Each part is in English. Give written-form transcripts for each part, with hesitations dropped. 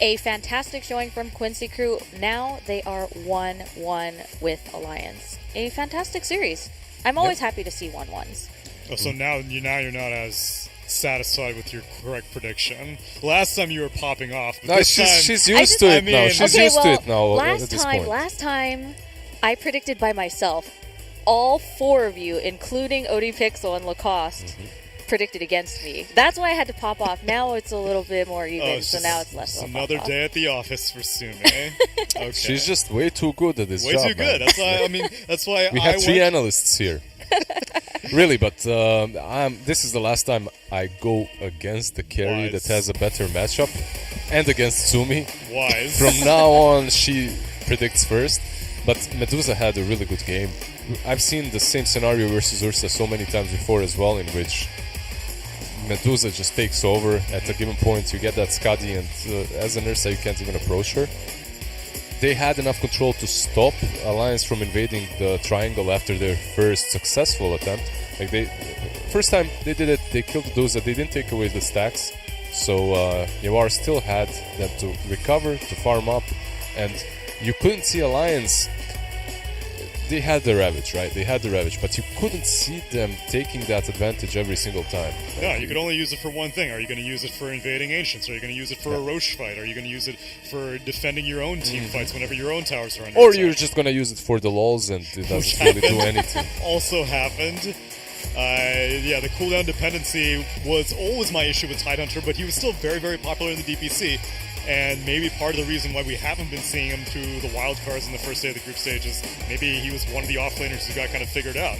A fantastic showing from Quincy Crew. Now they are 1-1 with Alliance. A fantastic series. I'm always happy to see 1-1s. Oh, so now you're not as satisfied with your correct prediction. Last time you were popping off. But No, this time, she's used to it now. She's used to it now at this point. Last time, I predicted by myself. All four of you, including ODPixel and Lacoste, predicted against me. That's why I had to pop off. Now it's a little bit more even, so now it's less of a another pop-off. day at the office for Sumi. Okay. She's just way too good at this way job. too good. Man. That's why. I mean, that's why we have three analysts here. Really, but this is the last time I go against the carry that has a better matchup, and against Sumi. Wise. From now on, she predicts first. But Medusa had a really good game. I've seen the same scenario versus Ursa so many times before as well, in which Medusa just takes over at a given point. You get that Skadi, and as an Ursa, you can't even approach her. They had enough control to stop Alliance from invading the triangle after their first successful attempt. First time they did it, they killed Medusa. They didn't take away the stacks, so Yawar still had them to recover, to farm up, and you couldn't see Alliance. They had the Ravage, right? They had the Ravage, but you couldn't see them taking that advantage every single time. Yeah, you could only use it for one thing. Are you going to use it for invading Ancients? Are you going to use it for a Roche fight? Are you going to use it for defending your own team fights whenever your own towers are under Or attack? you're just going to use it for the lols and it doesn't really do anything. Also happened. The cooldown dependency was always my issue with Tidehunter, but he was still very, very popular in the DPC. And maybe part of the reason why we haven't been seeing him through the wildcards in the first day of the group stages, maybe he was one of the offlaners who got kind of figured out.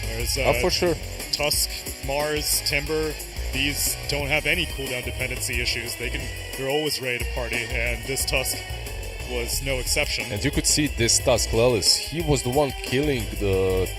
Whereas, for sure. Tusk, Mars, Timber, these don't have any cooldown dependency issues. They're always ready to party, and this Tusk was no exception. And you could see this Tusk Lelis, he was the one killing the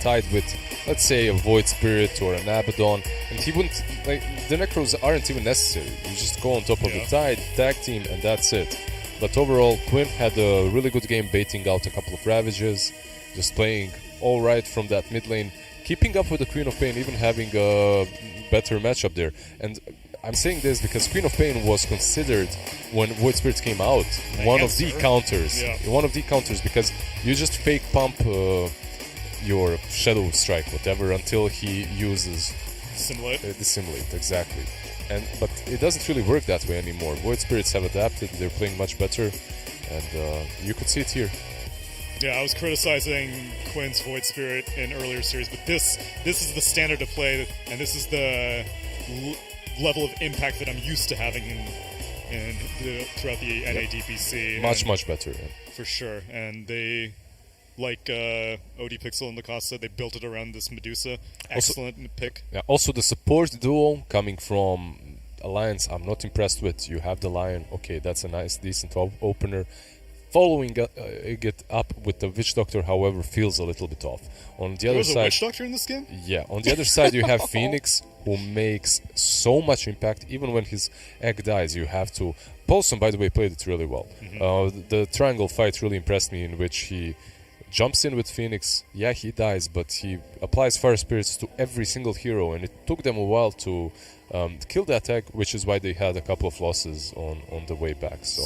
Tide with, let's say, a Void Spirit or an Abaddon, and he wouldn't, the Necros aren't even necessary. You just go on top of the Tide, tag team, and that's it. But overall, Quinn had a really good game, baiting out a couple of Ravages, just playing alright from that mid lane, keeping up with the Queen of Pain, even having a better matchup there. And I'm saying this because Queen of Pain was considered, when Void Spirit came out, one of the counters. Yeah. One of the counters, because you just fake pump your Shadow Strike, whatever, until he uses Dissimulate, exactly. But it doesn't really work that way anymore. Void Spirits have adapted, they're playing much better, and you could see it here. Yeah, I was criticizing Quinn's Void Spirit in earlier series, but this is the standard of play, and this is the level of impact that I'm used to having throughout the NADPC. Much better. Yeah. For sure. And they, like ODPixel and Lacoste said, they built it around this Medusa. Excellent pick. Yeah, also the support duo coming from Alliance, I'm not impressed with. You have the Lion, okay, that's a nice, decent opener. Following it up with the Witch Doctor, however, feels a little bit off. On the other side, there was a Witch Doctor in this game? Yeah, on the other side you have Phoenix, who makes so much impact. Even when his egg dies, you have to... Paulson, by the way, played it really well. The triangle fight really impressed me, in which he jumps in with Phoenix. Yeah, he dies, but he applies Fire Spirits to every single hero, and it took them a while to kill that egg, which is why they had a couple of losses on the way back. So...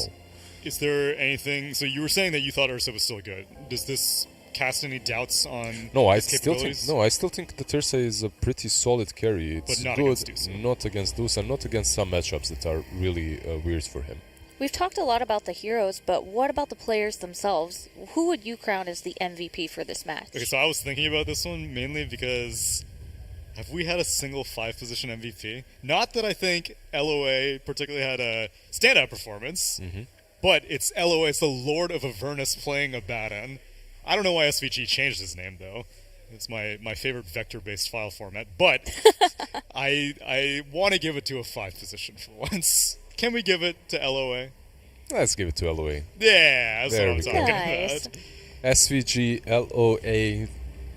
Is there anything... So you were saying that you thought Ursa was still good. Does this cast any doubts on his capabilities? I still think that Ursa is a pretty solid carry. It's but not good, against Dusa. Not against Dusa, not against some matchups that are really weird for him. We've talked a lot about the heroes, but what about the players themselves? Who would you crown as the MVP for this match? Okay, so I was thinking about this one mainly because... Have we had a single 5-position MVP? Not that I think LOA particularly had a standout performance, but it's LOA, it's the Lord of Avernus playing Abaddon. I don't know why SVG changed his name, though. It's my favorite vector-based file format, but I want to give it to a 5-position for once. Can we give it to LOA? Let's give it to LOA. Yeah, that's what I'm talking about. SVG, LOA,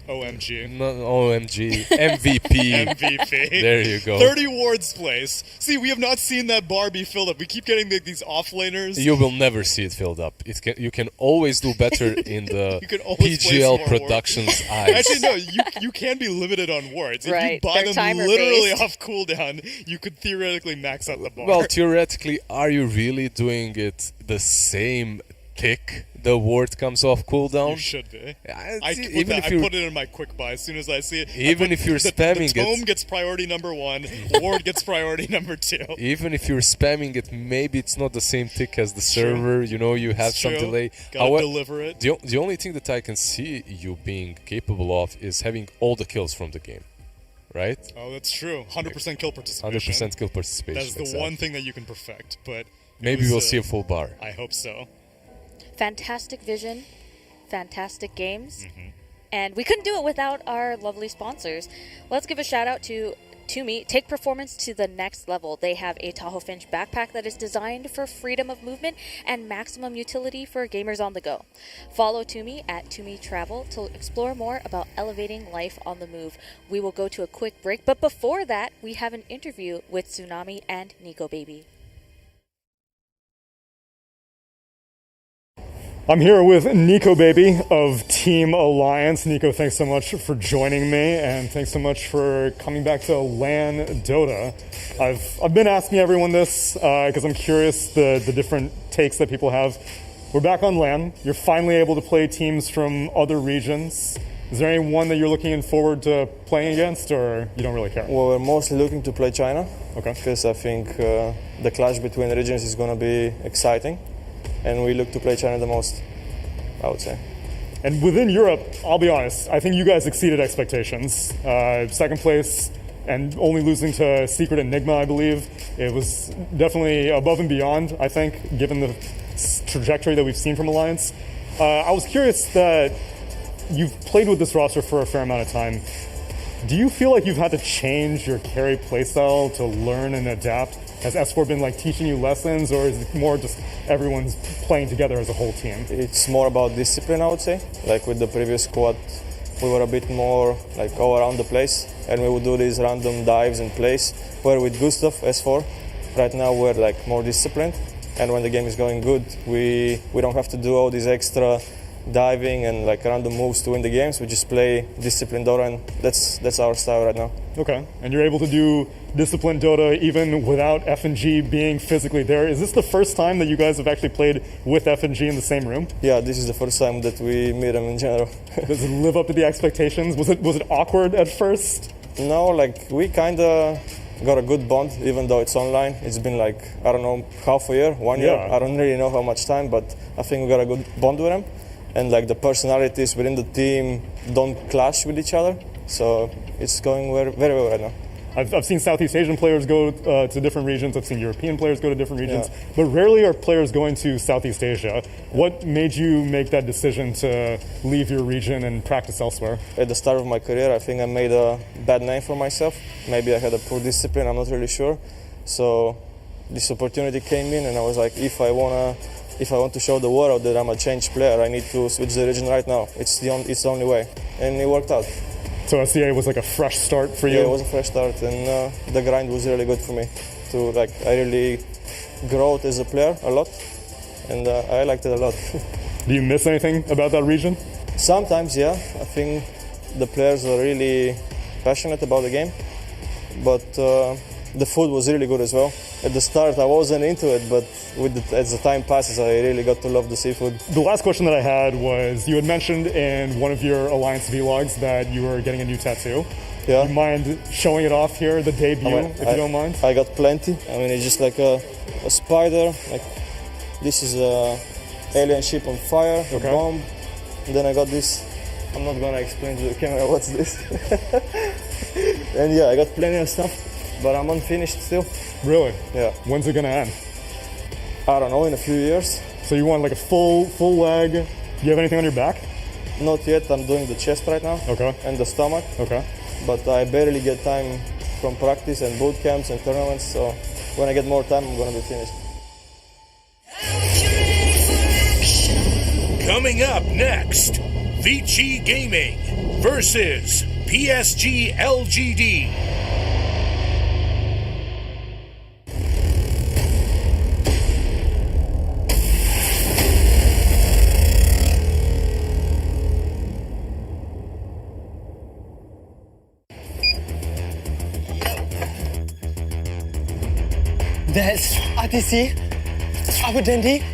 OMG. No, OMG. MVP. MVP. There you go. 30 wards place. See, we have not seen that bar be filled up. We keep getting these off-laners. You will never see it filled up. You can always do better in the You can always place PGL more Productions eyes. Actually, no, you can be limited on wards. If Right, you buy they're them literally timer-based. off cooldown, you could theoretically max out the bar. Well, theoretically, are you really doing it the same tick the ward comes off cooldown? You should be. I Put it in my quick buy as soon as I see it. Even if you're spamming the tome it, gets priority number 1, ward gets priority number 2. even if you're spamming it, maybe it's not the same tick as the True. server. You know, you have It's some true. delay. Gotta deliver it. The only thing that I can see you being capable of is having all the kills from the game, right? Oh, that's true. 100% kill participation. 100% kill participation. That's the exactly. one thing that you can perfect, but Maybe we'll see a full bar. I hope so. Fantastic vision, fantastic games, and we couldn't do it without our lovely sponsors. Let's give a shout out to Tsunami. Take performance to the next level. They have a Tahoe Finch backpack that is designed for freedom of movement and maximum utility for gamers on the go. Follow Tsunami at Tsunami Travel to explore more about elevating life on the move. We will go to a quick break, but before that, we have an interview with Tsunami and Nico Baby. I'm here with Nico Baby of Team Alliance. Nico, thanks so much for joining me, and thanks so much for coming back to LAN Dota. I've been asking everyone this because I'm curious the different takes that people have. We're back on LAN. You're finally able to play teams from other regions. Is there any one that you're looking forward to playing against, or you don't really care? Well, we're mostly looking to play China. Okay. Because I think the clash between regions is going to be exciting. And we look to play China the most, I would say. And within Europe, I'll be honest, I think you guys exceeded expectations. Second place and only losing to Secret Enigma, I believe. It was definitely above and beyond, I think, given the trajectory that we've seen from Alliance. I was curious that you've played with this roster for a fair amount of time. Do you feel like you've had to change your carry playstyle to learn and adapt? Has S4 been like teaching you lessons, or is it more just everyone's playing together as a whole team? It's more about discipline, I would say. Like with the previous squad, we were a bit more like all around the place, and we would do these random dives and plays. Where with Gustav, S4, right now we're like more disciplined, and when the game is going good, we don't have to do all these extra diving and like random moves to win the games. We just play disciplined Dota, and that's our style right now. Okay, and you're able to do disciplined Dota even without F&G being physically there. Is this the first time that you guys have actually played with F&G in the same room? Yeah, this is the first time that we meet them in general. Does it live up to the expectations? Was it awkward at first? No, like we kind of got a good bond, even though it's online. It's been like, I don't know, half a year, 1 year. Yeah. I don't really know how much time, but I think we got a good bond with them. And like the personalities within the team don't clash with each other. So it's going very well right now. I've seen Southeast Asian players go to different regions. I've seen European players go to different regions. But rarely are players going to Southeast Asia. What made you make that decision to leave your region and practice elsewhere? At the start of my career, I think I made a bad name for myself. Maybe I had a poor discipline, I'm not really sure. So this opportunity came in, and I was like, if I want to show the world that I'm a changed player, I need to switch the region right now. It's the only way. And it worked out. So SCA was like a fresh start for you? Yeah, it was a fresh start, and the grind was really good for me. I really grew as a player a lot, and I liked it a lot. Do you miss anything about that region? Sometimes, yeah. I think the players are really passionate about the game, but the food was really good as well. At the start, I wasn't into it, but as the time passes, I really got to love the seafood. The last question that I had was, you had mentioned in one of your Alliance vlogs that you were getting a new tattoo. Yeah. Do you mind showing it off here, the debut, if you don't mind? I got plenty. I mean, it's just like a spider. Like this is a alien ship on fire, a bomb. And then I got this. I'm not gonna explain to the camera what's this. And yeah, I got plenty of stuff, but I'm unfinished still. Really? Yeah. When's it gonna end? I don't know, in a few years. So you want like a full leg? Do you have anything on your back? Not yet. I'm doing the chest right now. Okay. And the stomach. Okay. But I barely get time from practice and boot camps and tournaments. So when I get more time, I'm gonna be finished. Coming up next, Vici Gaming versus PSG.LGD. That's RTC, Abu Dhabi.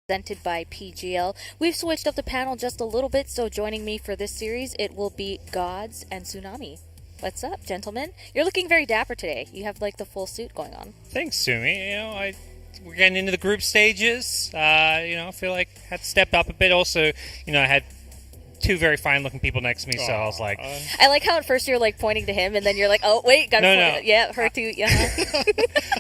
Presented by PGL. We've switched up the panel just a little bit, so joining me for this series, it will be Gods and Tsunami. What's up, gentlemen? You're looking very dapper today. You have like the full suit going on. Thanks, Sumi. We're getting into the group stages. I feel like I had to step up a bit. Also, I had two very fine-looking people next to me, so I was like... I like how at first you're like pointing to him, and then you're like, oh, wait, gotta point. Yeah, her too, yeah.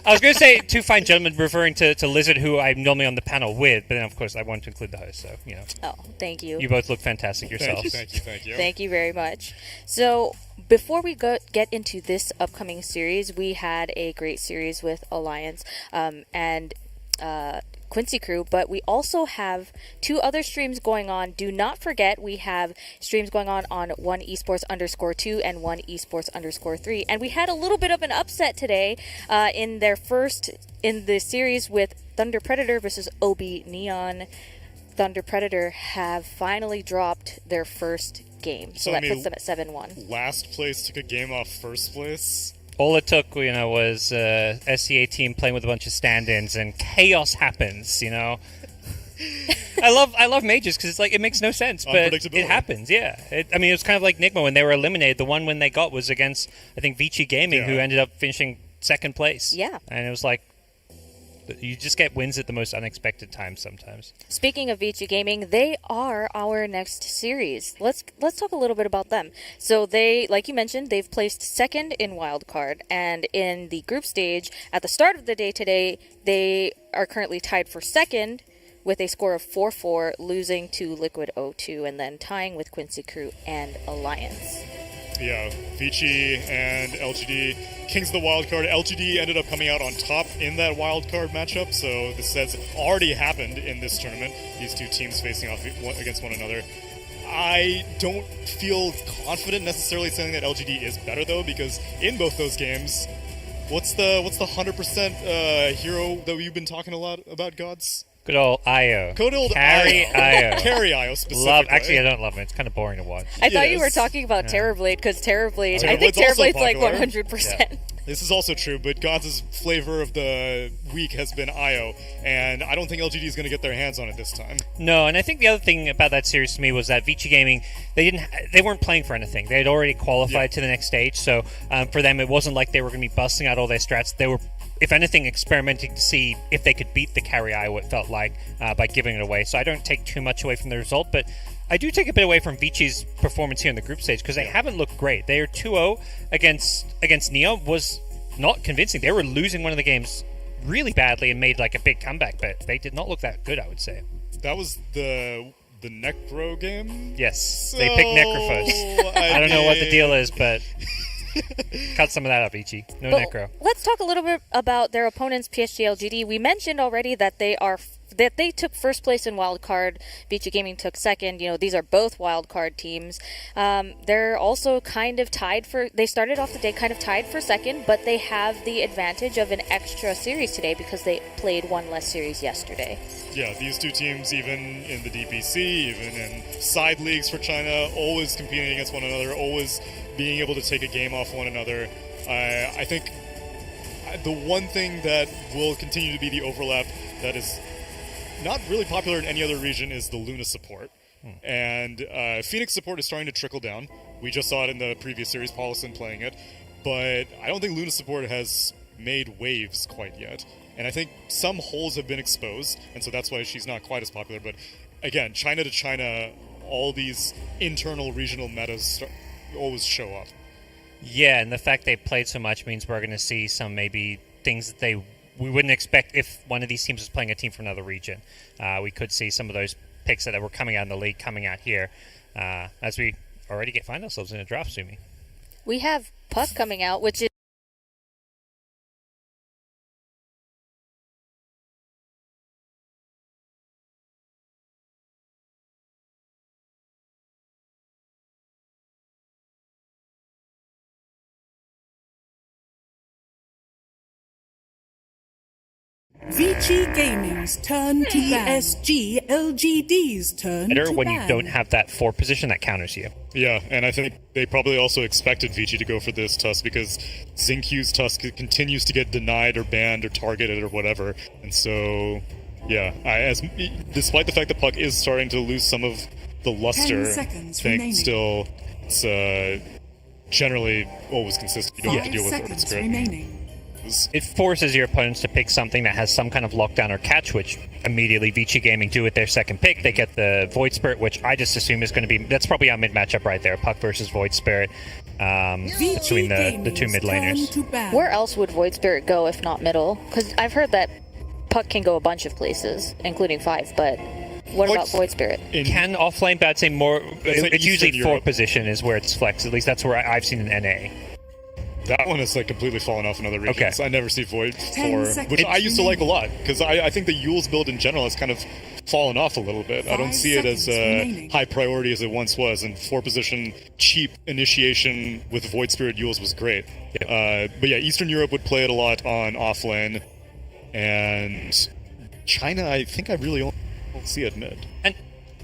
I was going to say two fine gentlemen referring to Lizard, who I'm normally on the panel with, but then, of course, I wanted to include the host, so, Oh, thank you. You both look fantastic yourselves. Thank you. Thank you very much. So, before we get into this upcoming series, we had a great series with Alliance and Quincy Crew, but we also have two other streams going on. Do not forget, we have streams going on one esports_2 and one esports_3. And we had a little bit of an upset today in the series with Thunder Predator versus OB Neon. Thunder Predator have finally dropped their first game, so that puts them at 7-1. Last place took a game off first place. All it took, was SCA team playing with a bunch of stand-ins, and chaos happens. I love majors because it's like it makes no sense, but it happens. Yeah, it was kind of like Nigma when they were eliminated. The one win they got was against I think Vici Gaming, who ended up finishing second place. Yeah, and it was like You just get wins at the most unexpected times sometimes. Speaking of VG Gaming, they are our next series. Let's talk a little bit about them. So they, like you mentioned, they've placed second in wildcard, and in the group stage at the start of the day today, they are currently tied for second with a score of 4-4, losing to Liquid O2 and then tying with Quincy Crew and Alliance. Yeah, Vici and LGD, kings of the wild card. LGD ended up coming out on top in that wild card matchup, so this has already happened in this tournament. These two teams facing off against one another. I don't feel confident necessarily saying that LGD is better though, because in both those games, what's the 100% hero that we've been talking a lot about, Gods? Good old IO. Good old Carry IO. Carry IO specifically. Actually, I don't love him. It's kind of boring to watch. I thought you were talking about Terrorblade, because Terrorblade, I think Terrorblade's like 100%. Yeah. This is also true, but Gods' flavor of the week has been IO, and I don't think LGD is going to get their hands on it this time. No, and I think the other thing about that series to me was that Vici Gaming, they weren't playing for anything. They had already qualified to the next stage, so for them it wasn't like they were going to be busting out all their strats. They were, if anything, experimenting to see if they could beat the carry IO, it felt like, by giving it away. So I don't take too much away from the result, but I do take a bit away from Vici's performance here in the group stage, because they haven't looked great. They are 2-0 against Neon, was not convincing. They were losing one of the games really badly and made like a big comeback, but they did not look that good, I would say. That was the Necro game? Yes, they picked Necro first. I don't know what the deal is, but cut some of that up, Vici. No Necro. Let's talk a little bit about their opponents, PSG.LGD. We mentioned already that they took first place in wildcard. VG Gaming took second. You know, these are both wildcard teams. They're also kind of tied for. They started off the day kind of tied for second, but they have the advantage of an extra series today because they played one less series yesterday. Yeah, these two teams, even in the DPC, even in side leagues for China, always competing against one another, always being able to take a game off one another. I think the one thing that will continue to be the overlap that is not really popular in any other region is the Luna support. And Phoenix support is starting to trickle down. We just saw it in the previous series, Paulson playing it. But I don't think Luna support has made waves quite yet. And I think some holes have been exposed, and so that's why she's not quite as popular. But again, China to China, all these internal regional metas always show up. Yeah, and the fact they played so much means we're going to see some maybe things that we wouldn't expect if one of these teams was playing a team from another region. We could see some of those picks that were coming out in the league coming out here as we already find ourselves in a draft, Sumi. We have Puck coming out, which is VG Gaming's turn to PSG.LGD's turn to when you don't have that 4 position that counters you. Yeah, and I think they probably also expected Vici to go for this Tusk because Xingqiu's Tusk continues to get denied or banned or targeted or whatever. And so, yeah, despite the fact that Puck is starting to lose some of the luster, I think still it's generally always consistent. You don't have to deal with Orbit Spirit. It forces your opponents to pick something that has some kind of lockdown or catch, which immediately Vici Gaming do with their second pick. They get the Void Spirit, which I just assume is going to be... That's probably our mid-matchup right there. Puck versus Void Spirit between the two mid laners. Where else would Void Spirit go if not middle? Because I've heard that Puck can go a bunch of places, including 5, but... What about Void Spirit? Can offlane, but I'd say more... It's usually 4 Europe. Position is where it's flex. At least that's where I've seen an NA. That one has completely fallen off in other regions. Okay. I never see Void 4, which I used to like a lot, because I think the Yule's build in general has kind of fallen off a little bit. I don't see it as high priority as it once was, and 4-position cheap initiation with Void Spirit Yules was great. But yeah, Eastern Europe would play it a lot on offlane, and China, I think I really don't see it mid. And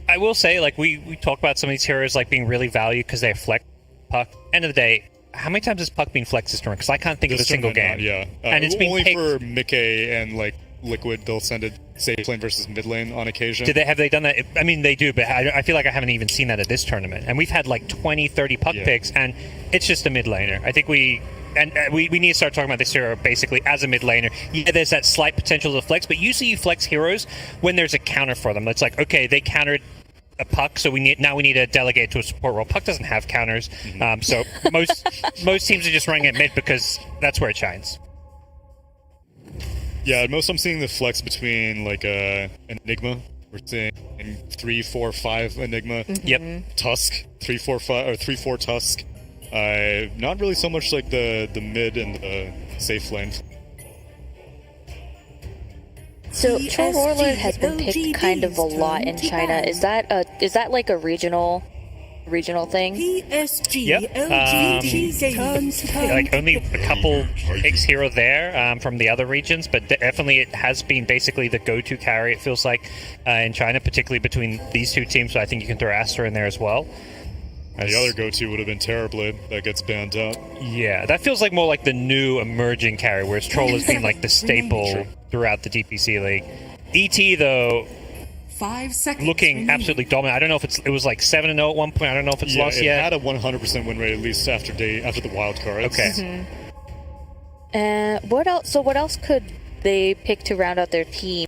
I will say, we talk about some of these heroes being really valued because they flex Puck. End of the day, how many times has Puck been flexed this tournament? Because I can't think of a single game. Yeah, and it's been only for Mickey and Liquid. They'll send it safe lane versus mid lane on occasion. Have they done that? I mean, they do, but I feel like I haven't even seen that at this tournament. And we've had 20, 30 Puck picks, and it's just a mid laner. I think we and we need to start talking about this hero basically as a mid laner. Yeah, there's that slight potential to flex, but usually you flex heroes when there's a counter for them. It's like, okay, they countered a Puck, so we need to delegate to a support role. Puck doesn't have counters, so most teams are just running at mid because that's where it shines. Yeah, most I'm seeing the flex between like Enigma. We're seeing 3, 4, 5 Enigma. Yep. Tusk 3, 4, 5 or 3, 4 Tusk. Not really so much like the mid and the safe lane. So Troll Warlord has been picked kind of a lot in China. Is that like a regional thing? Yep. Like only a couple picks here or there from the other regions, but definitely it has been basically the go-to carry, it feels like, in China, particularly between these two teams, so I think you can throw Aster in there as well. The other go-to would have been Terrorblade. That gets banned out. Yeah, that feels like more like the new emerging carry, whereas Troll has been like the staple throughout the DPC League. ET, though, 5 seconds looking remaining. absolutely dominant. I don't know if it was like 7-0 at one point. I don't know if it's lost yet. It had a 100% win rate at least after the wild cards. Okay. What else? So what else could they pick to round out their team?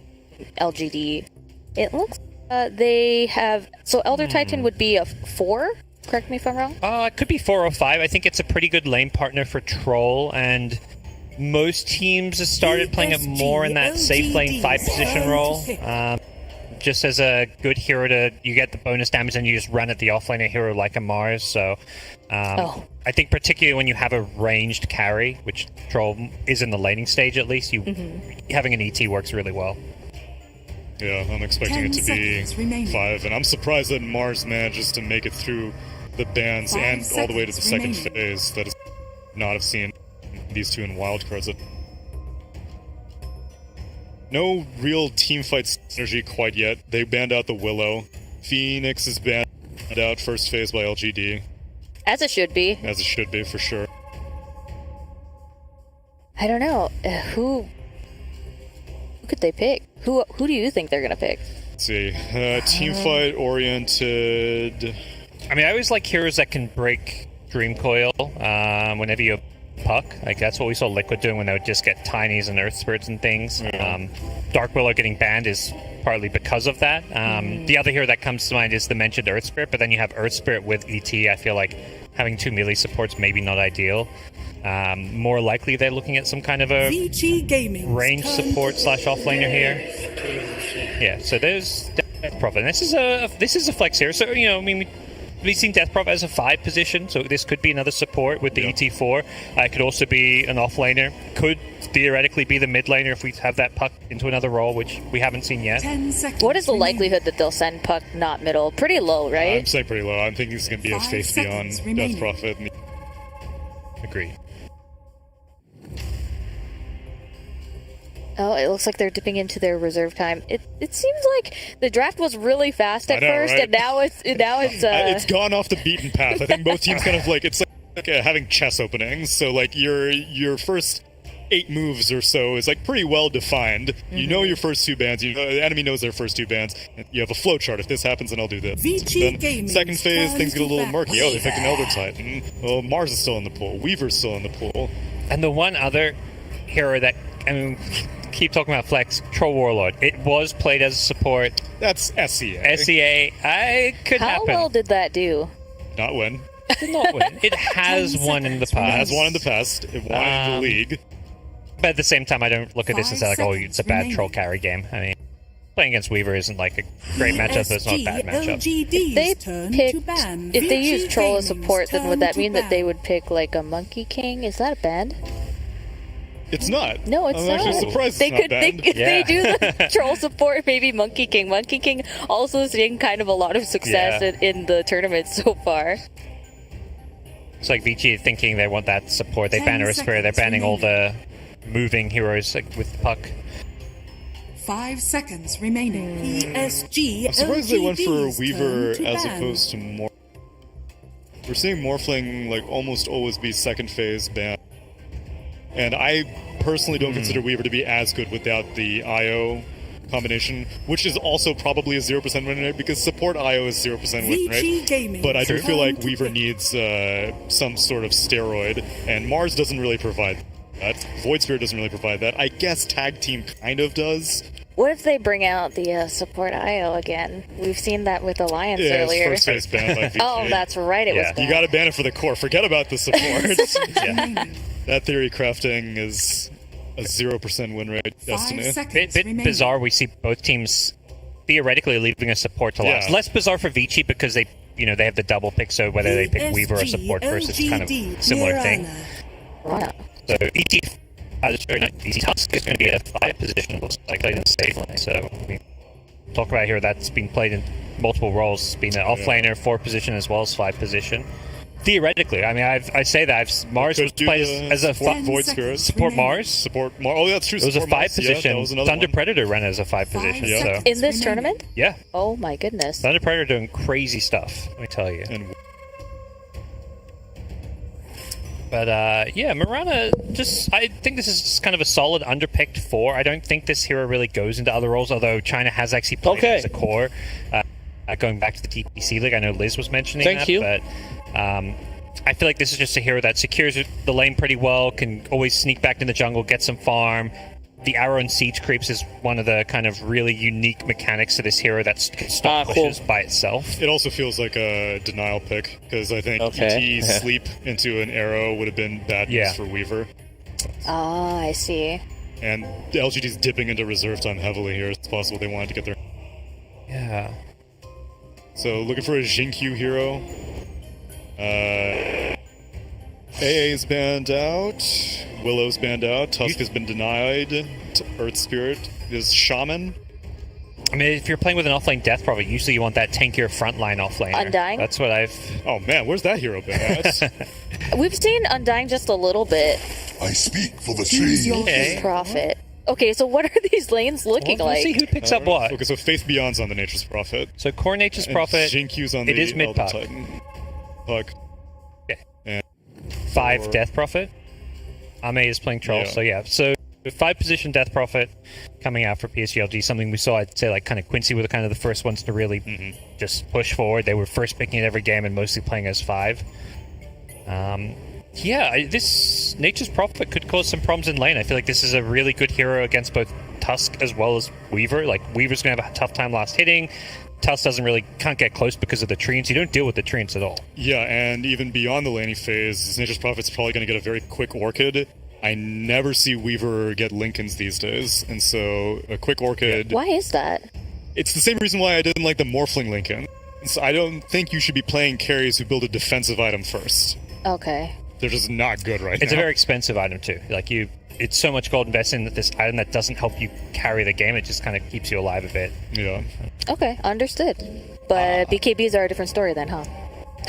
LGD. It looks they have. So Elder Titan would be a 4. Correct me if I'm wrong. It could be 4 or 5. I think it's a pretty good lane partner for Troll, and most teams have started playing it more in that safe lane 5 position role. Just as a good hero you get the bonus damage and you just run at the offlaner hero like a Mars. So I think particularly when you have a ranged carry, which Troll is in the laning stage at least, having an ET works really well. Yeah, I'm expecting it to be 5, and I'm surprised that Mars manages to make it through the bans and all the way to the second phase. That is not have seen these two in wildcards. No real team fight synergy quite yet. They banned out the Willow. Phoenix is banned out first phase by LGD. As it should be. As it should be, for sure. I don't know. Who could they pick? Who do you think they're gonna pick? Let's see. Team fight oriented. I mean, I always like heroes that can break Dream Coil whenever you Puck. Like that's what we saw Liquid doing when they would just get Tinies and Earth Spirits and things. Dark Willow getting banned is partly because of that. The other hero that comes to mind is the mentioned Earth Spirit, but then you have Earth Spirit with ET. I feel like having 2 melee supports maybe not ideal. More likely they're looking at some kind of a range support / offlaner here. Yeah, so there's Death Prophet. This is a flex here. So I mean, we've seen Death Prophet as a 5 position, so this could be another support with the ET4. It could also be an offlaner. Could theoretically be the mid laner if we have that Puck into another role, which we haven't seen yet. What is the likelihood that they'll send Puck not middle? Pretty low, right? I'm saying pretty low. I'm thinking it's going to be a Faith Beyond Death Prophet. Agreed. Oh, it looks like they're dipping into their reserve time. It seems like the draft was really fast at first, right? and now it's it's gone off the beaten path. I think both teams kind of like it's like having chess openings. So like your first 8 moves or so is like pretty well defined. You know your first 2 bands. You know the enemy knows their first 2 bands. You have a flow chart. If this happens, then I'll do this. Then second phase, things get a little murky. Oh, they picked an Elder Titan. Well, Mars is still in the pool. Weaver's still in the pool. And the one other hero that keep talking about flex, Troll Warlord. It was played as a support. That's SEA. SEA, could happen. How well did that do? Not win. Did not win. It has won in the past. It has won in the past. It won in the league. But at the same time, I don't look at this and say, like, oh, it's a bad troll carry game. I mean, playing against Weaver isn't like a great matchup, but it's not a bad matchup. If they use Troll as support, then would that mean that they would pick, like, a Monkey King? Is that a band? It's not. No, it's I'm not. actually surprised They it's not could, banned. if they do the Troll support, maybe Monkey King. Monkey King also seeing kind of a lot of success in the tournament so far. It's like Vici thinking they want that support. They ban Earth Spirit. They're banning all the moving heroes like with Puck. 5 seconds remaining. PSG. I'm surprised they went for Weaver as opposed to Morph. We're seeing Morphling like almost always be second phase ban. And I personally don't consider Weaver to be as good without the IO combination, which is also probably a 0% win rate because support IO is 0% win rate. But I do feel like Weaver needs some sort of steroid, and Mars doesn't really provide that. Void Spirit doesn't really provide that. I guess Tag Team kind of does. What if they bring out the support IO again? We've seen that with Alliance Yeah, earlier. first phase banned by VG. Oh, that's right. It was banned. You got to ban it for the core. Forget about the support. That theory crafting is a 0% win rate destiny. Bit bizarre. We see both teams theoretically leaving a support to last. Less bizarre for Vici because they have the double pick. So whether they pick Weaver or support first, it's kind of a similar thing. Wow. So ET Tusk is going to be a 5 position, looks like in the safe lane. So we talk about here that's been played in multiple roles. It's been an offlaner, 4 position as well as 5 position. Theoretically, I mean, I say that Mars was played as a Void Spirit. Support Mars. Support Mars. Oh, that's true. It was a 5 position. Yeah, Thunder Predator ran as a 5 position. So. In this tournament? Yeah. Oh my goodness. Thunder Predator doing crazy stuff, let me tell you. But yeah, Mirana, I think this is just kind of a solid underpicked 4. I don't think this hero really goes into other roles, although China has actually played as a core. Going back to the TPC League, I know Liz was mentioning that. But I feel like this is just a hero that secures the lane pretty well, can always sneak back in the jungle, get some farm. The arrow and siege creeps is one of the kind of really unique mechanics to this hero that can stop pushes by itself. It also feels like a denial pick, because I think ET sleep into an arrow would have been bad news for Weaver. Ah, I see. And the LGD's dipping into reserve time heavily here. It's possible they wanted to get their... Yeah. So looking for a Jinkyu hero. AA's banned out. Willow's banned out. Tusk has been denied. Earth Spirit is Shaman. I mean, if you're playing with an offlane Death Prophet, usually you want that tankier frontline offlaner. Undying? That's what I've... Oh man, where's that hero been at? We've seen Undying just a little bit. I speak for the trees. Nature's Prophet. Okay, so what are these lanes looking we'll like? See who picks up what. Okay, so Faith Beyond's on the Nature's Prophet. So core Nature's Prophet. Jinkyu's on the mid Elder Titan. Puck. Okay. And 5 Death Prophet. Ame is playing Troll, so yeah. So 5 position Death Prophet coming out for PSG.LGD, something we saw, I'd say, like kind of Quincy were kind of the first ones to really just push forward. They were first picking it every game and mostly playing as 5. Yeah, this Nature's Prophet could cause some problems in lane. I feel like this is a really good hero against both Tusk as well as Weaver. Like, Weaver's going to have a tough time last hitting. Tusk can't get close because of the treants. You don't deal with the treants at all. Yeah, and even beyond the laning phase, this Nature's Prophet's probably going to get a very quick Orchid. I never see Weaver get Lincolns these days, and so a quick Orchid... Why is that? It's the same reason why I didn't like the Morphling Lincoln. So I don't think you should be playing carries who build a defensive item first. Okay. They're just not good right now. It's a very expensive item, too. Like, it's so much gold invested in this item that doesn't help you carry the game. It just kind of keeps you alive a bit. Yeah. Okay, understood. But BKBs are a different story then, huh?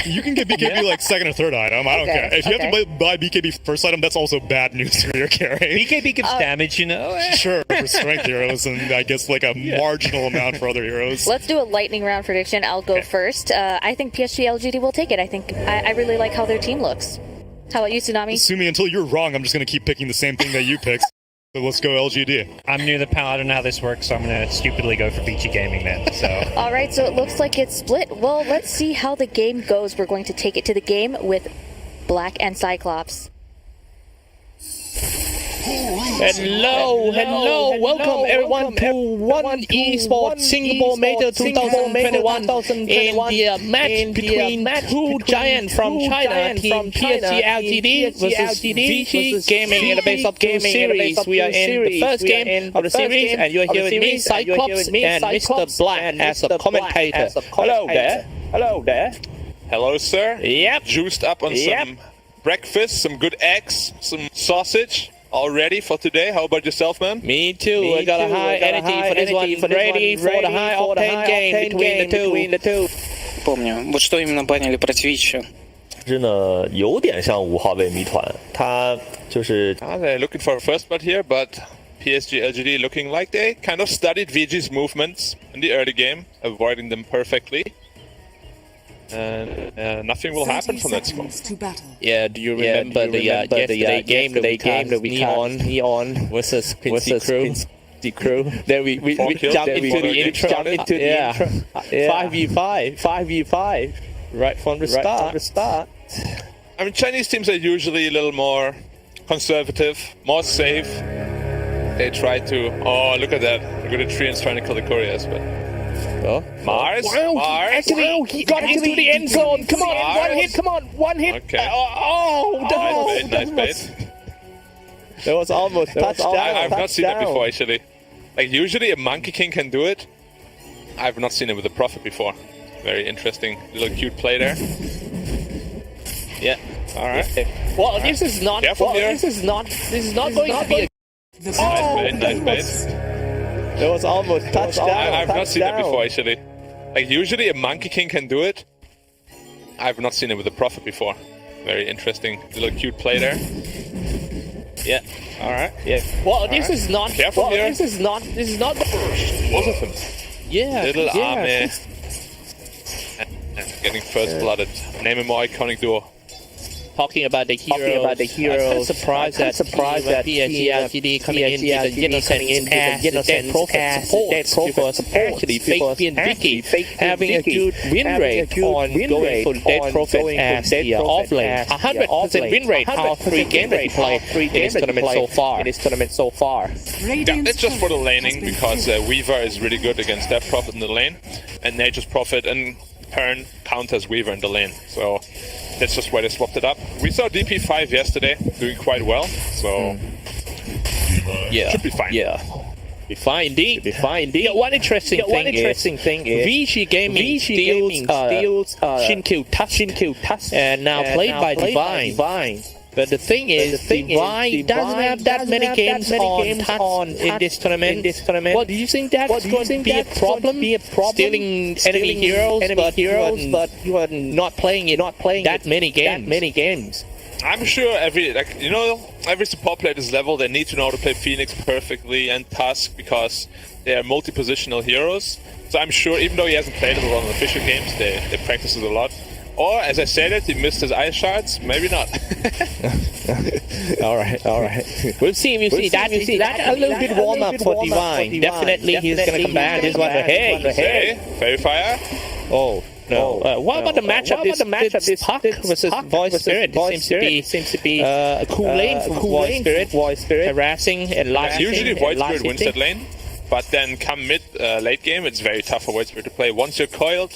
You can get BKB like second or third item. I don't care. If you have to buy BKB first item, that's also bad news for your carry. BKB gives damage, you know? Sure, for strength heroes, and I guess like a marginal amount for other heroes. Let's do a lightning round prediction. I'll go first. I think PSG.LGD will take it. I think I really like how their team looks. How about you, Tsunami? Assuming until you're wrong, I'm just going to keep picking the same thing that you picked. So let's go LGD. I'm new to the panel. I don't know how this works, so I'm going to stupidly go for Vici Gaming then. So. All right, so it looks like it's split. Well, let's see how the game goes. We're going to take it to the game with Black and Cyclops. Hello, welcome everyone to One Esports Singapore Major 2021 in the match between 2 giants from China, Team PSG.LGD versus Vici Gaming in the base of game series. We are in the first game of the series, and you're here with me, Cyclops, and Mr. Black as a commentator. Hello there. Hello there. Hello, sir. Yep. Juiced up on some breakfast, some good eggs, some sausage. All ready for today? How about yourself, man? Me too. I got a high energy for this one. Ready for the high octane game between the two. Помню, вот что именно банили против Вичи. 真的有点像5号位谜团，他就是。They're looking for a first blood here, but PSG.LGD looking like they kind of studied VG's movements in the early game, avoiding them perfectly. And nothing will happen from that spot. Yeah, do you remember the yesterday game that we cast Neon versus Quincy Crew? the crew. Then we jump into the intro. 5v5. Right from the start. I mean, Chinese teams are usually a little more conservative, more safe. They try to... Oh, look at that. Look at the treants trying to kill the couriers, but... Oh. Mars? He got into the end zone. Come on, one hit. Okay. Nice bait. That was almost touchdown. I've not seen that before, actually. Like, usually a Monkey King can do it. I've not seen it with a Prophet before. Very interesting little cute play there. Yeah. All right. Well, this is not going to be a... Nice bait. That was almost touchdown. I've not seen that before, actually. Like, usually a Monkey King can do it. I've not seen it with a Prophet before. Very interesting little cute play there. Yeah. All right. Yeah. Well, this is not. Careful here. This is not. Both of them. Yeah. Little Arme. Getting first blooded. Name a more iconic duo. Talking about the heroes. I'm surprised that PSG.LGD coming into the Dead Pro support. Actually, Fake and Vicky having a good win rate on going for Dead Pro as the offlane. 100% win rate out 3 games that he played in this tournament so far. Yeah, it's just for the laning because Weaver is really good against Dead Prophet in the lane, and Nature's Prophet and Pern counters Weaver in the lane. So that's just why they swapped it up. We saw DP5 yesterday doing quite well, so should be fine. Yeah. Be fine indeed. Yeah, one interesting thing is VG Gaming steals Shinkyu Tusk and now played by Divine. But the thing is, Divine doesn't have that many games on in this tournament. Well, do you think that's going to be a problem? Stealing enemy heroes, but you are not playing that many games. I'm sure every support player at this level, they need to know how to play Phoenix perfectly and Tusk because they are multi-positional heroes. So I'm sure, even though he hasn't played it on official games, they practice it a lot. Or, as I said it, he missed his ice shards. Maybe not. All right. We'll see. That a little bit warm up for Divine. Definitely, he's going to come back. This one, hey, Fairy Fire. Oh. No. What about the matchup? This Puck versus Voice Spirit. It seems to be a cool lane for Voice Spirit. Harassing and live. Usually, Voice Spirit wins that lane. But then come late game, it's very tough for Voice Spirit to play. Once you're coiled,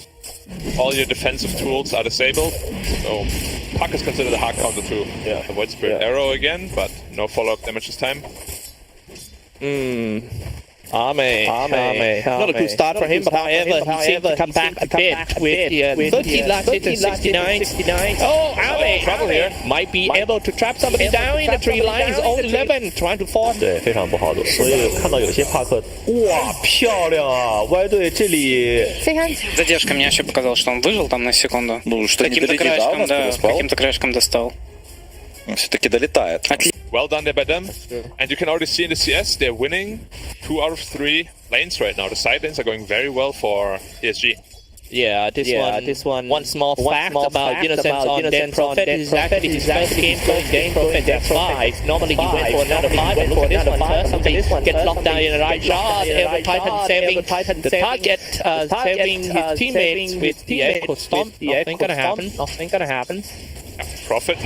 all your defensive tools are disabled. So Puck is considered a hard counter to the Void Spirit Arrow again, but no follow-up damage this time. Arme. Not a good start for him, but however, he seems to come back a bit with 13 last hit and 69. Oh, Arme! Trouble here. Might be able to trap somebody down in the tree line. He's only 11, trying to force. 对，非常不好的。所以看到有些帕克，哇，漂亮啊！歪队这里。Задержка мне вообще показала, что он выжил там на секунду. Ну, что не долетел, каким-то краешком достал. Все-таки долетает. Well done there by them. And you can already see in the CS, they're winning 2 out of 3 lanes right now. The side lanes are going very well for PSG. Yeah, this one small fact about Innocence on Dead Prophet is actually his first game playing Dead Prophet at 5. Normally he went for another 5, and look at this one first. Something gets locked down in the right shot. Every Titan saving the target, saving his teammates with the Echo Stomp. Nothing gonna happen. Prophet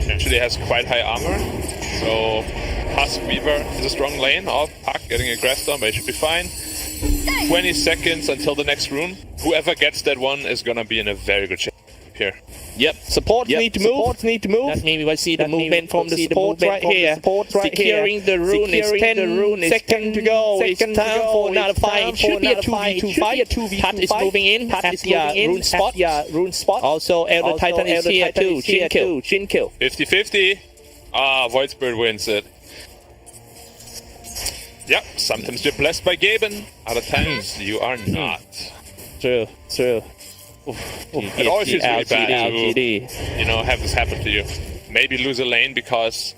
actually has quite high armor, so Husk Weaver is a strong lane. Oh, Puck getting a grass down, but it should be fine. 20 seconds until the next rune. Whoever gets that one is gonna be in a very good shape here. Yep, supports need to move. That means we will see the movement from the support right here. Securing the rune is 10 seconds to go. It's time for another fight. It should be a 2v2 fight. Tat is moving in at the rune spot. Also, Elder Titan is here too. Shinkill. 50-50. Void Spirit wins it. Yep, sometimes you're blessed by Gaben. Other times you are not. True. It always feels really bad to, have this happen to you. Maybe lose a lane because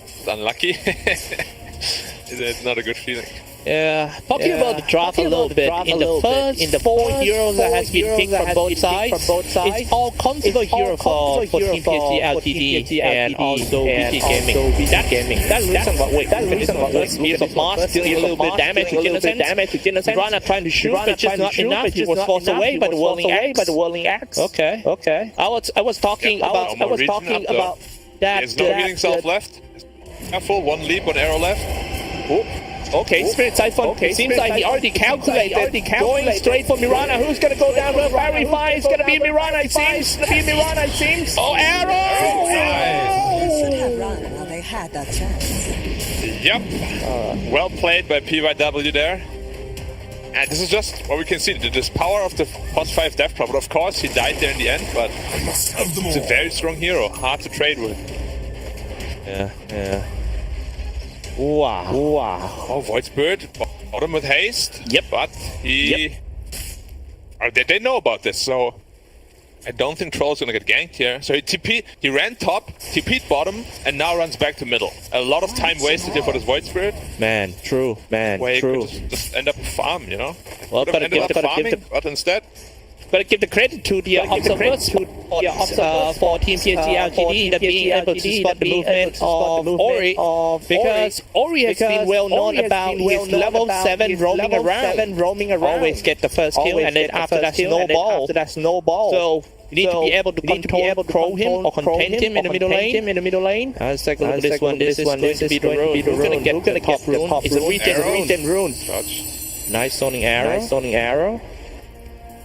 it's unlucky. It's not a good feeling. Talking about the draft a little bit, in the first 4 heroes that has been picked from both sides, it's all comfortable hero for Team PSG.LGD and also VG Gaming. That's the reason why. Wait, that's the reason why. Spears of Mars dealing a little bit of damage to Innocent. Rana trying to shoot, but just not enough. He was forced away by the whirling axe. Okay. I was talking about that. There's no healing self left. Careful, one leap, one arrow left. Oh. Okay, Spirit Siphon. It seems like he already calculated. Going straight for Mirana. Who's gonna go down real very far? It's gonna be Mirana, it seems. Oh, arrow! They had that chance. Yep. Well played by PYW there. And this is just what we can see. This power of the +5 Death Prop. But of course, he died there in the end, but it's a very strong hero. Hard to trade with. Yeah. Wow. Oh, Void Spirit. Bottom with haste. Yep. But he... They know about this, so... I don't think Troll's gonna get ganked here. So he ran top, TP'd bottom, and now runs back to middle. A lot of time wasted here for this Void Spirit. Man, true. Where he could just end up a farm, you know? Well, but instead... Gotta give the credit to the observers for Team PSG.LGD that being able to spot the movement of Ori, because Ori has been well known about his level 7 roaming around. Always get the first kill, and then after that snowball. So you need to be able to control him or contain him in the middle lane. Let's take a look at this one. This is going to be the rune. Who's gonna get the top rune? It's a regen rune. Nice zoning arrow.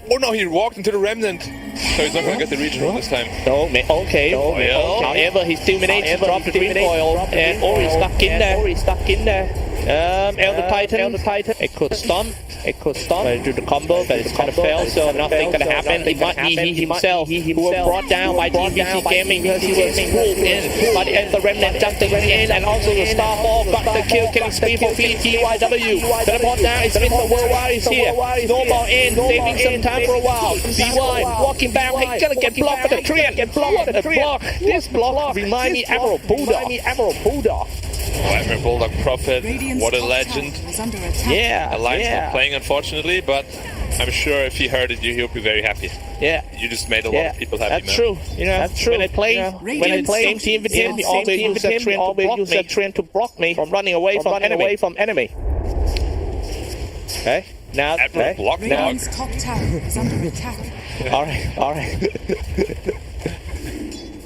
Oh no, he walked into the remnant, so he's not gonna get the regional this time. Okay. However, he still managed to drop the green foil, and Ori stuck in there. Elder Titan. It could stomp. Try to do the combo, but it's kind of failed, so nothing gonna happen. He himself was brought down by Team VG Gaming because he was pulled in by the Elder Remnant just in the end, and also the Starfall got the killing spree for PYW. Teleport down, it's Mr. Worldwide is here. Snowball in, saving some time for a while. D1 walking back, he's gonna get blocked for the tree. What a block! This block reminds me Emerald Bulldog. Emerald Bulldog Prophet, what a legend. Yeah. Alliance not playing, unfortunately, but I'm sure if he heard it, he'll be very happy. Yeah. You just made a lot of people happy, That's true. That's true. When I play same team with him, he always uses that trend to block me from running away from enemy. Okay. Now, block dog. Top tower is under attack. All right.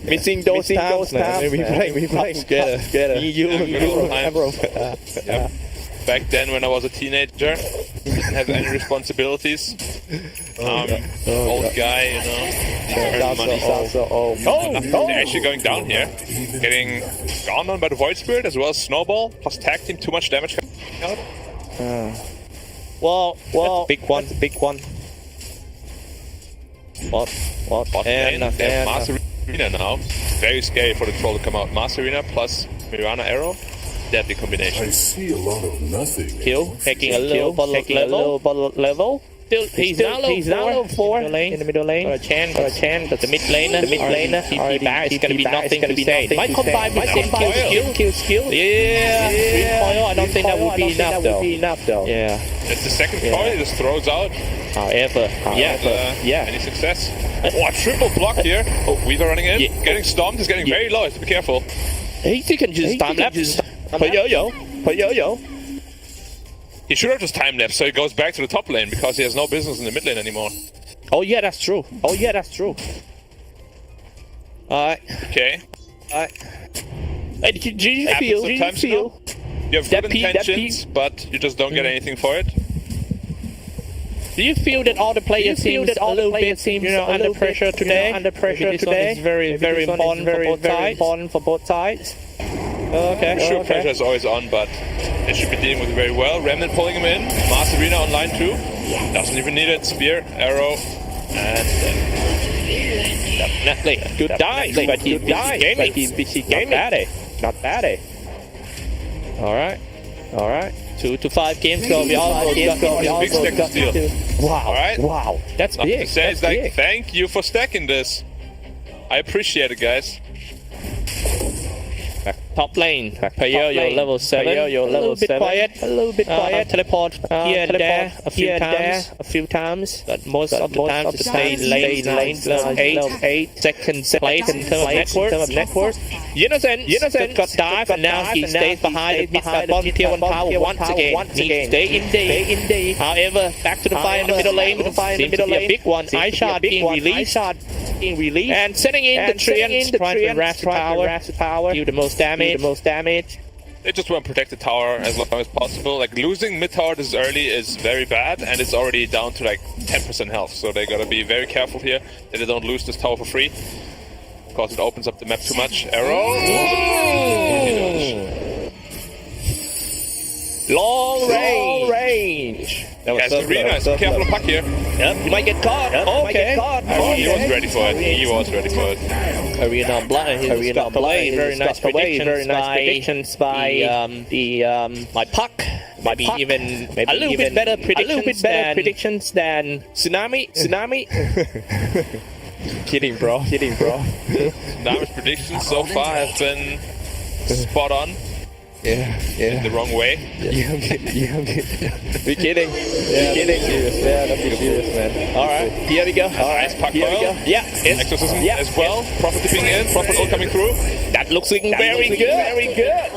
Missing those times, man. We play together. You, Emerald. Back then, when I was a teenager, didn't have any responsibilities. Old guy, you know. They're actually going down here, getting gone on by the Void Spirit as well as Snowball. Plus tag team, too much damage coming out. Well, big one. What? And Master Arena now. Very scary for the troll to come out. Master Arena plus Mirana Arrow. Deadly combination. I see a lot of nothing. Kill, taking a little bottle level. He's down low 4 in the middle lane. Got a chance, but the mid laner, TP back, it's gonna be nothing to say. Might combine with same kill skill. Yeah. I don't think that would be enough though. Yeah. That's the second coil he just throws out. However. Any success? Oh, a triple block here. Oh, Weaver running in. Getting stomped. He's getting very low. So be careful. He can just time lapse. Put yo-yo. He should have just time lapse so he goes back to the top lane because he has no business in the mid lane anymore. Oh yeah, that's true. Alright. Okay. Hey, do you feel? You have good intentions, but you just don't get anything for it. Do you feel that all the players seem a little bit, under pressure today? It's very, very important for both sides. Okay. Sure, pressure is always on, but they should be dealing with it very well. Remnant pulling him in. Master Arena on line 2. Doesn't even need it. Spear, arrow, and definitely good dive. But he's busy gaming. Not bad. All right. 2 to 5 games go. We all big stack to steal. Wow. All right. Wow. That's Nothing big. To say. It's like, thank you for stacking this. I appreciate it, guys. Top lane. Player, you're level 7. You're level 7. Quiet. A little bit quiet. Teleport here and there a few times. But most of the time, to stay lane level 8 seconds place in terms of network. Innocent got dive, and now he stays behind the bottom tier 1 tower once again. Stay in D. However, back to the fight in the middle lane. Seems to be a big one. Eye shot being released. And setting in the treant, trying to harass the tower. Do the most damage. They just want to protect the tower as long as possible. Like, losing mid tower this early is very bad, and it's already down to like 10% health. So they gotta be very careful here that they don't lose this tower for free, because it opens up the map too much. Arrow. Long range. That was Arena, so careful of puck here. Yep, you might get caught. Okay. He was ready for it. Arena blind. Very nice predictions by my puck. Maybe even a little bit better predictions than Tsunami. Kidding, bro. Tsunami's predictions so far have been spot on. Yeah. In the wrong way. Yeah. We're kidding. Yeah, don't be serious, man. Alright, here we go. Alright, puck coil. Yeah. Exorcism as well. Prophet dipping in, Prophet ult coming through. That looks very good.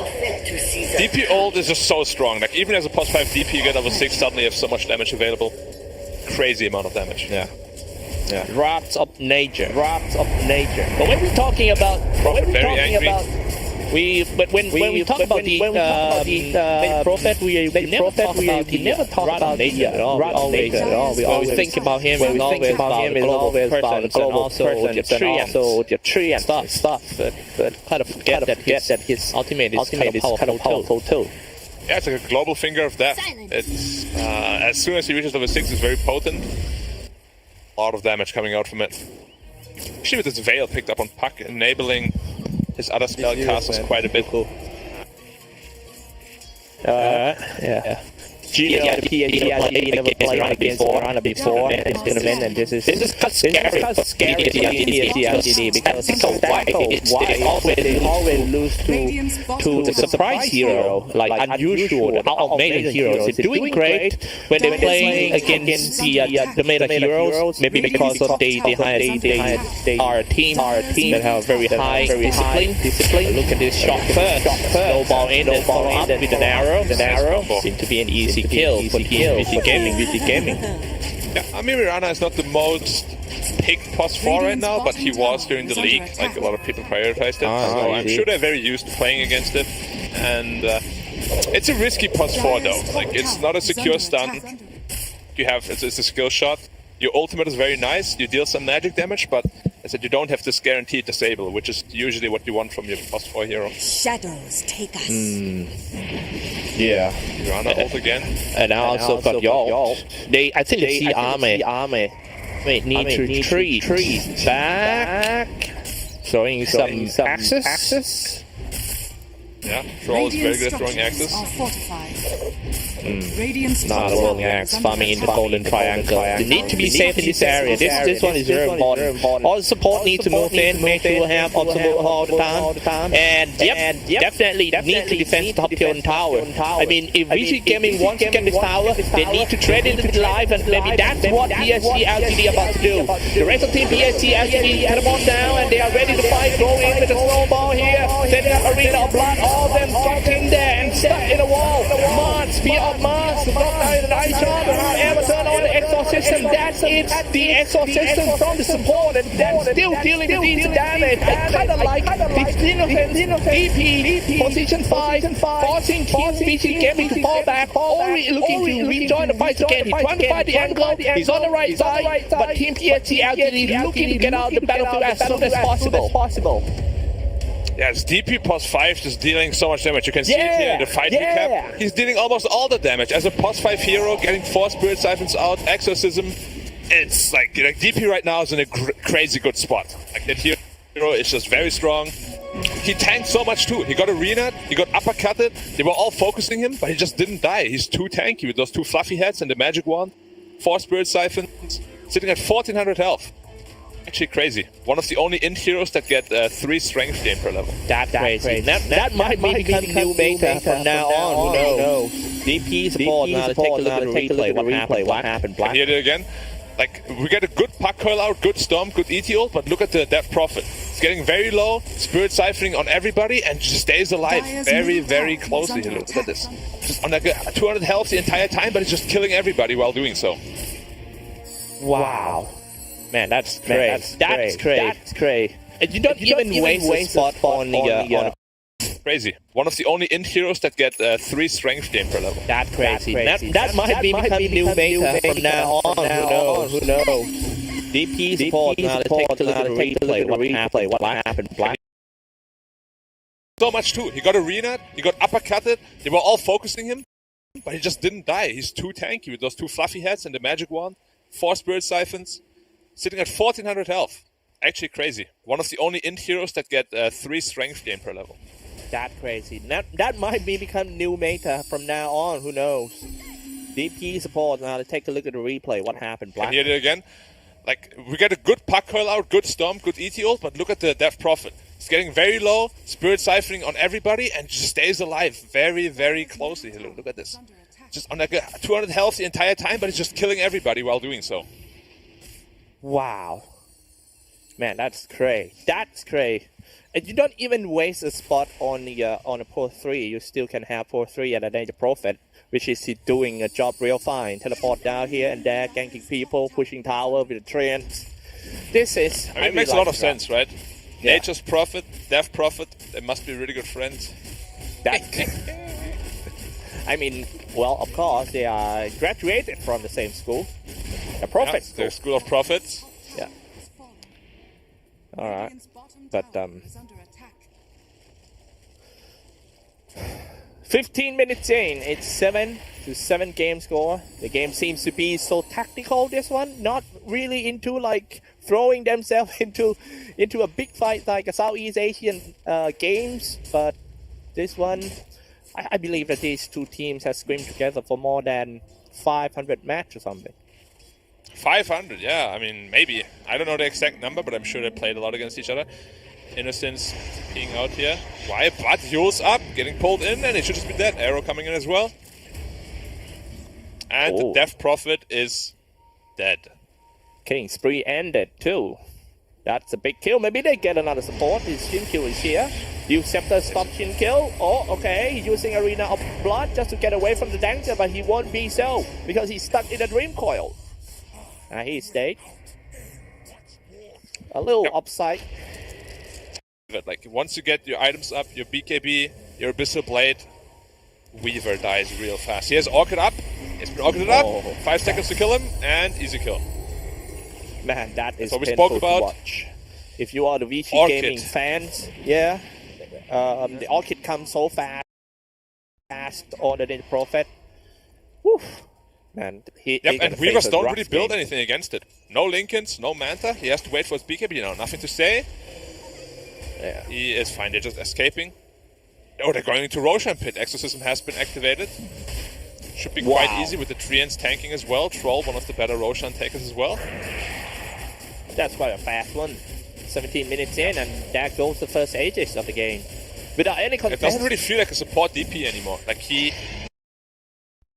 DP ult is just so strong. Like, even as a +5 DP, you get level 6, suddenly you have so much damage available. Crazy amount of damage. Yeah. Wraps up nature. But when we're talking about when we talk about the prophet, we never talk about nature at all. We always think about him. We always about the global person, also the tree and stuff. But kind of forget that his ultimate is kind of powerful too. Yeah, it's like a global finger of death. It's as soon as he reaches level 6, it's very potent. A lot of damage coming out from it. Actually, with this Veil picked up on puck, enabling his other spell casters quite a bit. Cool. Yeah. PSG never played against Piranha before this tournament, and this is scary PSG because they always lose to the surprise hero, like unusual, the out-of-meta heroes. They're doing great when they're playing against the meta heroes, maybe because of they are a team that have very high discipline. Look at this shot first, snowball in and follow up with an arrow. Seems to be an easy kill for VC Gaming. Yeah, I mean, Mirana is not the most picked +4 right now, but he was during the league. Like, a lot of people prioritized it, so I'm sure they're very used to playing against it. And it's a risky +4 though. Like, it's not a secure stun. It's a skill shot. Your ultimate is very nice. You deal some magic damage, but I said you don't have this guaranteed disable, which is usually what you want from your +4 hero. Shadows take us. Yeah. Mirana ult again. And I also got y'all. I think they see army. Wait, need to retreat back. Showing some access. Yeah, Troll is very good at throwing axes. Not a rolling axe, farming in the golden triangle. They need to be safe in this area. This one is very important. All the support need to move in, make sure you have optimal all the time. And definitely need to defend top tier tower. I mean, if VC Gaming wants to get this tower, they need to trade into the live, and maybe that's what PSG.LGD about to do. The rest of team PSG.LGD cut them all down, and they are ready to fight. Go in with a snowball here, setting up arena of blood. All of them stuck in there and stuck in a wall. Mars, spear of Mars, an ice shot, however, turn on the exorcism. That's it. The exorcism from the support, and that's still dealing with these damage. I kind of like this innocent DP, position 5, forcing Team VC Gaming to fall back, or looking to rejoin the fight again. He's trying to fight the angle, he's on the right side, but Team PSG.LGD looking to get out the battlefield as soon as possible. Yeah, it's DP +5 just dealing so much damage. You can see it here in the fight recap. He's dealing almost all the damage. As a +5 hero, getting 4 Spirit Siphons out, Exorcism, it's like DP right now is in a crazy good spot. Like, that hero is just very strong. He tanked so much too. He got arena'd, he got uppercutted. They were all focusing him, but he just didn't die. He's too tanky with those 2 fluffy heads and the magic wand. 4 Spirit Siphons, sitting at 1400 health. Actually crazy. One of the only int heroes that get 3 strength gain per level. That's crazy. That might become new meta from now on. Who knows? DP support. Now take a look at the replay. What happened? Black. Here it again. Like, we get a good puck curl out, good storm, good ET ult, but look at the Death Prophet. It's getting very low, spirit siphoning on everybody, and just stays alive very, very closely. Look at this. Just on like 200 health the entire time, but it's just killing everybody while doing so. Wow. Man, that's crazy. That's crazy. And you don't even waste a spot on the... Crazy. One of the only int heroes that get 3 strength gain per level. That's crazy. That might become new meta from now on. Who knows? DP support. Now take a look at the replay. What happened? Black. So much too. He got arena. He got uppercutted. They were all focusing him, but he just didn't die. He's too tanky with those 2 fluffy heads and the magic wand. 4 spirit siphons. Sitting at 1400 health. Actually crazy. One of the only int heroes that get 3 strength gain per level. That's crazy. That might become new meta from now on. Who knows? DP support. Now let's take a look at the replay. What happened? Black. Here it again. Like, we get a good puck curl out, good storm, good ET ult, but look at the Death Prophet. It's getting very low, spirit siphoning on everybody, and just stays alive very, very closely. Look at this. Just on like 200 health the entire time, but it's just killing everybody while doing so. Wow. Man, that's crazy. That's crazy. And you don't even waste a spot on the Pro 3. You still can have Pro 3 and a Danger Prophet, which is doing a job real fine. Teleport down here and there, ganking people, pushing tower with the treants. This is... I mean, it makes a lot of sense, right? Yeah. Nature's Prophet, Death Prophet, they must be really good friends. I mean, well, of course, they are graduated from the same school. The Prophet school. The School of Prophets. Yeah. All right. But 15 minutes in, it's 7-7 game score. The game seems to be so tactical, this one, not really into like throwing themselves into a big fight like a Southeast Asian games, but this one, I believe that these two teams have scrimmed together for more than 500 matches or something. 500, yeah. I mean, maybe. I don't know the exact number, but I'm sure they played a lot against each other. Innocence being out here. Why? But Yule's up, getting pulled in, and it should just be dead. Arrow coming in as well. And the Death Prophet is dead. Killing spree ended too. That's a big kill. Maybe they get another support. His Shin kill is here. Use Scepter stop Shin kill. Oh, okay. He's using Arena of Blood just to get away from the danger, but he won't be so because he's stuck in a Dream Coil. He stayed. A little upside. But like, once you get your items up, your BKB, your Abyssal Blade, Weaver dies real fast. He has Orchid up. He's been Orchided up. 5 seconds to kill him, and easy kill. Man, that is what we painful spoke about. To watch. If you are the VG Orchid. Gaming fans, yeah, the Orchid comes so fast on the Danger Prophet. Whew. Man, and Weavers don't really build anything against it. No Lincolns, no Manta. He has to wait for his BKB now. Nothing to say. Yeah. He is fine. They're just escaping. Oh, they're going into Roshan Pit. Exorcism has been activated. Should be quite easy with the Treants tanking as well. Troll, one of the better Roshan takers as well. That's quite a fast one. 17 minutes in, and there goes the first Aegis of the game. Without any contest. It doesn't really feel like a support DP anymore. Like he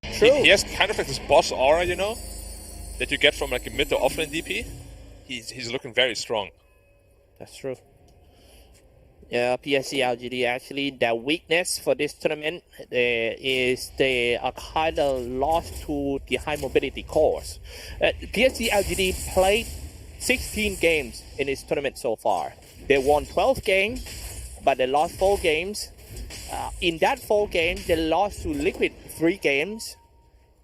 has kind of like this boss aura, you know, that you get from like a mid to offlane DP. He's looking very strong. That's true. Yeah, PSG.LGD actually, their weakness for this tournament is they are kind of lost to the high mobility cores. PSG.LGD played 16 games in this tournament so far. They won 12 games, but they lost 4 games. In that 4 games, they lost to Liquid 3 games.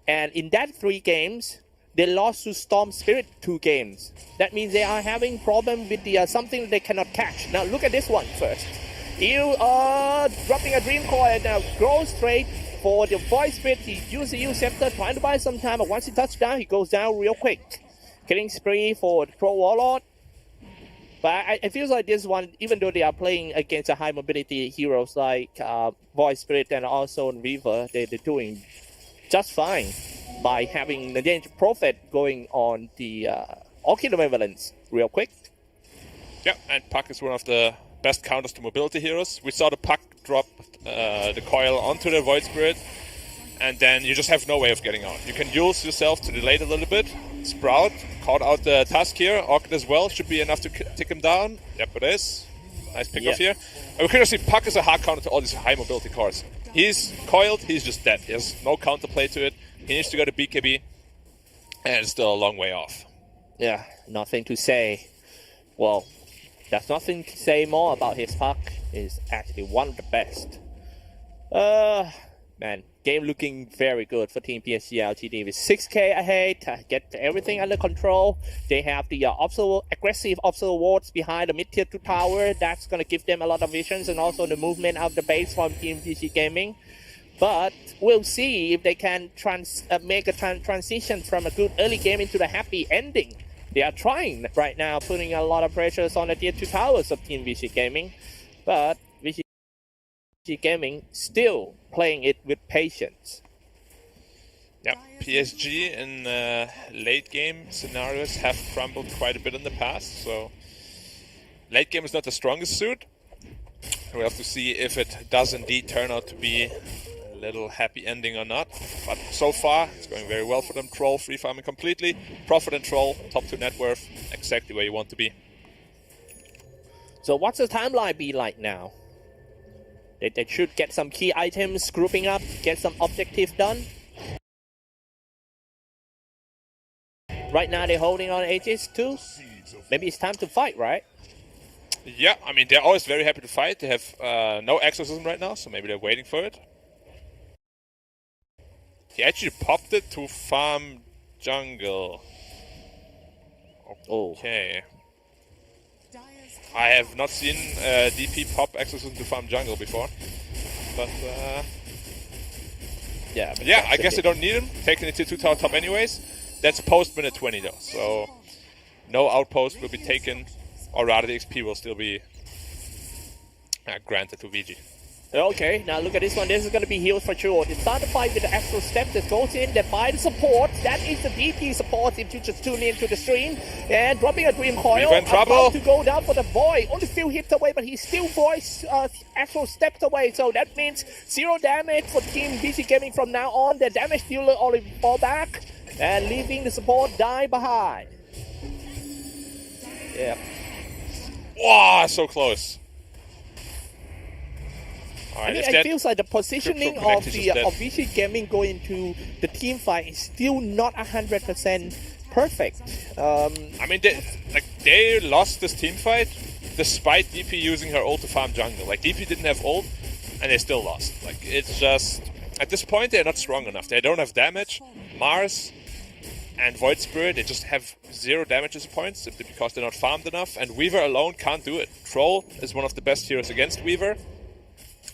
And in that 3 games, they lost to Storm Spirit 2 games. That means they are having problem with the something they cannot catch. Now look at this one first. You are dropping a Dream Coil and now go straight for the Void Spirit. He uses the Scepter, trying to buy some time, but once he touches down, he goes down real quick. Killing spree for the Crow Warlord. But I feel like this one, even though they are playing against a high mobility heroes like Void Spirit and also Reaver, they're doing just fine by having the Danger Prophet going on the Orchid Malevolence real quick. Yeah, and Puck is one of the best counters to mobility heroes. We saw the Puck drop the coil onto the Void Spirit, and then you just have no way of getting out. You can use yourself to delay it a little bit. Sprout caught out the Tusk here. Orchid as well should be enough to tick him down. Yep, it is. Nice pick-off here. And we can see Puck is a hard counter to all these high mobility cores. He's coiled, he's just dead. He has no counterplay to it. He needs to go to BKB, and it's still a long way off. Yeah, nothing to say. Well, there's nothing to say more about his Puck. He's actually one of the best. Man, game looking very good for Team PSG.LGD with 6k ahead, get everything under control. They have the aggressive observer wards behind the mid-tier 2 tower. That's going to give them a lot of visions and also the movement of the base from Team PC Gaming. But we'll see if they can make a transition from a good early game into the happy ending. They are trying right now, putting a lot of pressures on the tier 2 towers of Team VC Gaming. But VC Gaming still playing it with patience. Yeah, PSG in late game scenarios have crumbled quite a bit in the past, so late game is not the strongest suit. We'll have to see if it does indeed turn out to be a little happy ending or not. But so far, it's going very well for them. Troll free farming completely. Profit and Troll, top 2 net worth, exactly where you want to be. So what's the timeline be like now? They should get some key items grouping up, get some objectives done. Right now they're holding on Aegis too. Maybe it's time to fight, right? Yeah, I mean, they're always very happy to fight. They have no exorcism right now, so maybe they're waiting for it. He actually popped it to farm jungle. Okay. I have not seen DP pop exorcism to farm jungle before. But, yeah, I guess they don't need him. Taking it to 2 tower top anyways. That's post minute 20 though, so no outpost will be taken, or rather the XP will still be granted to VG. Okay, now look at this one. This is going to be healed for sure. They start the fight with the actual step that goes in. They buy the support. That is the DP support if you just tune into the stream. And dropping a Dream Coil. About to go down for the Void. Only few hits away, but he's still actual steps away. So that means 0 damage for Team BC Gaming from now on. The damage dealer only fall back. And leaving the support die behind. Yeah. Wow, so close. I mean, it feels like the positioning of VC Gaming going into the team fight is still not 100% perfect. I mean, they lost this team fight despite DP using her ult to farm jungle. Like, DP didn't have ult, and they still lost. Like, it's just... At this point, they're not strong enough. They don't have damage. Mars and Void Spirit, they just have 0 damage points simply because they're not farmed enough, and Weaver alone can't do it. Troll is one of the best heroes against Weaver.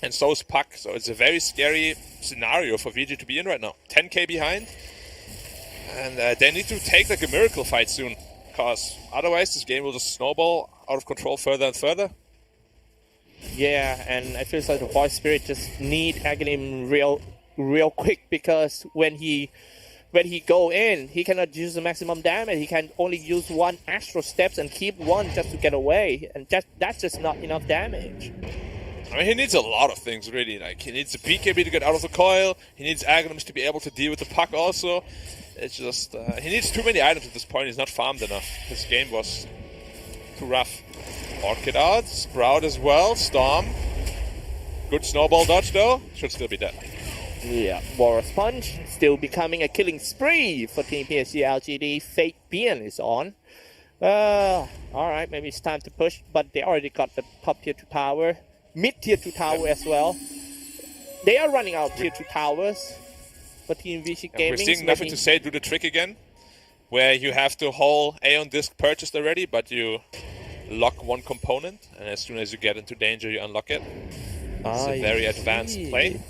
And so is Puck, so it's a very scary scenario for VG to be in right now. 10k behind, and they need to take like a miracle fight soon, because otherwise this game will just snowball out of control further and further. Yeah, and I feel like the Void Spirit just need Aghanim real quick, because when he go in, he cannot use the maximum damage. He can only use 1 Astral Steps and keep 1 just to get away, and that's just not enough damage. I mean, he needs a lot of things, really. Like, he needs a BKB to get out of the coil. He needs Aghanims to be able to deal with the Puck also. It's just... he needs too many items at this point. He's not farmed enough. His game was too rough. Orchid out. Sprout as well. Storm. Good snowball dodge, though. Should still be dead. Yeah, Walrus Punch still becoming a killing spree for Team PSG.LGD. Fake Bean is on. Alright, maybe it's time to push, but they already got the top tier 2 tower. Mid-tier 2 tower as well. They are running out tier 2 towers for Team VC Gaming. We're seeing nothing to say, do the trick again, where you have the whole Aeon disc purchased already, but you lock 1 component, and as soon as you get into danger, you unlock it. It's a very advanced play.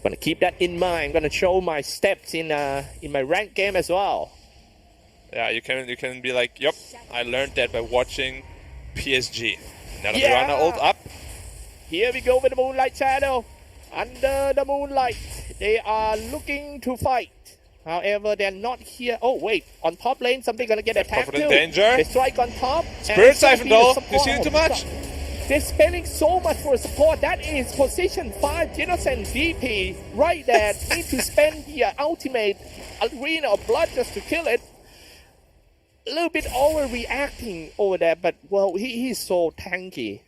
Gonna keep that in mind. Gonna show my steps in my ranked game as well. Yeah, you can be like, yep, I learned that by watching PSG. Now that we run our ult up. Here we go with the Moonlight Shadow. Under the moonlight, they are looking to fight. However, they're not here. Oh, wait. On top lane, something gonna get attacked too. in danger. They strike on top. Spirit Siphon though. You see it too much? They're spending so much for support. That is position 5 Innocent VP right there. Need to spend the ultimate arena of blood just to kill it. A little bit overreacting over there, but well, he's so tanky.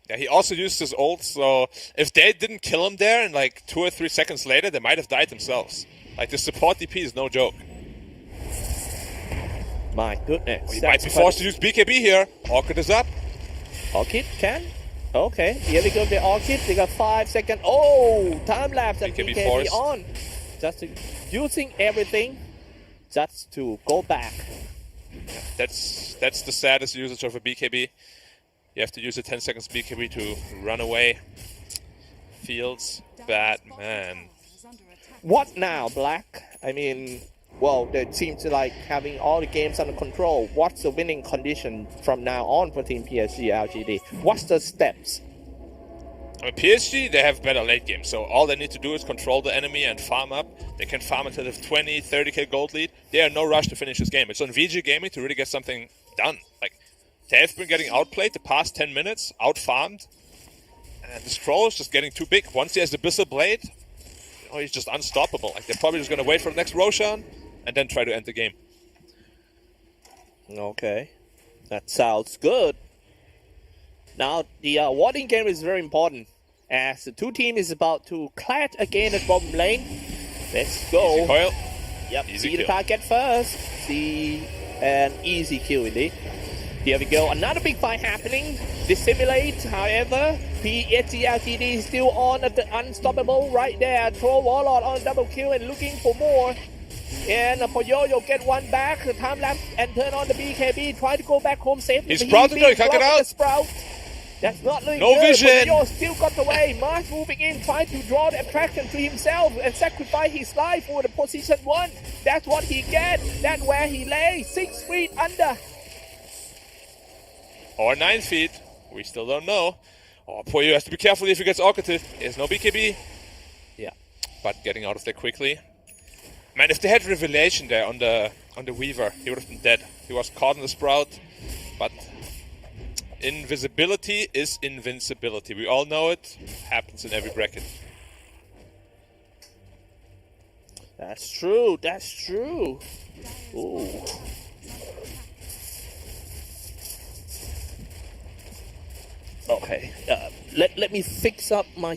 Yeah, he also used his ult, so if they didn't kill him there and like 2 or 3 seconds later, they might have died themselves. Like, the support DP is no joke. My goodness. He might be forced to use BKB here. Orchid is up. Orchid can? Okay, here we go with the Orchid. They got 5 seconds. Oh, time lapse and BKB on. Just using everything just to go back. Yeah, that's the saddest usage of a BKB. You have to use a 10 seconds BKB to run away. Feels bad, man. What now, Black? I mean, well, they seem to like having all the games under control. What's the winning condition from now on for Team PSG/LGD? What's the steps? I mean, PSG, they have better late game, so all they need to do is control the enemy and farm up. They can farm until they have 20, 30k gold lead. They are no rush to finish this game. It's on VG Gaming to really get something done. Like, they have been getting outplayed the past 10 minutes, out-farmed, and this troll is just getting too big. Once he has the Abyssal Blade, oh, he's just unstoppable. Like, they're probably just going to wait for the next Roshan and then try to end the game. Okay, that sounds good. Now, the warding game is very important, as the two teams is about to clash again at bottom lane. Let's go. Easy coil. Yep, Easy see kill. the target first. See an easy kill indeed. Here we go, another big fight happening. Dissimulate, however, PSG/LGD is still on at the unstoppable right there. Throw Warlord on double kill and looking for more. And for Yo-Yo get one back, the time lapse and turn on the BKB, try to go back home safely. He's sprouting though, he can't get out. Sprout. That's not looking No good. vision. Yo still got away. Mars moving in, trying to draw the attraction to himself and sacrifice his life for the position 1. That's what he gets. That's where he lay. 6 feet under. Or 9 feet. We still don't know. Oh, poor you has to be careful if he gets Orchid. There's no BKB. Yeah. But getting out of there quickly. Man, if they had Revelation there on the Weaver, he would have been dead. He was caught in the Sprout. But invisibility is invincibility. We all know it. Happens in every bracket. That's true. That's true. Ooh. Okay. Let me fix up my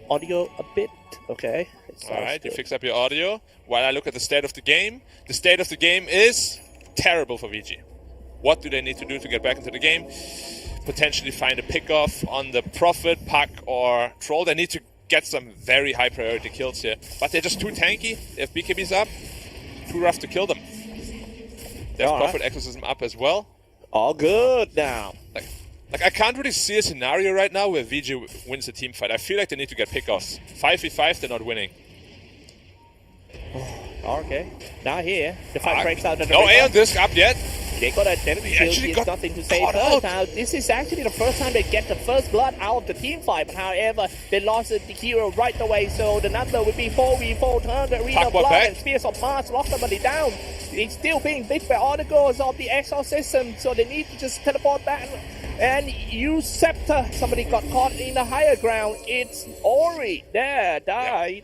audio a bit. Okay. Alright, you fix up your audio. While I look at the state of the game. The state of the game is terrible for VG. What do they need to do to get back into the game? Potentially find a pickoff on the Prophet, Puck, or Troll. They need to get some very high priority kills here. But they're just too tanky. They have BKBs up. Too rough to kill them. They have Prophet Exorcism up as well. All good now. Like, I can't really see a scenario right now where VG wins a team fight. I feel like they need to get pickoffs. 5v5, they're not winning. Okay. Now here, the fight breaks out. No A on disc up yet. They got identity shield. There's nothing to say first. Now, this is actually the first time they get the first blood out of the team fight. But however, they lost the hero right away. So the number would be 4v4. Turn the arena of blood and Spears of Mars lock somebody down. It's still being big by all the goals of the exorcism. So they need to just teleport back and use Scepter. Somebody got caught in the higher ground. It's Ori. There, died. Yeah.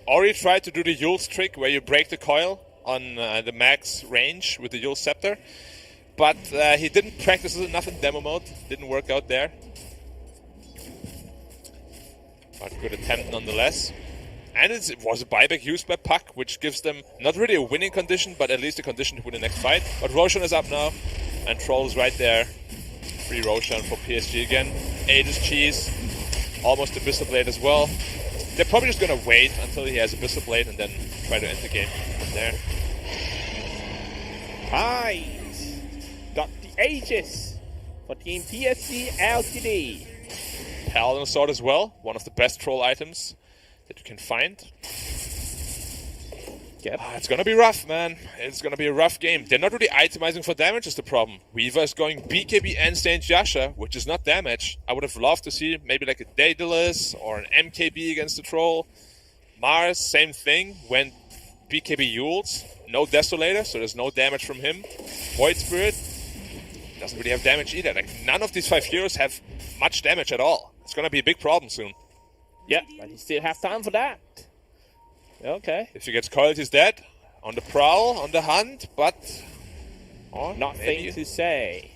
Ori tried to do the Yule's trick where you break the coil on the max range with the Yule Scepter. But he didn't practice it enough in demo mode. Didn't work out there. But good attempt nonetheless. And it was a buyback used by Puck, which gives them not really a winning condition, but at least a condition to win the next fight. But Roshan is up now, and Troll is right there. Free Roshan for PSG again. Aegis Cheese, almost Abyssal Blade as well. They're probably just going to wait until he has Abyssal Blade and then try to end the game from there. Nice. Got the Aegis for Team PSG/LGD. Paladin Sword as well, one of the best troll items that you can find. Yep. It's going to be rough, man. It's going to be a rough game. They're not really itemizing for damage is the problem. Weaver is going BKB and Saint Yasha, which is not damage. I would have loved to see maybe like a Daedalus or an MKB against the troll. Mars, same thing. Went BKB Yules, no Desolator, so there's no damage from him. Void Spirit doesn't really have damage either. Like, none of these 5 heroes have much damage at all. It's gonna be a big problem soon. Yeah, but he still have time for that. Okay. If he gets coiled, he's dead. On the prowl, on the hunt, but... Nothing to say.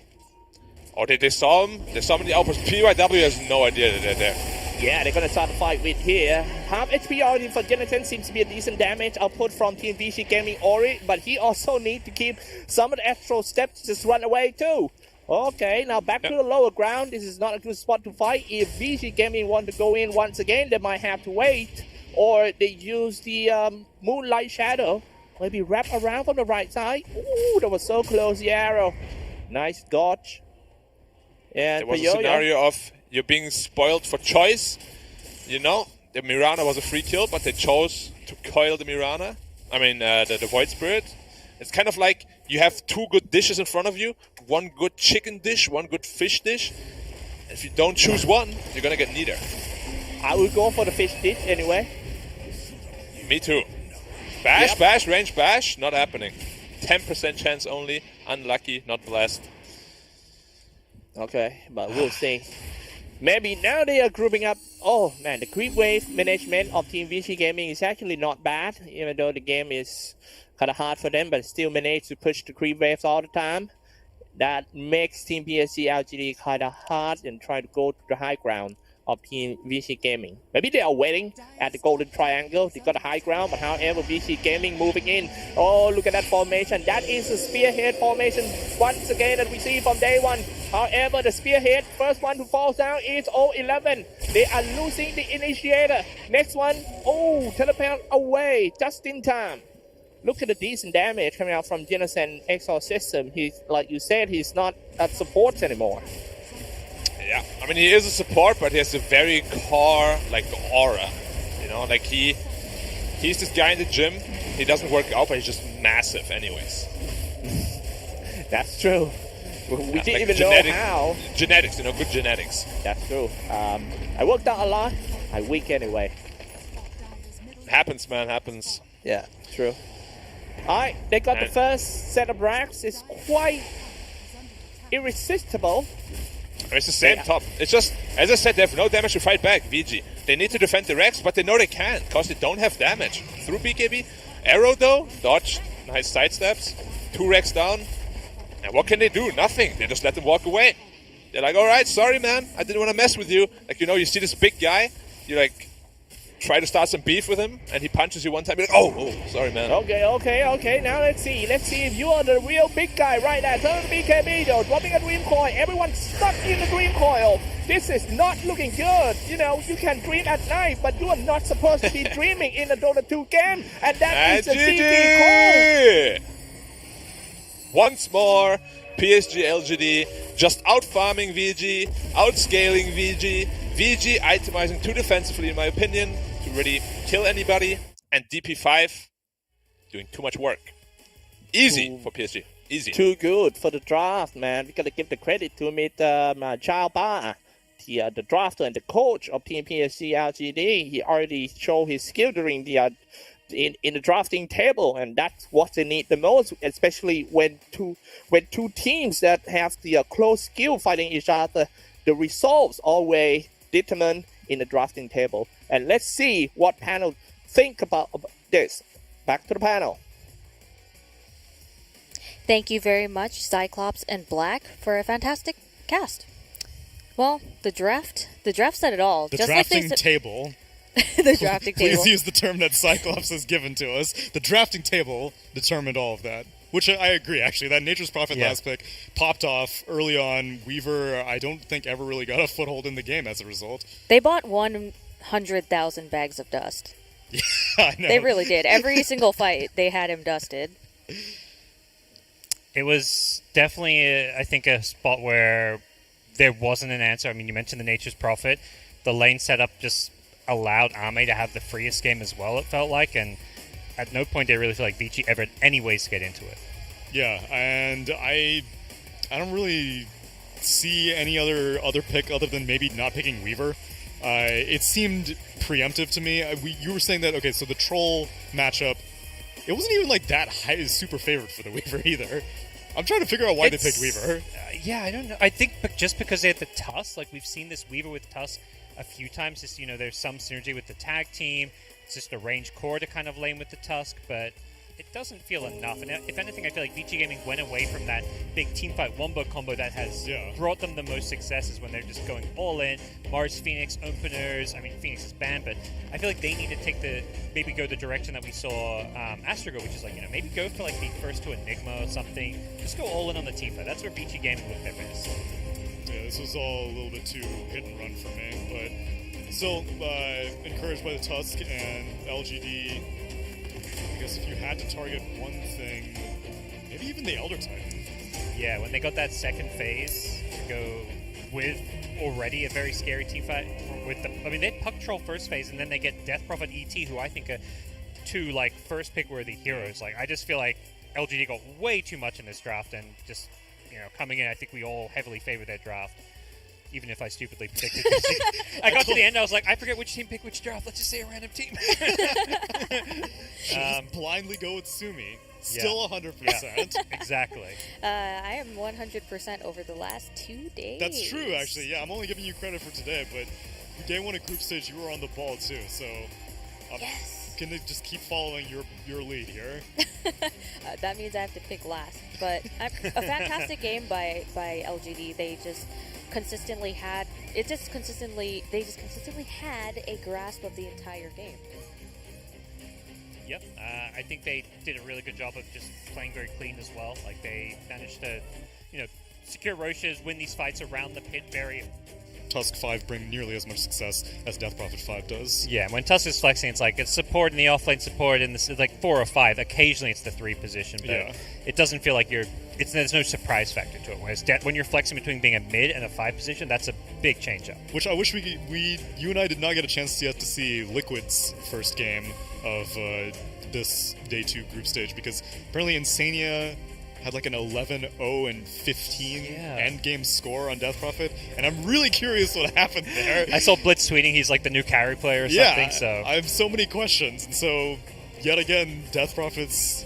Or they saw him. They saw him in the outpost. PYW has no idea that they're there. Yeah, they're gonna start the fight with here. Half HP already for Jonathan seems to be a decent damage output from Team VG Gaming Ori, but he also needs to keep some of the astral steps just run away too. Okay, now back to the lower ground. This is not a good spot to fight. If VG Gaming want to go in once again, they might have to wait, or they use the Moonlight Shadow. Maybe wrap around from the right side. Ooh, that was so close, the arrow. Nice dodge. And there was a scenario of you're being spoiled for choice. You know, the Mirana was a free kill, but they chose to coil the Mirana. I mean, the Void Spirit. It's kind of like you have 2 good dishes in front of you. 1 good chicken dish, 1 good fish dish. If you don't choose one, you're gonna get neither. I will go for the fish dish anyway. Me too. Bash, range bash, not happening. 10% chance only, unlucky, not blessed. Okay, but we'll see. Maybe now they are grouping up. Oh man, the creep wave management of Team VG Gaming is actually not bad, even though the game is kind of hard for them, but still manage to push the creep waves all the time. That makes Team PSG.LGD kind of hard and try to go to the high ground of Team VG Gaming. Maybe they are waiting at the golden triangle. They got a high ground, but however, VG Gaming moving in. Oh, look at that formation. That is the spearhead formation once again that we see from day one. However, the spearhead, first one who falls down is 011. They are losing the initiator. Next one, oh, teleport away just in time. Look at the decent damage coming out from Jensen Exhaust System. He's, like you said, he's not at support anymore. Yeah, I mean, he is a support, but he has a very core, like, aura. You know, like, he's this guy in the gym. He doesn't work out, but he's just massive anyways. That's true. We didn't like even know how. Genetics, you know, good genetics. That's true. I worked out a lot. I weak anyway. Happens, man, happens. Yeah, true. Alright, they got the first set of racks. It's quite irresistible. It's the same top. It's just, as I said, they have no damage to fight back, VG. They need to defend the Rex, but they know they can't, because they don't have damage. Through BKB. Arrow, though, dodge, nice sidesteps. 2 Rex down. And what can they do? Nothing. They just let them walk away. They're like, alright, sorry, man. I didn't want to mess with you. Like, you know, you see this big guy. You, like, try to start some beef with him, and he punches you one time. You're like, oh, sorry, man. Okay. Now let's see if you are the real big guy right there. Turn the BKB, though, dropping a dream coil. Everyone's stuck in the dream coil. This is not looking good. You know, you can dream at night, but you are not supposed to be dreaming in a Dota 2 game, and that is the GG call. Once more, PSG.LGD just out-farming VG, outscaling VG, VG itemizing too defensively, in my opinion, to really kill anybody, and DP5 doing too much work. Easy for PSG. Easy. Too good for the draft, man. We gotta give the credit to Chao Ba, the drafter and the coach of Team PSG.LGD. He already showed his skill during the in the drafting table, and that's what they need the most, especially when two teams that have the close skill fighting each other. The results always determined in the drafting table. And let's see what panel think about this. Back to the panel. Thank you very much, Cyclops and Black, for a fantastic cast. Well, the draft said it all. The drafting table. The drafting table. Please use the term that Cyclops has given to us. The drafting table determined all of that. Which I agree, actually. That Nature's Prophet last pick popped off early on. Weaver, I don't think, ever really got a foothold in the game as a result. They bought 100,000 bags of dust. Yeah, I know. They really did. Every single fight, they had him dusted. It was definitely, I think, a spot where there wasn't an answer. I mean, you mentioned the Nature's Prophet. The lane setup just allowed Ame to have the freest game as well, it felt like, and at no point did I really feel like VG ever any ways to get into it. Yeah, and I don't really see any other pick other than maybe not picking Weaver. It seemed preemptive to me. You were saying that, okay, so the Troll matchup it wasn't even like that high, super favorite for the Weaver either. I'm trying to figure out why they picked Weaver. Yeah, I don't know. I think just because they had the Tusk, like we've seen this Weaver with Tusk a few times. Just, there's some synergy with the tag team. It's just a range core to kind of lane with the Tusk, but it doesn't feel enough. And if anything, I feel like VG Gaming went away from that big teamfight wombo combo that has brought them the most successes when they're just going all in. Mars, Phoenix, openers. I mean, Phoenix is banned, but I feel like they need to maybe go the direction that we saw Aster go, which is like, maybe go for like the first to Enigma or something. Just go all in on the teamfight. That's where VG Gaming looked their best. Yeah, this was all a little bit too hit and run for me, but still encouraged by the Tusk and LGD. I guess if you had to target one thing, maybe even the Elder Titan. Yeah, when they got that second phase to go with already a very scary teamfight with the. I mean, they had Puck Troll first phase, and then they get Death Prophet ET, who I think are two like first pick worthy heroes. Like I just feel like LGD got way too much in this draft, and just coming in, I think we all heavily favor their draft. Even if I stupidly predicted this. I got to the end, I was like, I forget which team picked which draft. Let's just say a random team. Just blindly go with Sumi. Still 100%. Yeah, exactly. I am 100% over the last 2 days. That's true, actually. Yeah, I'm only giving you credit for today, but day one of group stage, you were on the ball too. So I'm gonna just keep following your lead here. That means I have to pick last. But a fantastic game by LGD. They just consistently had a grasp of the entire game. Yep, I think they did a really good job of just playing very clean as well. Like they managed to, secure Roches, win these fights around the pit very. Tusk 5 bring nearly as much success as Death Prophet 5 does. Yeah, when Tusk is flexing, it's like it's support in the offlane support, and it's like 4 or 5. Occasionally, it's the 3 position, but it doesn't feel like there's no surprise factor to it. Whereas when you're flexing between being a mid and a 5 position, that's a big change up. Which I wish you and I did not get a chance yet to see Liquid's first game of this day 2 group stage, because apparently Insania had like an 11-0 and 15 end game score on Death Prophet, and I'm really curious what happened there. I saw Blitz tweeting he's like the new carry player or something. So I have so many questions, and so yet again, Death Prophet's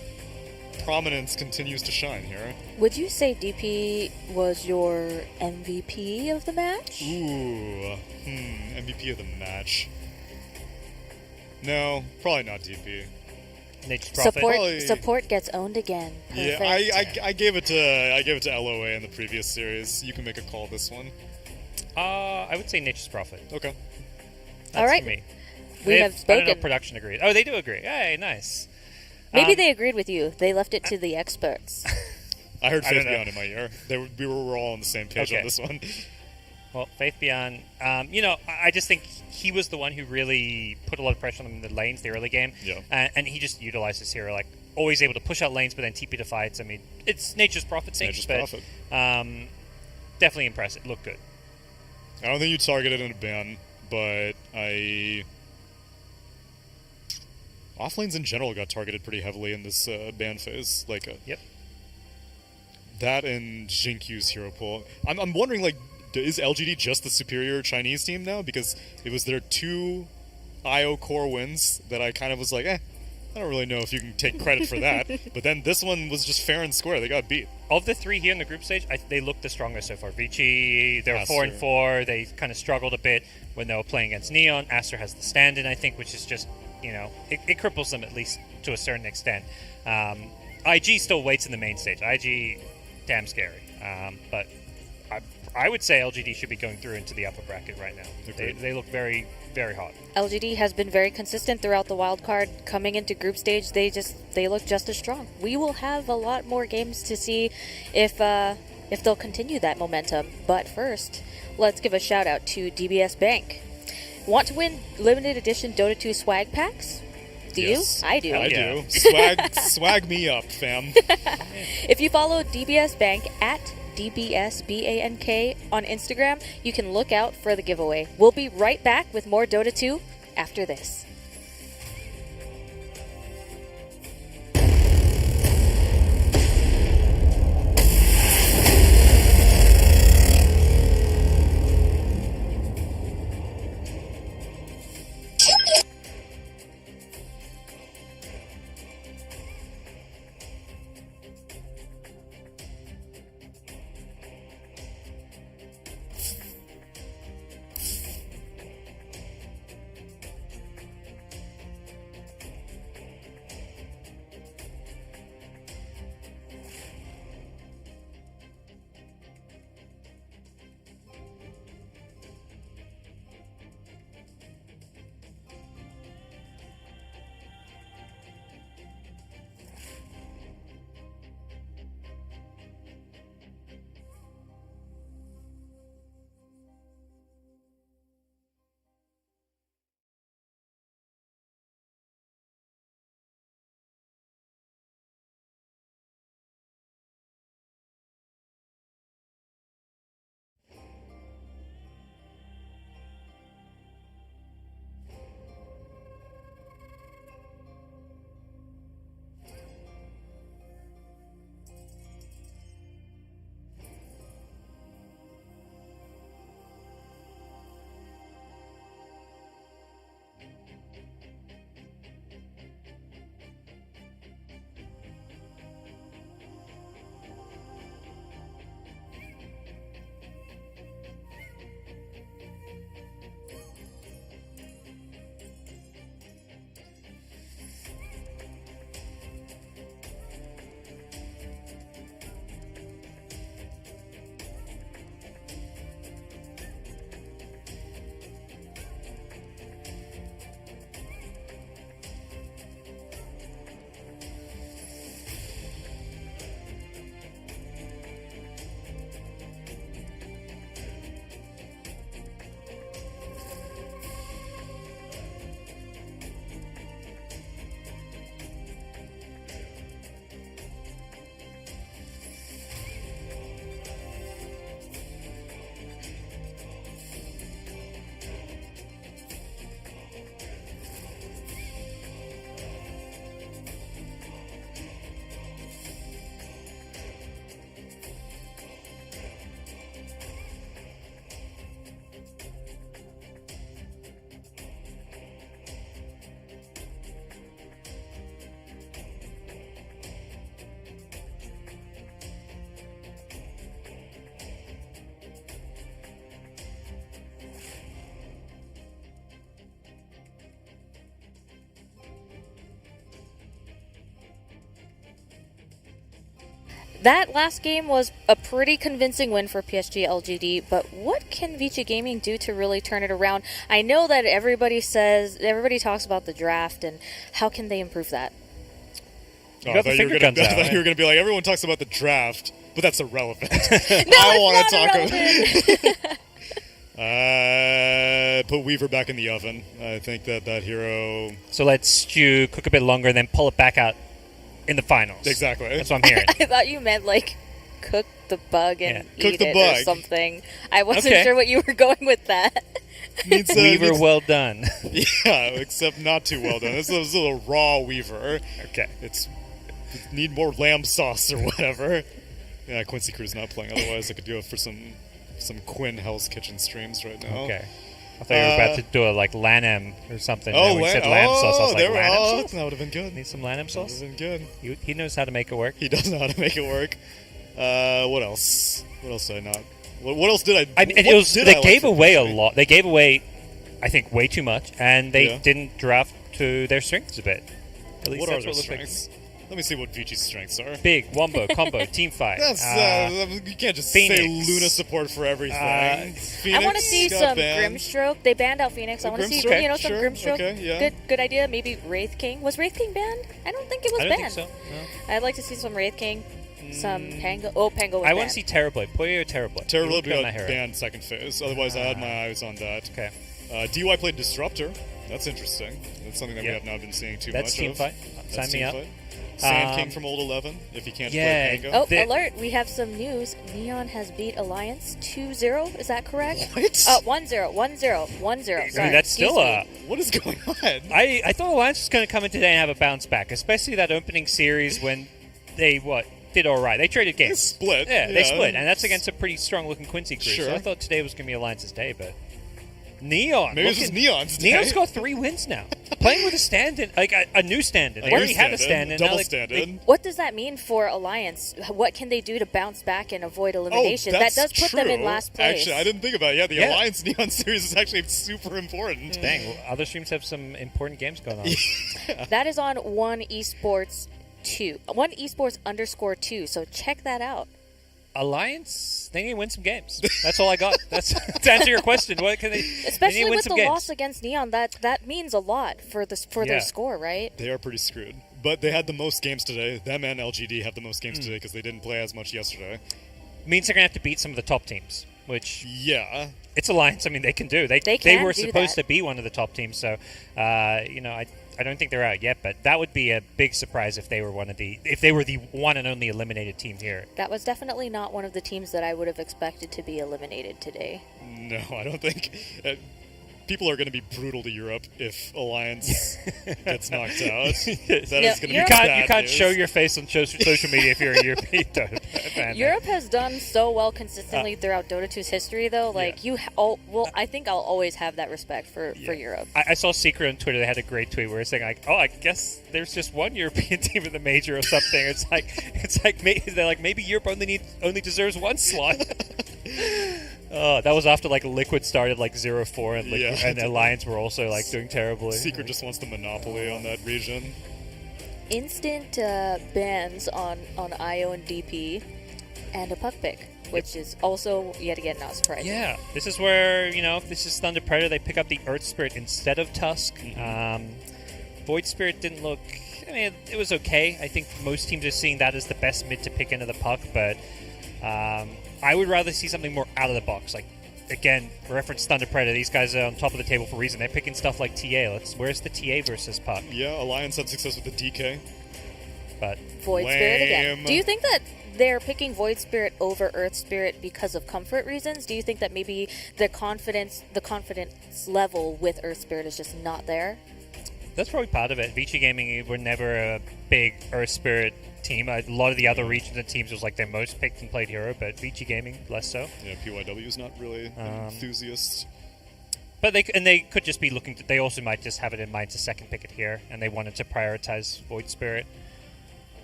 prominence continues to shine here. Would you say DP was your MVP of the match? Ooh, MVP of the match. No, probably not DP. Support gets owned again. Perfect. Yeah, I gave it to LOA in the previous series. You can make a call this one. I would say Nature's Prophet. Okay. That's all right. Me. We have spoken. I don't know, production agreed. Oh, they do agree. Hey, nice. Maybe they agreed with you. They left it to the experts. I heard Faith Beyond in my ear. We were all on the same page on this one. Well, Faith Beyond, I just think he was the one who really put a lot of pressure on them in the lanes, the early game. Yeah. And he just utilized his hero, like, always able to push out lanes, but then TP to fights. I mean, it's Nature's Prophet things, but definitely impressive. Looked good. I don't think you targeted in a ban, but offlanes in general got targeted pretty heavily in this ban phase. That and Jinkyu's hero pool. I'm wondering, like, is LGD just the superior Chinese team now? Because it was their 2 IO core wins that I kind of was like, I don't really know if you can take credit for that. But then this one was just fair and square. They got beat. Of the 3 here in the group stage, they looked the strongest so far. Vici, they were 4-4. They kind of struggled a bit when they were playing against Neon. Aster has the stand-in, I think, which is just, it cripples them at least to a certain extent. IG still waits in the main stage. IG, damn scary. But I would say LGD should be going through into the upper bracket right now. They look very, very hot. LGD has been very consistent throughout the wild card. Coming into group stage, they look just as strong. We will have a lot more games to see if they'll continue that momentum. But first, let's give a shout out to DBS Bank. Want to win limited edition Dota 2 swag packs? Do you? I do. I do. Swag me up, fam. If you follow DBS Bank at DBSBANK on Instagram, you can look out for the giveaway. We'll be right back with more Dota 2 after this. That last game was a pretty convincing win for PSG.LGD, but what can Vici Gaming do to really turn it around? I know that everybody talks about the draft, and how can they improve that? I thought you were going to be like, everyone talks about the draft, but that's irrelevant. No, I want to talk about put Weaver back in the oven. I think that hero... So let stew, cook a bit longer, and then pull it back out in the finals. Exactly. That's what I'm hearing. I thought you meant, like, cook the bug and eat it bug. or something. I wasn't sure what you were going with that. Weaver well done. Yeah, except not too well done. This is a little raw Weaver. Okay. It need more lamb sauce or whatever. Yeah, Quincy Crew's not playing. Otherwise, I could do it for some Quinn Hell's Kitchen streams right now. Okay. I thought you were about to do a Lanham or something. Oh, we said lamb sauce. I was like, Lanham sauce? That would have been good. Need some Lanham sauce? That would have been good. He knows how to make it work. He does know how to make it work. What else? What else did I not? What else did I? They gave away a lot. They gave away, I think, way too much, and they didn't draft to their strengths a bit. At least what that's are their what strengths? Let me see what Vici's strengths are. Big, wombo, combo, team fight. You can't just Phoenix. say Luna support for everything. Phoenix I want to see some Grimstroke. They banned out Phoenix. I want to see some Grimstroke. Okay, yeah. Good idea. Maybe Wraith King. Was Wraith King banned? I don't think it was I banned. don't think so. No. I'd like to see some Wraith King. Some Pango. Oh, Pango was I banned. want to see Terrorblade. Puyo Terrorblade. Terrorblade got banned second phase. Otherwise, I had my eyes on that. Okay. DY played Disruptor. That's interesting. That's something that we have not been seeing too much of. That's team fight. Sign me up. Sand King from Old 11, if he can't play Pango. Oh, alert! We have some news. Neon has beat Alliance 2-0. Is that correct? What? 1-0. 1-0. 1-0. Sorry. I mean, that's still what is going on? I thought Alliance was going to come in today and have a bounce back, especially that opening series when they, did all right. They traded games. They split. Yeah, they split, and that's against a pretty strong-looking Quincy crew. Sure. So I thought today was going to be Alliance's day, but... Neon. Maybe this is Neon's day. Neon's got 3 wins now. Playing with a stand-in, like a new stand-in. They already had a stand-in. Double now stand-in. What does that mean for Alliance? What can they do to bounce back and avoid elimination? That does put them in last place. Actually, I didn't think about it. Yeah, the Alliance Neon series is actually super important. Dang, other streams have some important games going on. That is on One Esports 2. One Esports _2. So check that out. Alliance, they need to win some games. That's all I got. That's to answer your question. What can they? Especially they with the loss against Neon, that means a lot for their score, right? They are pretty screwed. But they had the most games today. Them and LGD have the most games today because they didn't play as much yesterday. Means they're gonna have to beat some of the top teams, which it's Alliance. I mean, they can do. They were supposed to be one of the top teams, so I don't think they're out yet, but that would be a big surprise if they were the one and only eliminated team here. That was definitely not one of the teams that I would have expected to be eliminated today. No, I don't think. People are going to be brutal to Europe if Alliance gets knocked out. That is going to be bad You can't news. show your face on social media if you're a European fan. Europe has done so well consistently throughout Dota 2's history, though. Like I think I'll always have that respect for Europe. I saw Secret on Twitter. They had a great tweet where it's saying like, "Oh, I guess there's just one European team in the major or something." It's like they're like maybe Europe only deserves one slot. That was after Liquid started 0-4 and Alliance were also doing terribly. Secret just wants the monopoly on that region. Instant bans on IO and DP and a puck pick, which is also yet again not surprising. Yeah, this is where if this is Thunder Predator, they pick up the Earth Spirit instead of Tusk. Void Spirit didn't look. I mean, it was okay. I think most teams are seeing that as the best mid to pick into the puck, but. I would rather see something more out of the box. Again, reference Thunder Predator. These guys are on top of the table for a reason. They're picking stuff like TA. Where's the TA versus puck? Yeah, Alliance had success with the DK. But Void Spirit again. Do you think that they're picking Void Spirit over Earth Spirit because of comfort reasons? Do you think that maybe the confidence level with Earth Spirit is just not there? That's probably part of it. Vici Gaming were never a big Earth Spirit team. A lot of the other regions and teams was their most picked and played hero, but Vici Gaming less so. Yeah, PYW is not really an enthusiast. But they could just be looking. They also might just have it in mind to second pick it here, and they wanted to prioritize Void Spirit.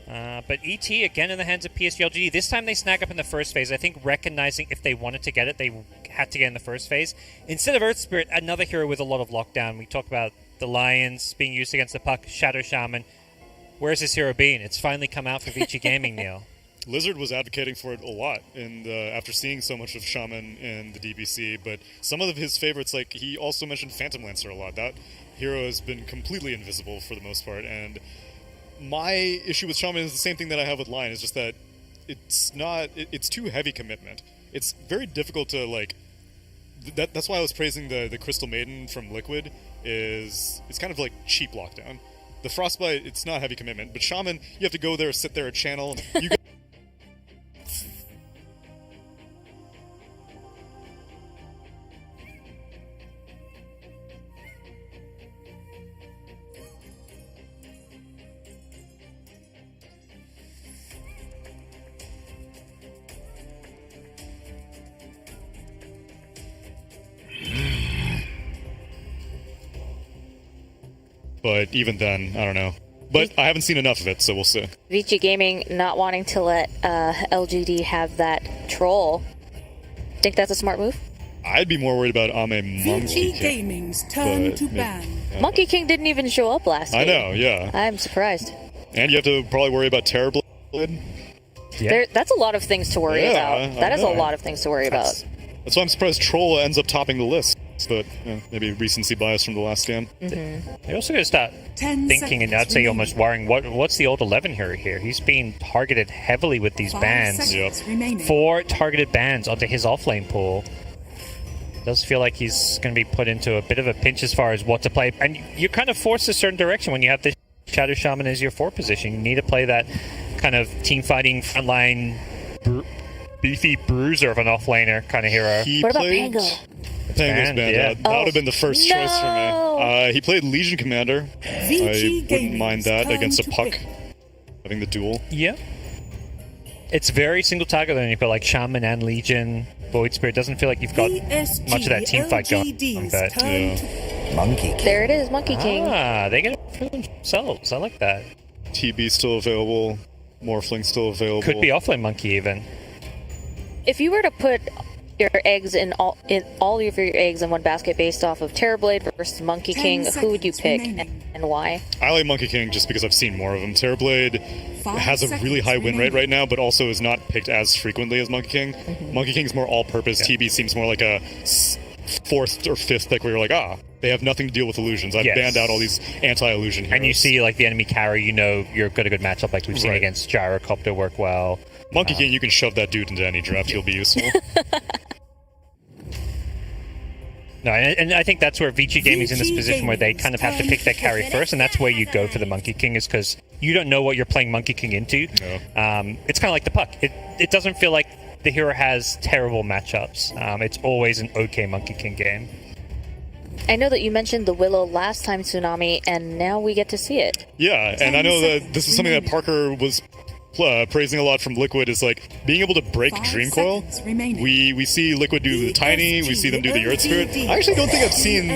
But ET again in the hands of PSG.LGD. This time they snag up in the first phase. I think recognizing if they wanted to get it, they had to get in the first phase. Instead of Earth Spirit, another hero with a lot of lockdown. We talked about the Lions being used against the puck, Shadow Shaman. Where's this hero been? It's finally come out for Vici Gaming, Neil. Lizard was advocating for it a lot after seeing so much of Shaman in the DBC, but some of his favorites, like he also mentioned Phantom Lancer a lot. That hero has been completely invisible for the most part, and my issue with Shaman is the same thing that I have with Lion, is just that it's too heavy commitment. It's very difficult to, like, that's why I was praising the Crystal Maiden from Liquid, it's kind of like cheap lockdown. The Frostbite, it's not heavy commitment, but Shaman, you have to go there, sit there, channel, you But even then, I don't know. But I haven't seen enough of it, so we'll see. Vici Gaming not wanting to let LGD have that troll. Think that's a smart move? I'd be more worried about Ame Monkey King. Gaming's turn to ban. Monkey King didn't even show up last game. I know, yeah. I'm surprised. And you have to probably worry about Terrorblade. Yeah. That's a lot of things to worry about. That is a lot of things to worry about. That's why I'm surprised Troll ends up topping the list. But maybe recency bias from the last game. They also got to start thinking, and I'd say almost worrying, what's the old 11 hero here? He's being targeted heavily with these bans. 4 targeted bans onto his offlane pool. It does feel like he's going to be put into a bit of a pinch as far as what to play. And you're kind of forced a certain direction when you have this Shadow Shaman as your 4 position. You need to play that kind of team fighting frontline beefy bruiser of an offlaner kind of hero. What about Pango? Pango's banned out. That would have been the first choice for me. He played Legion Commander. I wouldn't mind that against a puck. Having the duel. Yeah. It's very single target when you put like Shaman and Legion. Void Spirit doesn't feel like you've got much of that team fight going on. But Monkey King. There it is, Monkey King. They get it for themselves. I like that. TB still available. Morphling still available. Could be offlane Monkey even. If you were to put your eggs in all of your eggs in one basket based off of Terrorblade versus Monkey King, who would you pick and why? I like Monkey King just because I've seen more of him. Terrorblade has a really high win rate right now, but also is not picked as frequently as Monkey King. Monkey King's more all-purpose. TB seems more like a 4th or 5th pick where you're like, they have nothing to deal with illusions. I've banned out all these anti-illusion heroes. And you see like the enemy carry, you're got a good matchup like we've seen against Gyrocopter work well. Monkey King, you can shove that dude into any draft. He'll be useful. No, and I think that's where Vici Gaming's in this position where they kind of have to pick their carry first, and that's where you go for the Monkey King, is because you don't know what you're playing Monkey King into. No. It's kind of like the puck. It doesn't feel like the hero has terrible matchups. It's always an okay Monkey King game. I know that you mentioned the Willow last time, Tsunami, and now we get to see it. Yeah, and I know that this is something that Parker was praising a lot from Liquid, is like being able to break Dream Coil. We see Liquid do the Tiny, we see them do the Earth Spirit. I actually don't think I've seen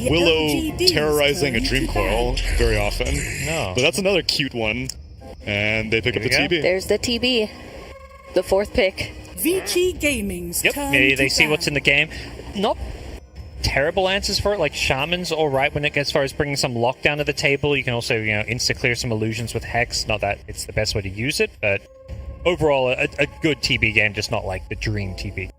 Willow terrorizing a Dream Coil very often. No. But that's another cute one. And they pick up the TB. There's the TB. The 4th pick. Vici Gaming's turn. Maybe they see what's in the game. Not terrible answers for it. Like Shaman's all right when it gets as far as bringing some lockdown to the table. You can also, insta clear some illusions with Hex. Not that it's the best way to use it, but overall a good TB game, just not like the dream TB.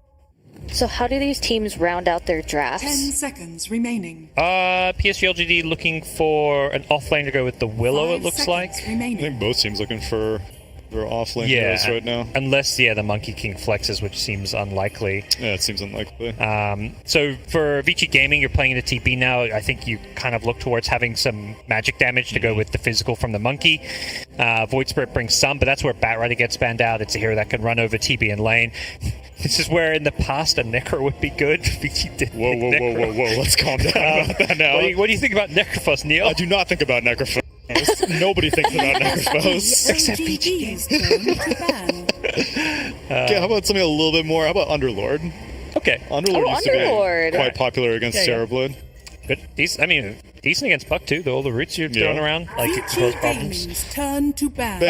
So how do these teams round out their drafts? 10 seconds remaining. PSG.LGD looking for an offlane to go with the Willow, it looks like. I think both teams looking for their offlane heroes right now. Unless, the Monkey King flexes, which seems unlikely. Yeah, it seems unlikely. So for Vici Gaming, you're playing the TB now. I think you kind of look towards having some magic damage to go with the physical from the Monkey. Void Spirit brings some, but that's where Batrider gets banned out. It's a hero that can run over TB in lane. This is where in the past a Necro would be good. Whoa, let's calm down about that now. What do you think about Necrophos, Neil? I do not think about Necrophos. Nobody thinks about Necrophos. Except Vici. How about something a little bit more? How about Underlord? Okay. Underlord used to be quite popular against Terrorblade. Good. Decent against Puck, too. All the roots you're throwing around. Like, it can cause problems. Turn to ban.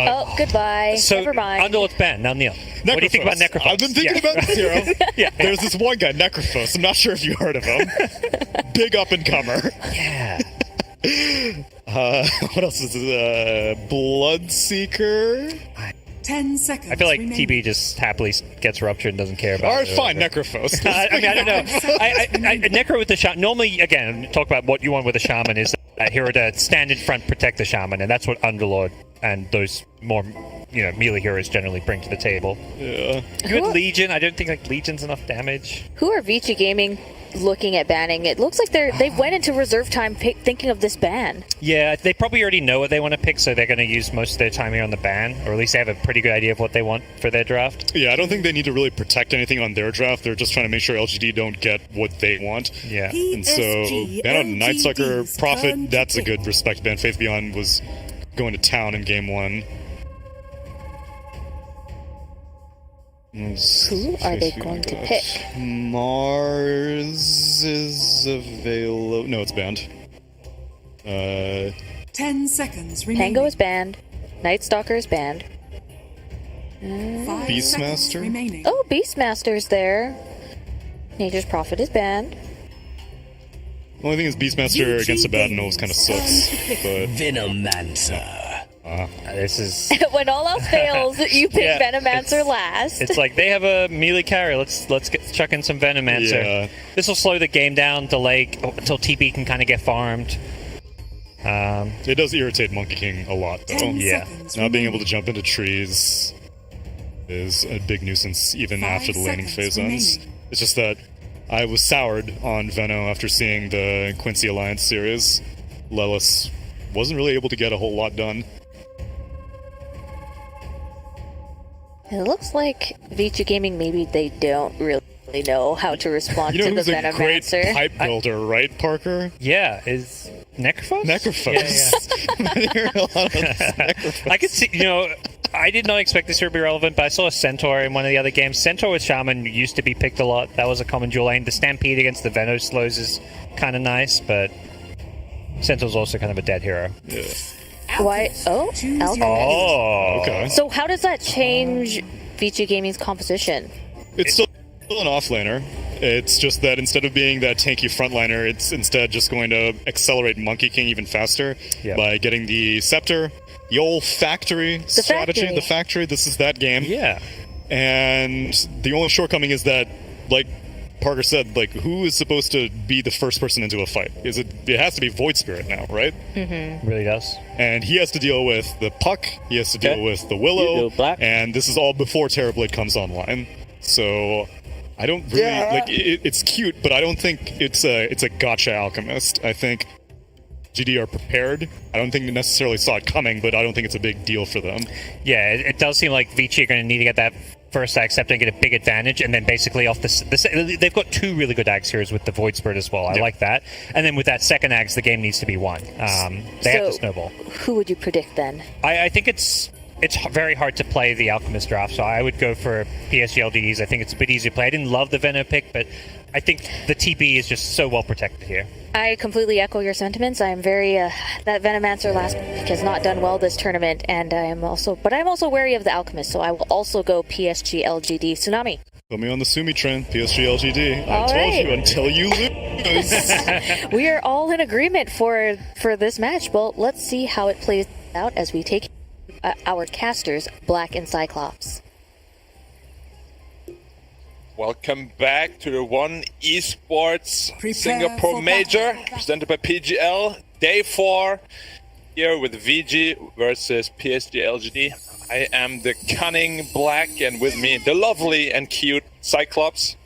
Oh, goodbye. So, never mind. Underlord's banned. Now, Neil. What do you think about Necrophos? I've been thinking about this hero. There's this one guy, Necrophos. I'm not sure if you heard of him. Big up-and-comer. Yeah. What else is this? Bloodseeker? 10 seconds. I feel like remaining. TB just happily gets ruptured and doesn't care about Alright, it. fine, Necrophos. I mean, I don't know. Necro with the shaman. Normally, again, talk about what you want with a shaman is a hero to stand in front, protect the shaman, and that's what Underlord and those more, melee heroes generally bring to the table. Yeah. You had Legion. I don't think Legion's enough damage. Who are Vici Gaming looking at banning? It looks like they went into reserve time thinking of this ban. Yeah, they probably already know what they want to pick, so they're going to use most of their time here on the ban, or at least they have a pretty good idea of what they want for their draft. Yeah, I don't think they need to really protect anything on their draft. They're just trying to make sure LGD don't get what they want. Yeah. And so, ban out Nightsucker, Prophet, that's a good respect ban. Faith Beyond was going to town in game 1. Who are they going to pick? Mars is available. No, it's banned. 10 seconds remaining. Pango is banned. Night Stalker is banned. 5 Beastmaster? seconds remaining. Oh, Beastmaster's there. Nature's Prophet is banned. The only thing is Beastmaster against Abaddon kind of sucks. But Venomancer. This is When all else fails, you pick Yeah, Venomancer last. it's like they have a melee carry. Let's chuck in some Venomancer. Yeah. This will slow the game down, delay until TB can kind of get farmed. It does irritate Monkey King a lot, though. 10 Yeah. seconds Not being able remaining. to jump into trees is a big nuisance even 5 after the laning seconds phase ends. remaining. It's just that I was soured on Veno after seeing the Quincy Alliance series. Lelis wasn't really able to get a whole lot done. It looks like Vici Gaming, maybe they don't really know how to respond You know to the who's a great Venomancer. pipe builder, right, Parker? Yeah, is Necrophos? Necrophos. I could see, I did not expect this here to be relevant, but I saw a Centaur in one of the other games. Centaur with Shaman used to be picked a lot. That was a common dual lane. The Stampede against the Veno slows is kind of nice, but Centaur's also kind of a dead hero. Yeah. Why? Oh, Alchemist. Oh. Okay. So how does that change Vici Gaming's composition? It's still an offlaner. It's just that instead of being that tanky frontliner, it's instead just going to accelerate Monkey King even faster by getting the Scepter, the old factory strategy. factory. The factory, this is that game. Yeah. And the only shortcoming is that, like Parker said, who is supposed to be the first person into a fight? It has to be Void Spirit now, right? Mm-hmm. Really does. And he has to deal with the Puck, he has to deal with the Willow, and this is all before Terrorblade comes online. So I don't really it's cute, but I don't think it's a gotcha alchemist. I think GD are prepared. I don't think they necessarily saw it coming, but I don't think it's a big deal for them. Yeah, it does seem like Vici are going to need to get that first Ag Scepter and get a big advantage, and then basically off they've got 2 really good Ags heroes with the Void Spirit as well. I like that. And then with that second Ags, the game needs to be won. They have to snowball. Who would you predict then? I think it's very hard to play the Alchemist draft, so I would go for PSG.LGDs. I think it's a bit easier to play. I didn't love the Veno pick, but I think the TB is just so well protected here. I completely echo your sentiments. I am very that Venomancer last pick has not done well this tournament, and I'm also wary of the Alchemist, so I will also go PSG.LGD. Tsunami. Put me on the Sumi train, PSG.LGD. I All told right. you until you lose. We are all in agreement for this match. Well, let's see how it plays out as we take our casters, Black and Cyclops. Welcome back to the One Esports Prepare Singapore for Major, battle. presented by PGL. Day 4, here with VG versus PSG.LGD. I am the cunning Black, and with me, the lovely and cute Cyclops.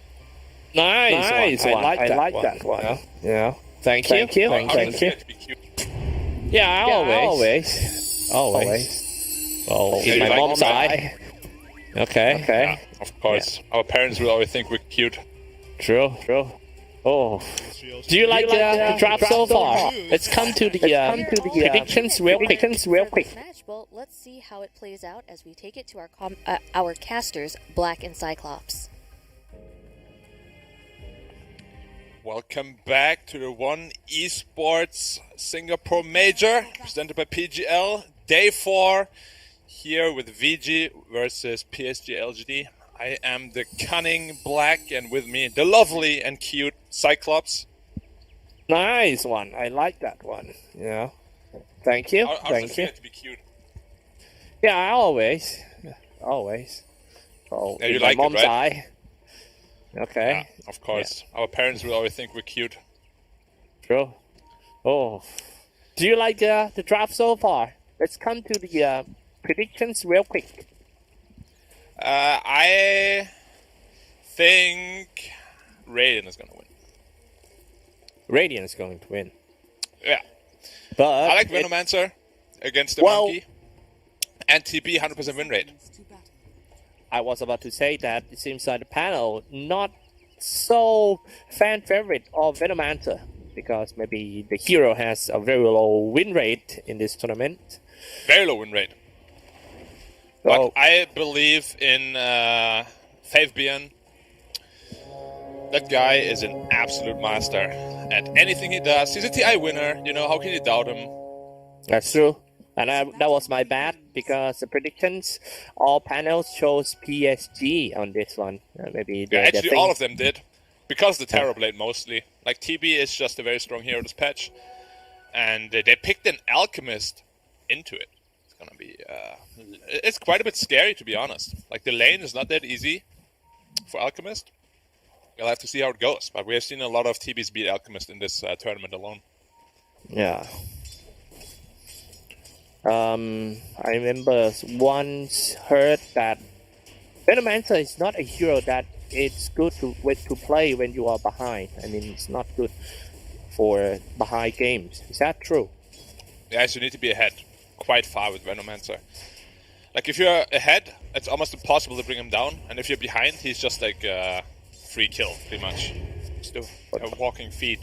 Nice one. I like that one. Yeah. Thank you. Thank you. Yeah, always. Oh, in my mom's eye. Okay. Yeah, of course. Our parents will always think we're cute. True. Oh. Do you like the draft so far? Let's come to the predictions real quick. Match. Well, let's see how it plays out as we take it to our casters, Black and Cyclops. Welcome back to the One Esports Singapore Major, presented by PGL. Day 4, here with VG versus PSG.LGD. I am the cunning Black, and with me, the lovely and cute Cyclops. Nice one. I like that one. Thank you. How does it feel to be cute? Yeah, always. always. Oh, Yeah, you in my like it, mom's right? eye. Okay. Yeah, of course. Our parents will always think we're cute. True. Oh. Do you like the draft so far? Let's come to the predictions real quick. I think Radiant is going to win. Radiant is going to win. Yeah. But I like Venomancer against the Monkey. And TB 100% win rate. I was about to say that it seems like the panel not so fan favorite of Venomancer because maybe the hero has a very low win rate in this tournament. Very low win rate. But I believe in Fabian. That guy is an absolute master at anything he does. He's a TI winner. You know, how can you doubt him? That's true. And that was my bad because the predictions, all panels chose PSG on this one. Maybe actually all of them did. Because the Terrorblade mostly. Like TB is just a very strong hero this patch. And they picked an Alchemist into it. It's gonna be it's quite a bit scary to be honest. Like the lane is not that easy for Alchemist. You'll have to see how it goes. But we have seen a lot of TBs beat Alchemist in this tournament alone. Yeah. I remember once heard that Venomancer is not a hero that it's good to play when you are behind. I mean, it's not good for behind games. Is that true? Yes, you need to be ahead quite far with Venomancer. Like, if you're ahead, it's almost impossible to bring him down. And if you're behind, he's just like free kill, pretty much. Still a walking feed.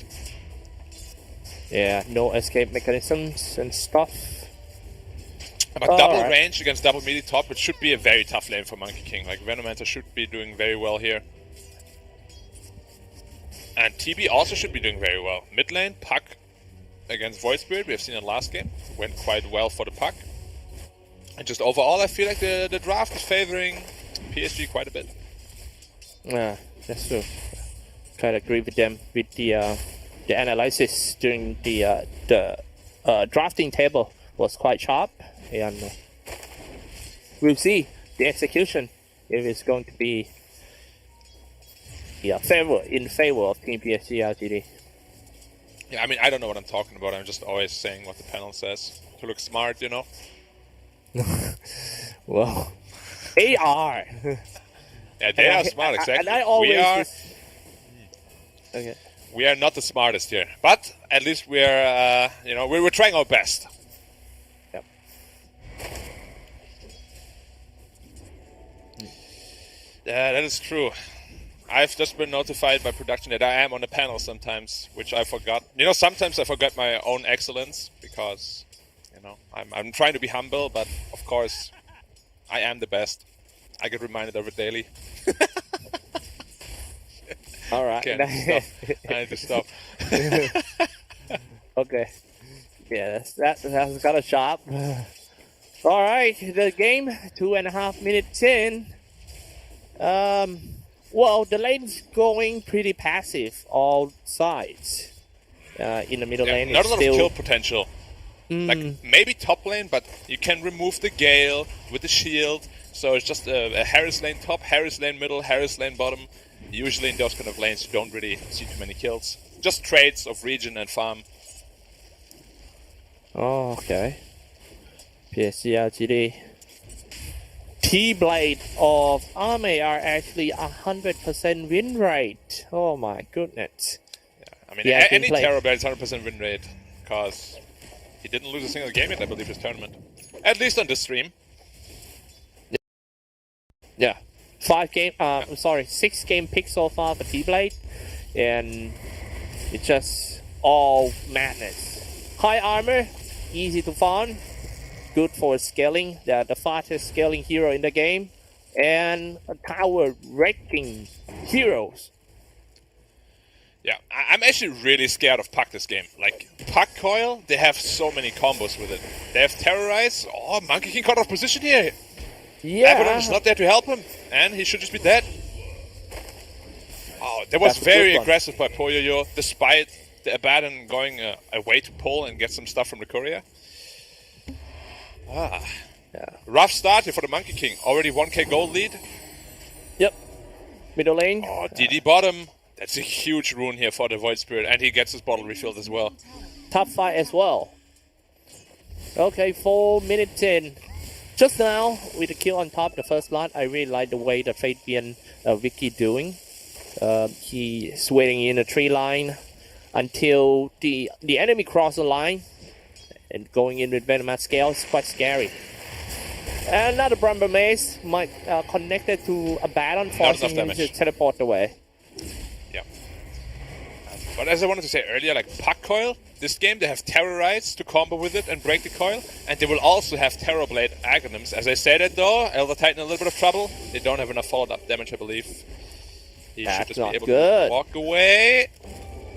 Yeah, no escape mechanisms and stuff. But double range against double melee top, it should be a very tough lane for Monkey King. Like, Venomancer should be doing very well here. And TB also should be doing very well. Mid lane, Puck against Void Spirit, we have seen it last game. Went quite well for the Puck. And just overall, I feel like the draft is favoring PSG quite a bit. Yeah, that's true. Try to agree with them with the analysis during the drafting table was quite sharp. And we'll see the execution if it's going to be in favor of Team PSG.LGD. Yeah, I mean, I don't know what I'm talking about. I'm just always saying what the panel says to look smart, you know. Well, they are. Yeah, they are smart, exactly. And I always okay. We are not the smartest here, but at least we're we're trying our best. Yep. Yeah, that is true. I've just been notified by production that I am on the panel sometimes, which I forgot. You know, sometimes I forget my own excellence because, you know, I'm trying to be humble, but of course, I am the best. I get reminded of it daily. All right. I need to stop. Okay. Yeah, that's got a sharp. All right, the game 2.5 minutes in. Well, the lane's going pretty passive all sides. In the middle lane, not it's a lot still of kill potential. Like maybe top lane, but you can remove the Gale with the shield. So it's just a Harris lane top, Harris lane middle, Harris lane bottom. Usually in those kind of lanes, you don't really see too many kills. Just trades of region and farm. Oh, okay. PSG.LGD. T-Blade of Army are actually 100% win rate. Oh my goodness. Yeah, I mean, any Terrorblade is 100% win rate. Because he didn't lose a single game yet, I believe, this tournament. At least on this stream. Yeah. 6 game pick so far for T-Blade. And it's just all madness. High armor, easy to farm. Good for scaling, the fastest scaling hero in the game. And tower wrecking heroes. Yeah, I'm actually really scared of Puck this game. Like, Puck Coil, they have so many combos with it. They have Terrorize. Oh, Monkey King got out of position here. Yeah. Abaddon is not there to help him, and he should just be dead. Oh, that was very aggressive by Poyoyo, despite the Abaddon going away to pull and get some stuff from the courier. Yeah. Rough start here for the Monkey King. Already 1k gold lead. Yep. Middle lane. Oh, DD bottom. That's a huge rune here for the Void Spirit, and he gets his bottle refilled as well. Top fight as well. Okay, 4 minutes in. Just now, with the kill on top, the first blood, I really like the way the Fabian Vicky doing. He's waiting in the tree line until the enemy cross the line, and going in with Venom at scale is quite scary. Another Brumber Maze might connected to a Baton, forcing him to teleport away. Yeah. But as I wanted to say earlier, like Puck Coil, this game they have Terrorize to combo with it and break the coil, and they will also have Terrorblade Agonyms. As I said it though, Elder Titan in a little bit of trouble. They don't have enough followed up damage, I believe. He should just be able to walk away.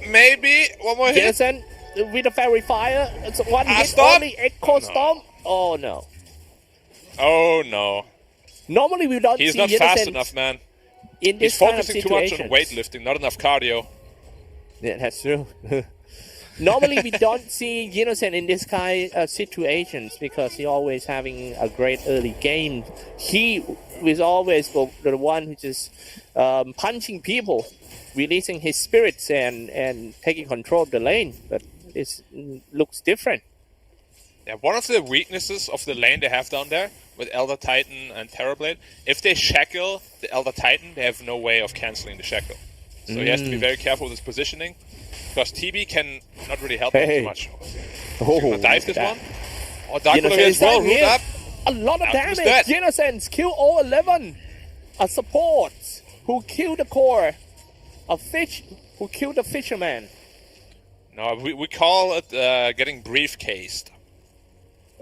Maybe one more hit. Jensen with a Fairy Fire. It's one hit Stop. only. Echo Storm. Oh no. Oh no. Normally we don't He's see not Jensen fast enough, man. In this He's kind of focusing too much on situation. weightlifting, not enough cardio. Yeah, that's true. Normally we don't see Innocent in this kind of situations because he's always having a great early game. He is always the one who just punching people, releasing his spirits and taking control of the lane. But it looks different. Yeah, one of the weaknesses of the lane they have down there with Elder Titan and Terrorblade, if they shackle the Elder Titan, they have no way of cancelling the shackle. So he has to be very careful with his positioning, because TB can not really help him too much. Oh, gonna dive this one. Oh, Dark Blade as well, root up. A lot of Alchemist damage. dead. Innocence kill all 11. A support who killed the core. A fish who killed the fisherman. No, we call it getting briefcased.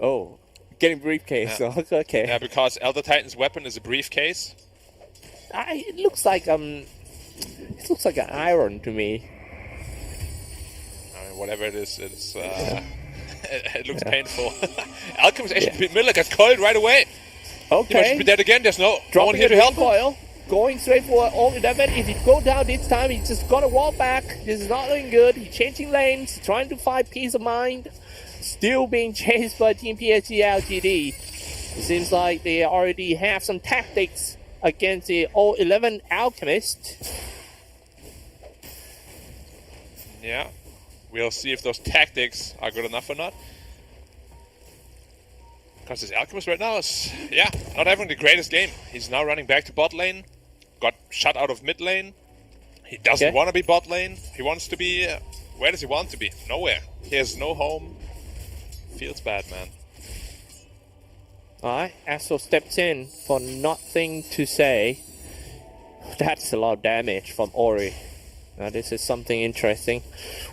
Oh, getting briefcase. Yeah. Okay. Yeah, because Elder Titan's weapon is a briefcase. It looks like it looks like an iron to me. I mean, whatever it is, it's it looks painful. Alchemist actually beat Miller, gets coiled right away. Okay. He might be dead again. There's no one here to the help him. coil, going straight for all 11. If he go down this time, he's just gonna walk back. This is not looking good. He's changing lanes, trying to find peace of mind. Still being chased by Team PSG.LGD. It seems like they already have some tactics against the O11 Alchemist. Yeah, we'll see if those tactics are good enough or not. Because this Alchemist right now is, not having the greatest game. He's now running back to bot lane, got shut out of mid lane. He doesn't want to be bot lane. He wants to be, where does he want to be? Nowhere. He has no home. Feels bad, man. Alright, Aster steps in for nothing to say. That's a lot of damage from Ori. Now this is something interesting.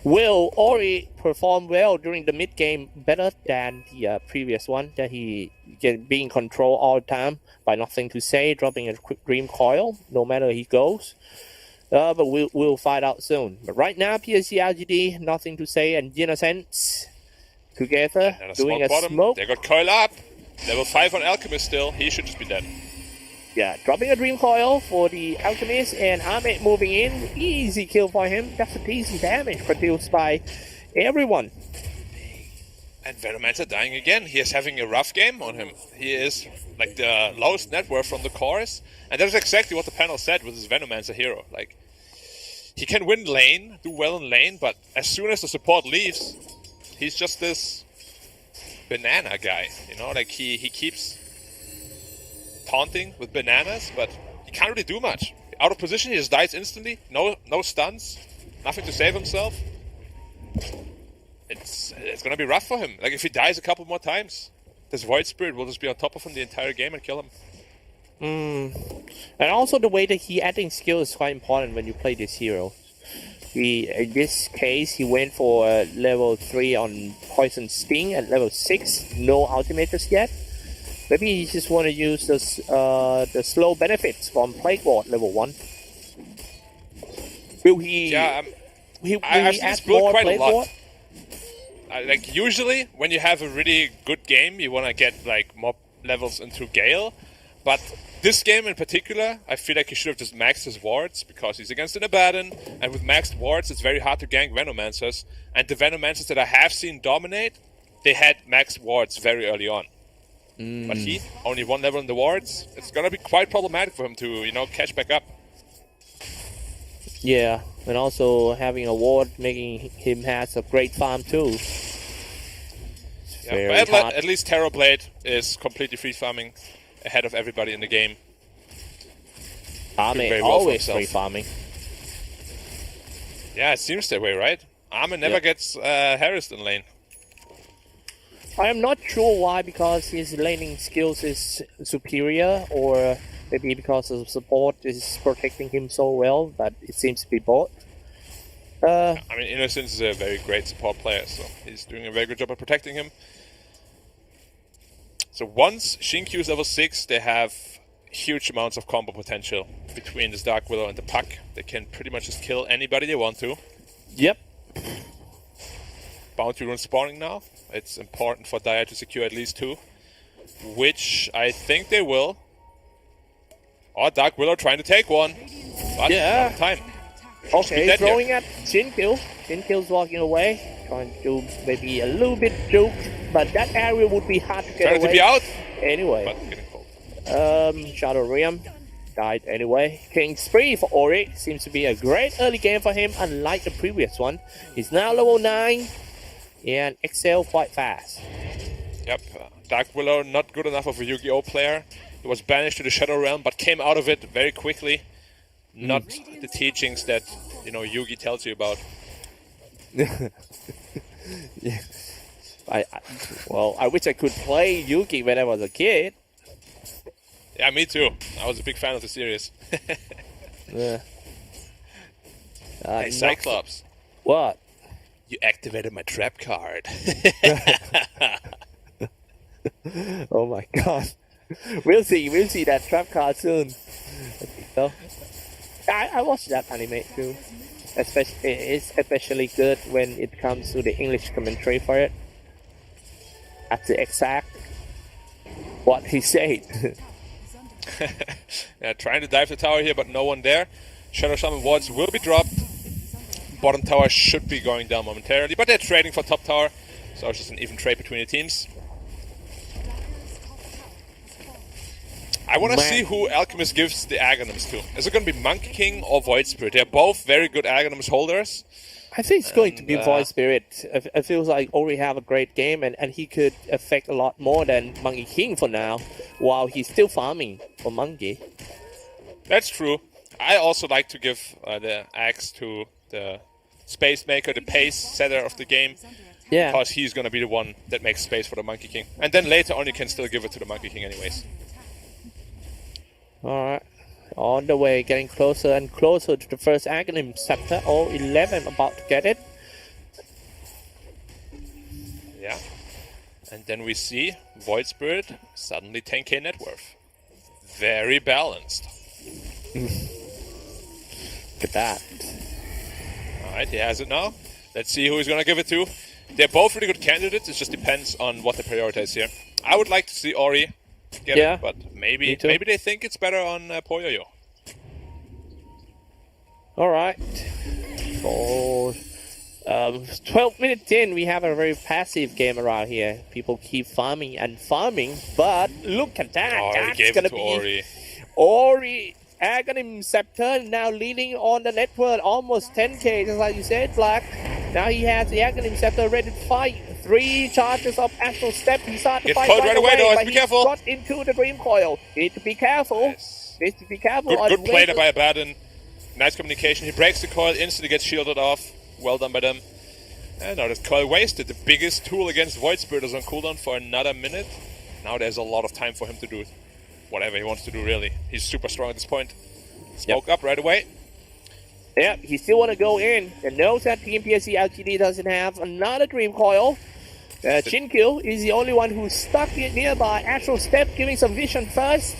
Will Ori perform well during the mid game, better than the previous one that he be in control all the time by nothing to say, dropping a quick dream coil no matter he goes. But we'll find out soon. But right now, PSG.LGD, nothing to say, and Innocence together doing a bottom. smoke. They got coil up. Level 5 on Alchemist still. He should just be dead. Yeah, dropping a Dream Coil for the Alchemist, and Ahmed moving in. Easy kill for him. That's a easy damage produced by everyone. And Venomancer dying again. He is having a rough game on him. He is like the lowest net worth from the cores. And that's exactly what the panel said with his Venomancer hero. Like, he can win lane, do well in lane, but as soon as the support leaves, he's just this banana guy. You know, like he keeps taunting with bananas, but he can't really do much. Out of position, he just dies instantly. No stuns. Nothing to save himself. It's gonna be rough for him. Like, if he dies a couple more times, this Void Spirit will just be on top of him the entire game and kill him. And also the way that he adding skill is quite important when you play this hero. In this case, he went for level 3 on Poison Sting at level 6. No ultimate just yet. Maybe he just want to use the slow benefits from Plague Ward level 1. Will he? Yeah, I've seen this build quite a lot. Like, usually when you have a really good game, you want to get like more levels into Gale. But this game in particular, I feel like he should have just maxed his wards, because he's against an Abaddon, and with maxed wards, it's very hard to gank Venomancers. And the Venomancers that I have seen dominate, they had maxed wards very early on. But he only one level in the wards. It's gonna be quite problematic for him to, catch back up. Yeah, and also having a ward making him has a great farm too. Yeah, but at least Terrorblade is completely free farming ahead of everybody in the game. Armin always free farming. Yeah, it seems that way, right? Armin never gets harassed in lane. I am not sure why, because his laning skills is superior, or maybe because the support is protecting him so well, but it seems to be both. Innocence is a very great support player, so he's doing a very good job of protecting him. So once Xingqiu is level 6, they have huge amounts of combo potential between this Dark Willow and the Puck. They can pretty much just kill anybody they want to. Yep. Bounty rune spawning now. It's important for Dire to secure at least 2, which I think they will. Oh, Dark Willow trying to take one. But not time. Okay, throwing at Xingqiu. Xingqiu's walking away, trying to do maybe a little bit juke, but that area would be hard to get trying away. To be out. Anyway. But getting cold. Shadow Realm died anyway. King Spree for Ori seems to be a great early game for him, unlike the previous one. He's now level 9 and excel quite fast. Yep, Dark Willow not good enough of a Yu-Gi-Oh player. He was banished to the Shadow Realm, but came out of it very quickly. Not the teachings that Yugi tells you about. Yeah. I wish I could play Yugi when I was a kid. Yeah, me too. I was a big fan of the series. Yeah. Hey, Cyclops. What? You activated my trap card. Oh my god. We'll see that trap card soon. So, I watched that anime too. It's especially good when it comes to the English commentary for it. That's the exact what he said. Yeah, trying to dive the tower here, but no one there. Shadow Shaman wards will be dropped. Bottom tower should be going down momentarily, but they're trading for top tower, so it's just an even trade between the teams. I want to see who Alchemist gives the Aghanims to. Is it going to be Monkey King or Void Spirit? They're both very good Aghanims holders. I think it's going to be Void Spirit. It feels like Ori have a great game, and he could affect a lot more than Monkey King for now, while he's still farming for Monkey. That's true. I also like to give the axe to the Space Maker, the pace setter of the game. Yeah. Because he's going to be the one that makes space for the Monkey King. And then later on you can still give it to the Monkey King anyways. Alright. On the way, getting closer and closer to the first Aghanim Scepter. 11 about to get it. Yeah. And then we see Void Spirit, suddenly 10k net worth. Very balanced. Look at that. Alright, he has it now. Let's see who he's going to give it to. They're both really good candidates. It just depends on what they prioritize here. I would like to see Ori get it, but maybe they think it's better on Poyoyo. Alright. For 12 minutes in, we have a very passive game around here. People keep farming and farming, but look at that. Oh, That's going to be Ori. Aghanim Scepter now leading on the net worth, almost 10k, just like you said, Black. Now he has the Aghanim Scepter ready to fight. 3 charges of Astral Step. He started to fight right away, but he got into the Dream Coil. Need to be careful. Yes. Need to be careful. Good play there by Abaddon. Nice communication. He breaks the coil, instantly gets shielded off. Well done by them. And now the coil wasted. The biggest tool against Void Spirit is on cooldown for another minute. Now there's a lot of time for him to do whatever he wants to do, really. He's super strong at this point. Smoke up right away. Yeah, he still want to go in. And knows that Team PSG.LGD doesn't have another Dream Coil. Xingqiu is the only one who's stuck nearby. Astral Step giving some vision first.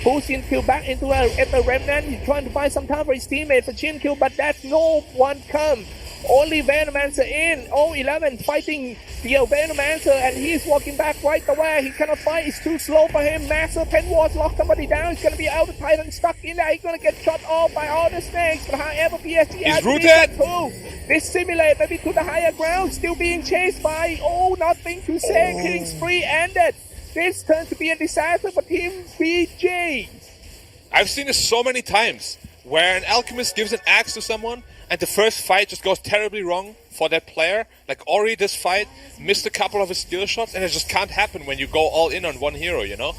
Pulls Xingqiu back into a remnant. He's trying to find some time for his teammate for Xingqiu, but that's no one come. Only Venomancer in. 11 fighting the Venomancer, and he's walking back right away. He cannot fight. It's too slow for him. Massive Pen Wars lock somebody down. He's going to be out of Titan, stuck in there. He's going to get shot off by all the snakes. But however, PSG is rooted. This simulate maybe to the higher ground. Still being chased by, nothing to say. Killing spree ended. this turns to be a disaster for Team VG. I've seen this so many times where an alchemist gives an axe to someone and the first fight just goes terribly wrong for that player. Like Ori, this fight, missed a couple of his skill shots, and it just can't happen when you go all in on one hero, you know?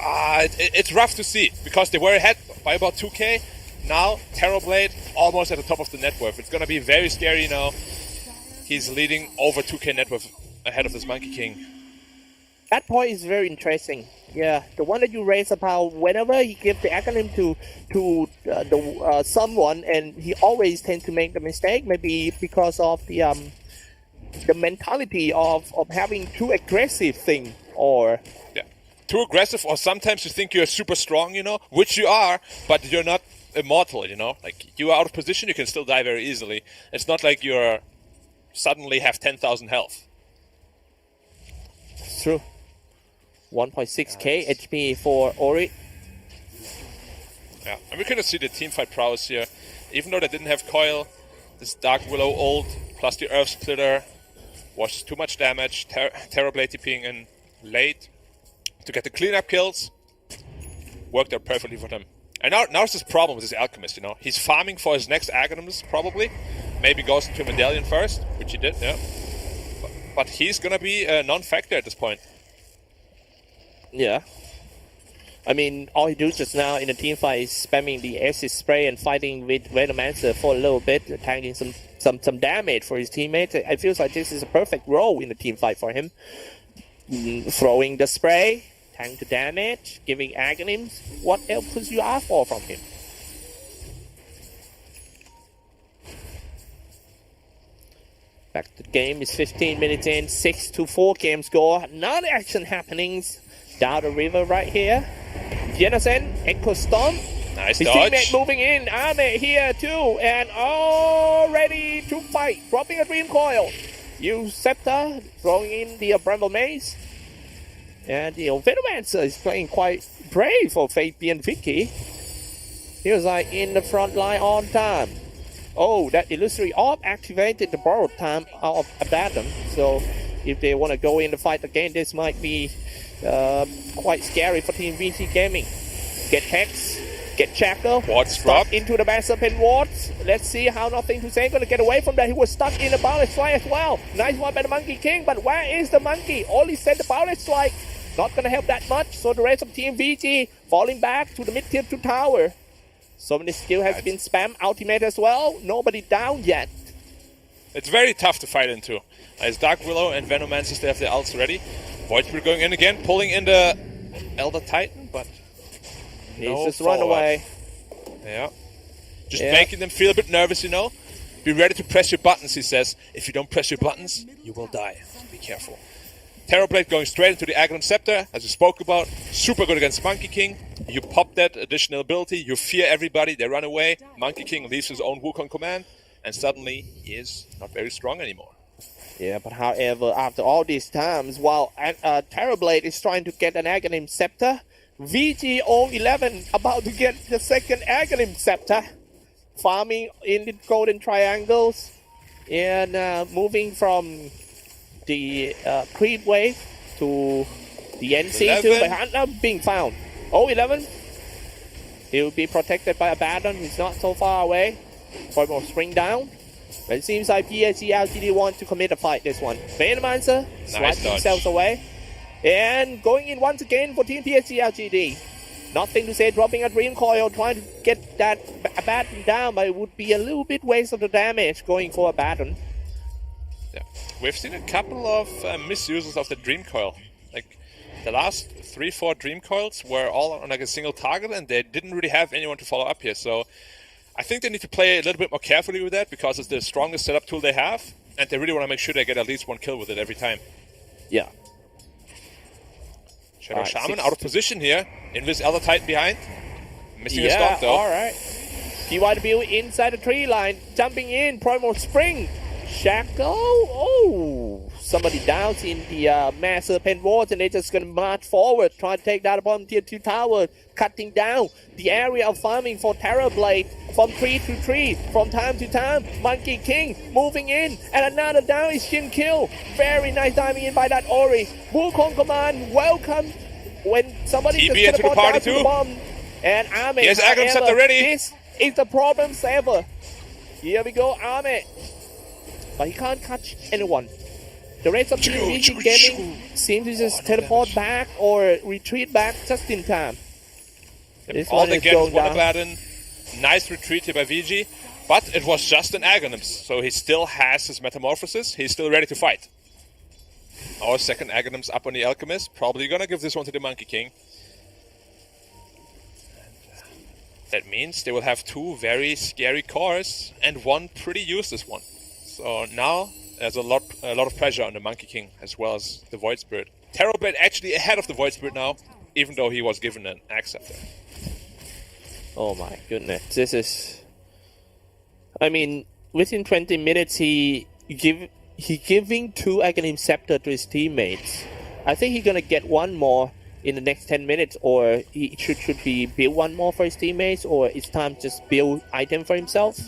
It's rough to see, because they were ahead by about 2k. Now, Terrorblade almost at the top of the net worth. It's going to be very scary now. He's leading over 2k net worth ahead of this Monkey King. That point is very interesting. Yeah, the one that you raised about whenever he gives the acronym to someone, and he always tends to make the mistake, maybe because of the mentality of having too aggressive thing, or too aggressive, or sometimes you think you're super strong, you know, which you are, but you're not immortal, you know. Like, you are out of position, you can still die very easily. It's not like you're suddenly have 10,000 health. It's true. 1.6k HP for Ori. Yeah, and we couldn't see the teamfight prowess here. Even though they didn't have Coil, this Dark Willow ult plus the Earth Splitter was too much damage. Terrorblade TPing in late to get the cleanup kills. Worked out perfectly for them. And now's this problem with this Alchemist, you know. He's farming for his next Aghanims, probably. Maybe goes into a Medallion first, which he did, yeah. But he's gonna be a non-factor at this point. Yeah. I mean, all he does just now in the team fight is spamming the acid spray and fighting with Venomancer for a little bit, tanking some damage for his teammates. I feel like this is a perfect role in the team fight for him. Throwing the spray, tank the damage, giving Aghanims. What else could you ask for from him? Back to the game is 15 minutes in, 6-4 game score. None action happenings down the river right here. Jensen, Echo Storm. Nice his dodge. Teammate moving in. Ame here too, and all ready to fight. Dropping a Dream Coil. Use Scepter, throwing in the Bramble Maze. And the Venomancer is playing quite brave for Fabian Vicky. He was like in the front line on time. Oh, that Illusory Orb activated the borrowed time of Abaddon. So if they want to go in the fight again, this might be quite scary for Team VC Gaming. Get Hex, get Shackle, stuck into the Mass Serpent wards. Let's see how Nothing to Say going to get away from that. He was stuck in the Balance Strike as well. Nice one by the Monkey King, but where is the Monkey? Only sent the Balance Strike. Not going to help that much, so the rest of Team VG falling back to the mid-tier 2 tower. So many skill has been spammed, ultimate as well. Nobody down yet. It's very tough to fight into. As Dark Willow and Venomancer still have their ults ready. Voidspirit going in again, pulling in the Elder Titan, but no just run away. Yeah. Just making them feel a bit nervous, you know. Be ready to press your buttons, he says. If you don't press your buttons, you will die. Be careful. Terrorblade going straight into the Aghanim Scepter, as we spoke about. Super good against Monkey King. You pop that additional ability, you fear everybody, they run away. Monkey King leaves his own Wukong command, and suddenly he is not very strong anymore. Yeah, but however, after all these times, while Terrorblade is trying to get an Aghanim Scepter, VG011 about to get the second Aghanim Scepter. Farming in the Golden Triangles, and moving from the creep wave to the NC2, but not being found. 011, he will be protected by Abaddon. He's not so far away. Probably spring down. But it seems like PSG.LGD want to commit a fight this one. Venomancer swipes themselves away. And going in once again for Team PSG.LGD. Nothing to Say, dropping a Dream Coil, trying to get that Abaddon down, but it would be a little bit waste of the damage going for Abaddon. Yeah. We've seen a couple of misuses of the Dream Coil. Like, the last 3-4 Dream Coils were all on like a single target, and they didn't really have anyone to follow up here. So I think they need to play a little bit more carefully with that, because it's the strongest setup tool they have, and they really want to make sure they get at least one kill with it every time. Yeah. Shadow Shaman out of position here. Invis Elder Titan behind. Missing a stop though. Alright. PYW inside the tree line. Jumping in. Primal Spring. Shackle. Oh. somebody down in the massive pen walls, and they're just gonna march forward, try to take down the bottom tier 2 tower, cutting down the area of farming for Terrorblade from tree to tree, from time to time. Monkey King moving in, and another down is Shin kill. Very nice diving in by that Ori. Wukong Command, welcome when somebody TB just into the party down to too. the bomb. And Ahmed, Here's Agam Scepter ready. This is the problem saver. Here we go, Ahmed. But he can't catch anyone. The rest of Team VG Gaming seems to just teleport back or retreat back just in time. All they get is one Aladdin. Nice retreat here by VG. But it was just an Aghanims, so he still has his Metamorphosis. He's still ready to fight. Our second Aghanims up on the Alchemist. Probably gonna give this one to the Monkey King. That means they will have 2 very scary cores and 1 pretty useless one. So now there's a lot of pressure on the Monkey King as well as the Void Spirit. Terrorblade actually ahead of the Void Spirit now, even though he was given an Axe Scepter. Oh my goodness, this is... I mean, within 20 minutes he giving 2 Aghanim Scepter to his teammates. I think he's gonna get 1 more in the next 10 minutes, or he should he build 1 more for his teammates, or it's time to just build item for himself?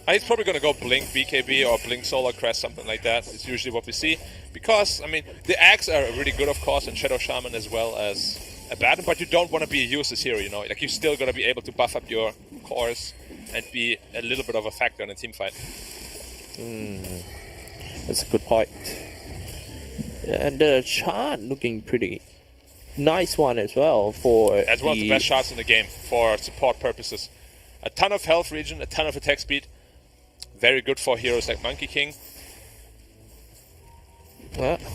He's probably going to go Blink BKB or Blink Solar Crest, something like that. It's usually what we see. Because, I mean, the Axe are really good, of course, and Shadow Shaman as well as Abaddon, but you don't want to be a useless hero, you know? Like, you're still going to be able to buff up your cores and be a little bit of a factor in a team fight. That's a good point. And the chart looking pretty nice one as well for That's one of the best shots in the game for support purposes. A ton of health regen, a ton of attack speed. Very good for heroes like Monkey King.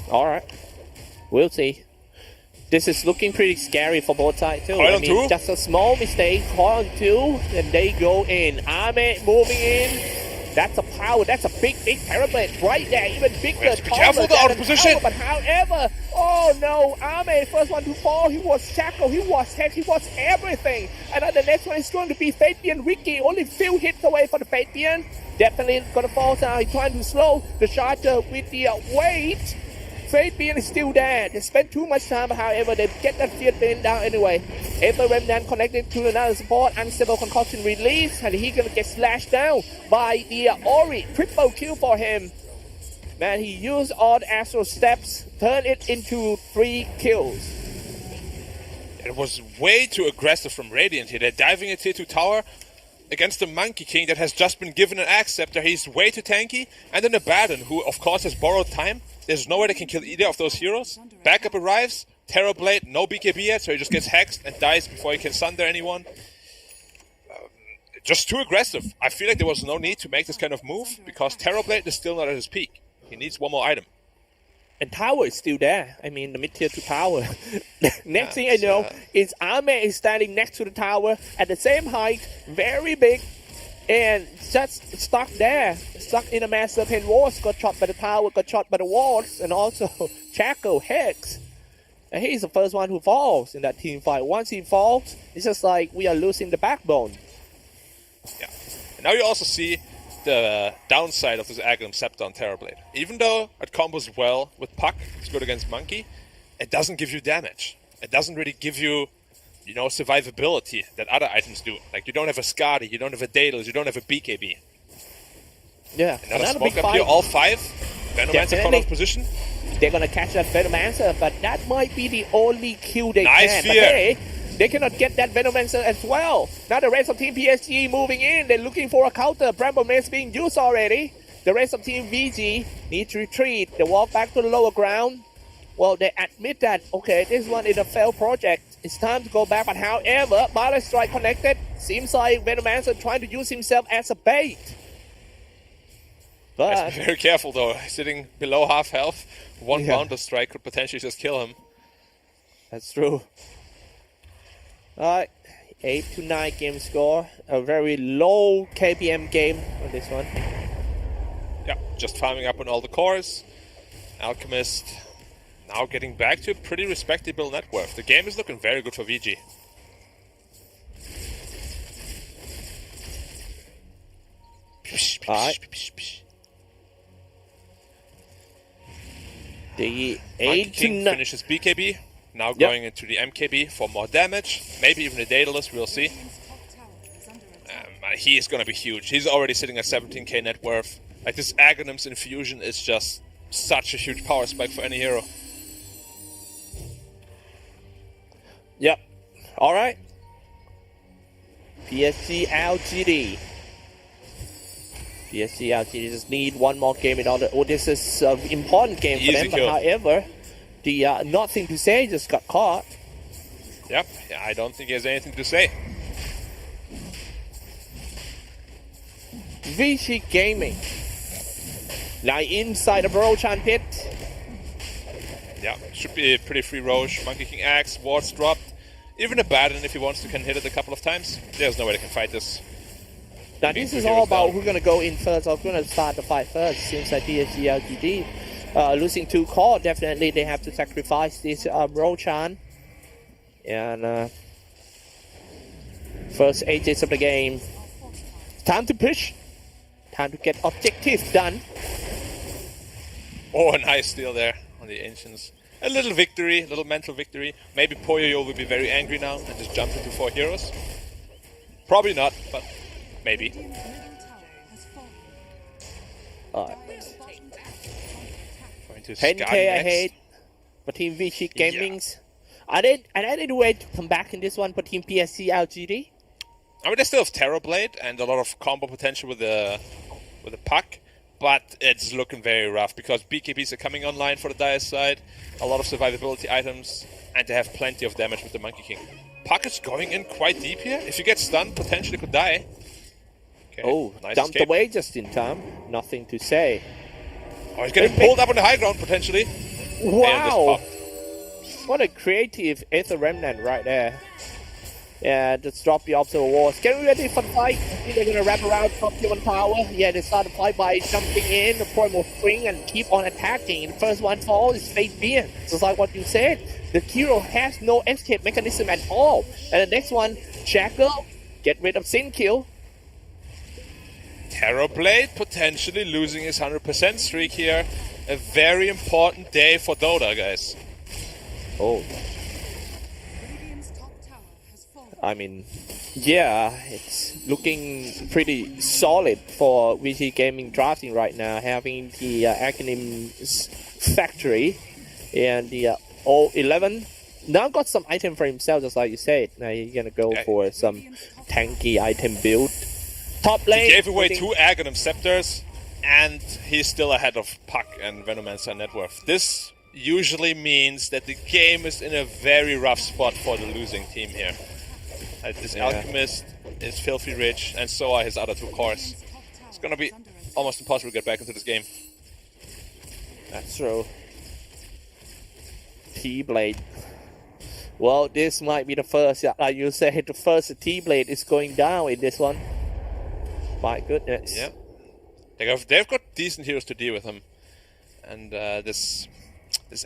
Alright. We'll see. This is looking pretty scary for both sides too. Coil on 2. Just a small mistake. Coil on 2, and they go in. Ahmed moving in. That's a power. That's a big Terrorblade right there. Even bigger. Be careful, the out of position. But however, oh no, Ahmed, first one to fall. He was shackled. He was tech. He was everything. And then the next one is going to be Fabian Ricky. Only few hits away for the Fabian. Definitely gonna fall down. He's trying to slow the charger with the weight. Fabian is still there. They spent too much time, however, they get that field bin down anyway. Ever Remnant connected to another support, unstable concoction release, and he's gonna get slashed down by the Ori. Triple kill for him. Man, he used all the Astral steps, turned it into 3 kills. It was way too aggressive from Radiant here. They're diving at tier 2 tower against the Monkey King that has just been given an Axe Scepter. He's way too tanky. And then Abaddon, who of course has borrowed time. There's no way they can kill either of those heroes. Backup arrives. Terrorblade, no BKB yet, so he just gets hexed and dies before he can sunder anyone. Just too aggressive. I feel like there was no need to make this kind of move because Terrorblade is still not at his peak. He needs 1 more item. And tower is still there. I mean, the mid-tier 2 tower. Next thing I know is Ahmed is standing next to the tower at the same height, very big, and just stuck there. Stuck in a massive pen walls, got shot by the tower, got shot by the walls, and also Chaco Hex. And he's the first one who falls in that team fight. Once he falls, it's just like we are losing the backbone. Yeah. And now you also see the downside of this Aghanim Scepter on Terrorblade. Even though it combos well with Puck, it's good against Monkey, it doesn't give you damage. It doesn't really give you, you know, survivability that other items do. Like, you don't have a Skadi, you don't have a Daedalus, you don't have a BKB. Yeah, another smoke up here, all 5. Venomancer follows position. They're gonna catch that Venomancer, but that might be the only kill they can. Fear. But hey, they cannot get that Venomancer as well. Now the rest of Team PSG moving in. They're looking for a counter. Bramble Mace being used already. The rest of Team VG need to retreat. They walk back to the lower ground. Well, they admit that, okay, this one is a failed project. It's time to go back. But however, Balance Strike connected. Seems like Venomancer trying to use himself as a bait. But be very careful though. Sitting below half health, 1 Boundless Strike could potentially just kill him. That's true. Alright, 8-9 game score. A very low KPM game on this one. Yeah, just farming up on all the cores. Alchemist now getting back to a pretty respectable net worth. The game is looking very good for VG. Alright. The Monkey King 8 finishes BKB. Now going into the MKB for more damage. Maybe even a Daedalus, we'll see. He is going to be huge. He's already sitting at 17k net worth. Like, this Aghanim's infusion is just such a huge power spike for any hero. Yep. All right. PSG.LGD. PSG.LGD just need one more game in order. Oh, this is an important game for them. But however, the nothing to say just got caught. Yep. Yeah, I don't think he has anything to say. Vichy Gaming. Now inside the Roshan pit. Yeah, should be a pretty free Roche. Monkey King Axe, wards dropped. Even a Baden, if he wants to, can hit it a couple of times. There's no way they can fight this. Now this is all about who's going to go in first or who's going to start the fight first. Seems like PSG.LGD losing 2 core. Definitely they have to sacrifice this Roshan. And first 8 days of the game. Time to push. Time to get objectives done. Oh, a nice steal there on the Ancients. A little victory, a little mental victory. Maybe Poyo will be very angry now and just jump into 4 heroes. Probably not, but maybe. 10k ahead for Team Vichy Gamings. Are they the way to come back in this one for Team PSG.LGD? I mean, they still have Terrorblade and a lot of combo potential with the puck, but it's looking very rough because BKBs are coming online for the Dire side, a lot of survivability items, and they have plenty of damage with the Monkey King. Puck is going in quite deep here. If you get stunned, potentially could die. Okay, oh, nice jumped escape. away just in time. Nothing to say. Oh, he's getting pulled up on the high ground potentially. Wow! What a creative Aether Remnant right there. Yeah, just drop the obstacle walls. Getting ready for the fight. I think they're gonna wrap around top tier 1 tower. Yeah, they start the fight by jumping in, deploy more string, and keep on attacking. The first one fall is Fate Being. Just like what you said. The hero has no escape mechanism at all. And the next one, Shackle, get rid of Sin Kill. Terrorblade potentially losing his 100% streak here. A very important day for Dota, guys. Oh. I mean, yeah, it's looking pretty solid for VG Gaming drafting right now, having the Acronym's Factory and the 011. Now got some item for himself, just like you said. Now he's gonna go for some tanky item build. Top lane. He gave away 2 Aghanim Scepters, and he's still ahead of Puck and Venomancer net worth. This usually means that the game is in a very rough spot for the losing team here. This Alchemist is filthy rich, and so are his other 2 cores. It's gonna be almost impossible to get back into this game. That's true. T-Blade. Well, this might be the first, like you said, the first T-Blade is going down in this one. My goodness. Yeah. They've got decent heroes to deal with him. And this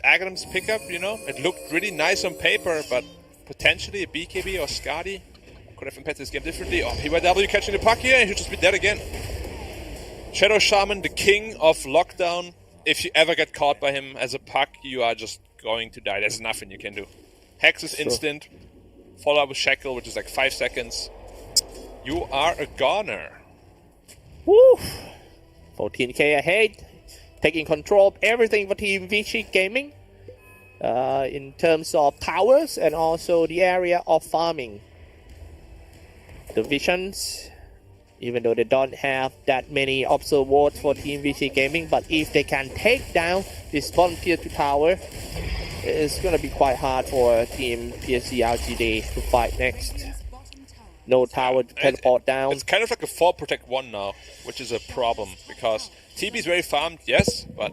Aghanim's pickup, you know, it looked really nice on paper, but potentially a BKB or Skadi could have impacted this game differently. Oh, PYW catching the puck here, and he'll just be dead again. Shadow Shaman, the king of lockdown. If you ever get caught by him as a puck, you are just going to die. There's nothing you can do. Hex is instant. Follow up with Shackle, which is like 5 seconds. You are a goner. Woo! 14k ahead. Taking control of everything for Team Vichy Gaming. In terms of towers and also the area of farming. The Visions, even though they don't have that many observer wards for Team Vichy Gaming, but if they can take down this bottom tier 2 tower, it's going to be quite hard for Team PSG.LGD to fight next. No tower to teleport down. It's kind of like a 4 protect 1 now, which is a problem because TB is very farmed, yes, but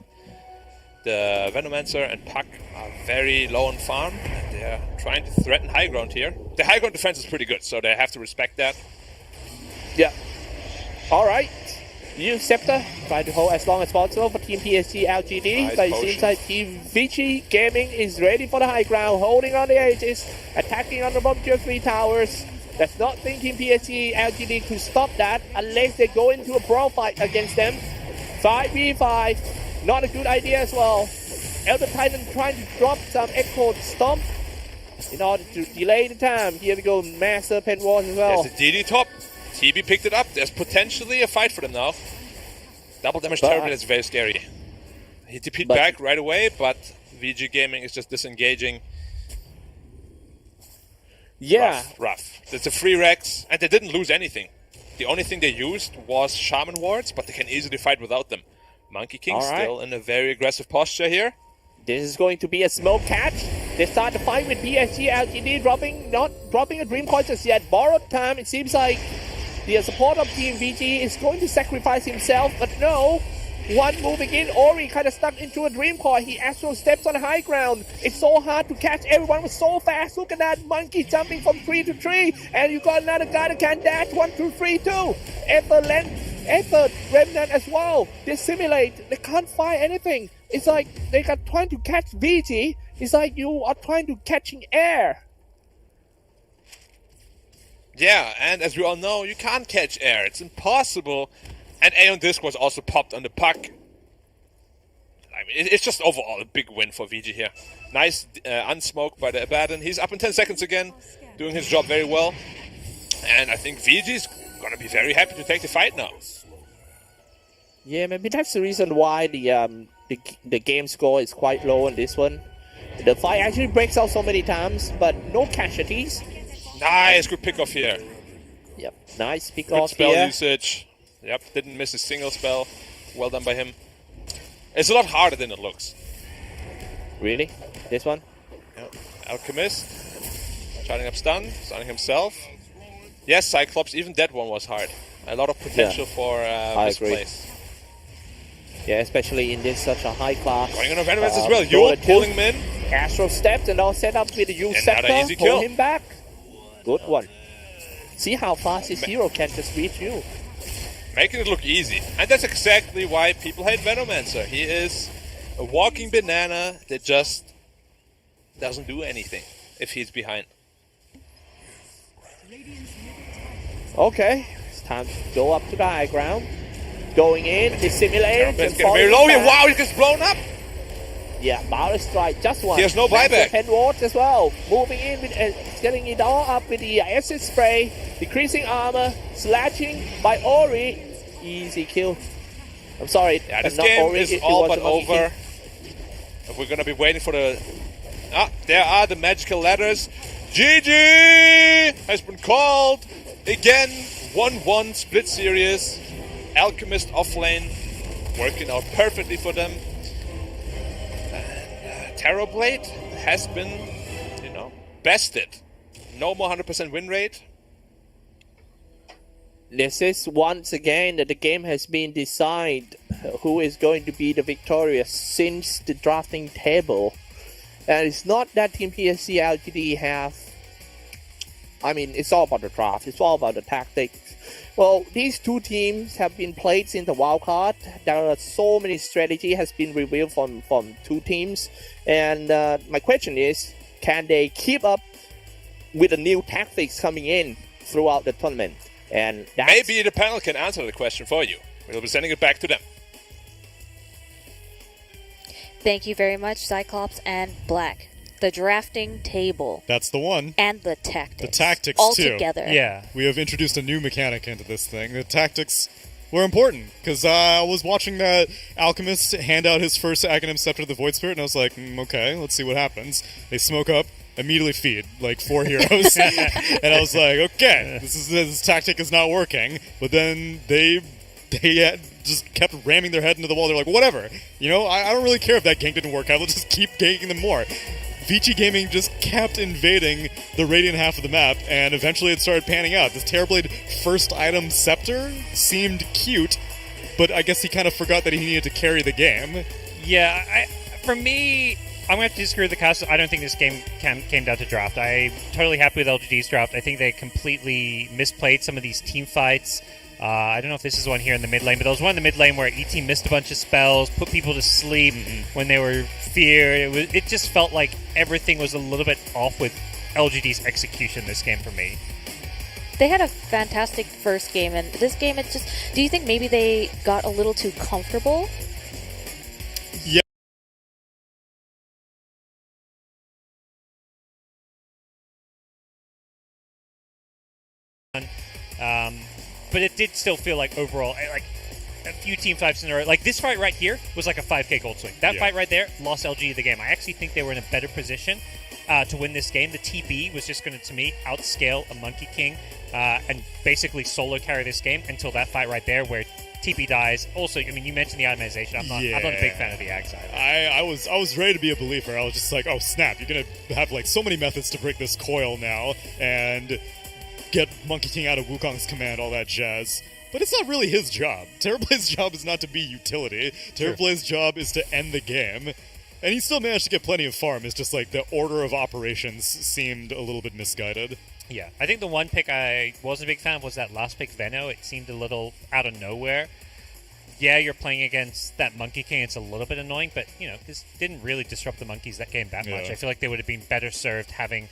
the Venomancer and Puck are very low on farm, and they're trying to threaten high ground here. The high ground defense is pretty good, so they have to respect that. Yeah. Alright. Use Scepter. Try to hold as long as possible for Team PSG.LGD. Nice but it seems like Team Vichy Gaming is ready for the high ground, holding on the edges, attacking on the bottom tier 3 towers. That's not think Team PSG.LGD could stop that unless they go into a brawl fight against them. 5v5. Not a good idea as well. Elder Titan trying to drop some Echo Stomp in order to delay the time. Here we go, Master Pen Wars as well. There's the DD top. TB picked it up. There's potentially a fight for them now. Double damage Terrorblade is very scary. He TP'd back right away, but VG Gaming is just disengaging. Yeah. Rough. It's a free Rex, and they didn't lose anything. The only thing they used was Shaman Wards, but they can easily fight without them. Monkey King still in a very aggressive posture here. This is going to be a smoke catch. They start the fight with PSG.LGD not dropping a Dream Coin just yet. Borrowed time. It seems like the support of Team VG is going to sacrifice himself, but no. One moving in, Ori kind of stuck into a Dream Coin. He Astral steps on high ground. It's so hard to catch. Everyone was so fast. Look at that monkey jumping from tree to tree. And you got another guy that can dash 1, 2, 3, 2. Effort, Remnant as well. They simulate. They can't find anything. It's like they are trying to catch VG. It's like you are trying to catching air. Yeah, and as we all know, you can't catch air. It's impossible. And Aeon Disc was also popped on the puck. I mean, it's just overall a big win for VG here. Nice unsmoked by the Abaddon. He's up in 10 seconds again, doing his job very well. And I think VG's going to be very happy to take the fight now. Yeah, maybe that's the reason why the game score is quite low on this one. The fight actually breaks out so many times, but no casualties. Nice, good pick off here. Yep, nice pick good off spell here. usage. Yep, didn't miss a single spell. Well done by him. It's a lot harder than it looks. Really? This one? Yep. Alchemist. Charging up stun, stunning himself. Yes, Cyclops, even that one was hard. A lot of potential for misplays. Yeah, especially in this such a high class. Going on a Venomous as well. You're pulling him in. Astro stepped and all set up with the U sector. Easy kill. Pull him back. Good one. See how fast his hero can just reach you. Making it look easy. And that's exactly why people hate Venomancer. He is a walking banana that just doesn't do anything if he's behind. Okay, it's time to go up to the high ground. Going in, dissimulate. Very low here. Wow, he gets blown up. Yeah, Power Strike, just one. He has no buyback. Pen Wards as well. Moving in, with, getting it all up with the acid spray. Decreasing armor, slashing by Ori. Easy kill. I'm sorry. Yeah, this game Ori, is all but over. We're going to be waiting for the... there are the magical letters. GG has been called. Again, 1-1 split series. Alchemist offlane. Working out perfectly for them. Terrorblade has been, bested. No more 100% win rate. This is once again that the game has been decided who is going to be the victorious since the drafting table. And it's not that Team PSG.LGD have... I mean, it's all about the draft. It's all about the tactics. Well, these two teams have been played since the wildcard. There are so many strategy has been revealed from two teams. And my question is, can they keep up with the new tactics coming in throughout the tournament? And maybe the panel can answer the question for you. We'll be sending it back to them. Thank you very much, Cyclops and Black. The drafting table. That's the one. And the tactics. The tactics, all too. together. Yeah. We have introduced a new mechanic into this thing. The tactics were important, because I was watching that Alchemist hand out his first Aghanim Scepter to the Void Spirit, and I was like, okay, let's see what happens. They smoke up, immediately feed, like 4 heroes. And I was like, okay, this tactic is not working. But then they just kept ramming their head into the wall. They're like, whatever. I don't really care if that gank didn't work out. Let's just keep ganking them more. VG Gaming just kept invading the Radiant half of the map, and eventually it started panning out. This Terrorblade first item Scepter seemed cute, but I guess he kind of forgot that he needed to carry the game. Yeah, for me, I'm going to have to disagree with the cast. I don't think this game came down to draft. I'm totally happy with LGD's draft. I think they completely misplayed some of these team fights. I don't know if this is one here in the mid lane, but there was one in the mid lane where E-Team missed a bunch of spells, put people to sleep when they were feared. It just felt like everything was a little bit off with LGD's execution this game for me. They had a fantastic first game, and this game, do you think maybe they got a little too comfortable? But it did still feel like overall, like a few team fights in a row. Like this fight right here was like a 5K gold swing. That fight right there lost LGD the game. I actually think they were in a better position to win this game. The TP was just going to me, outscale a Monkey King and basically solo carry this game until that fight right there where TP dies. Also, I mean, you mentioned the itemization. I'm not a big fan of the Ag side. I was ready to be a believer. I was just like, oh snap, you're gonna have like so many methods to break this coil now and get Monkey King out of Wukong's command, all that jazz. But it's not really his job. Terrorplay's job is not to be utility. Terrorplay's job is to end the game. And he still managed to get plenty of farm. It's just like the order of operations seemed a little bit misguided. Yeah, I think the one pick I wasn't a big fan of was that last pick, Venno. It seemed a little out of nowhere. Yeah, you're playing against that Monkey King. It's a little bit annoying, but, you know, this didn't really disrupt the Monkeys that game that much. I feel like they would have been better served having,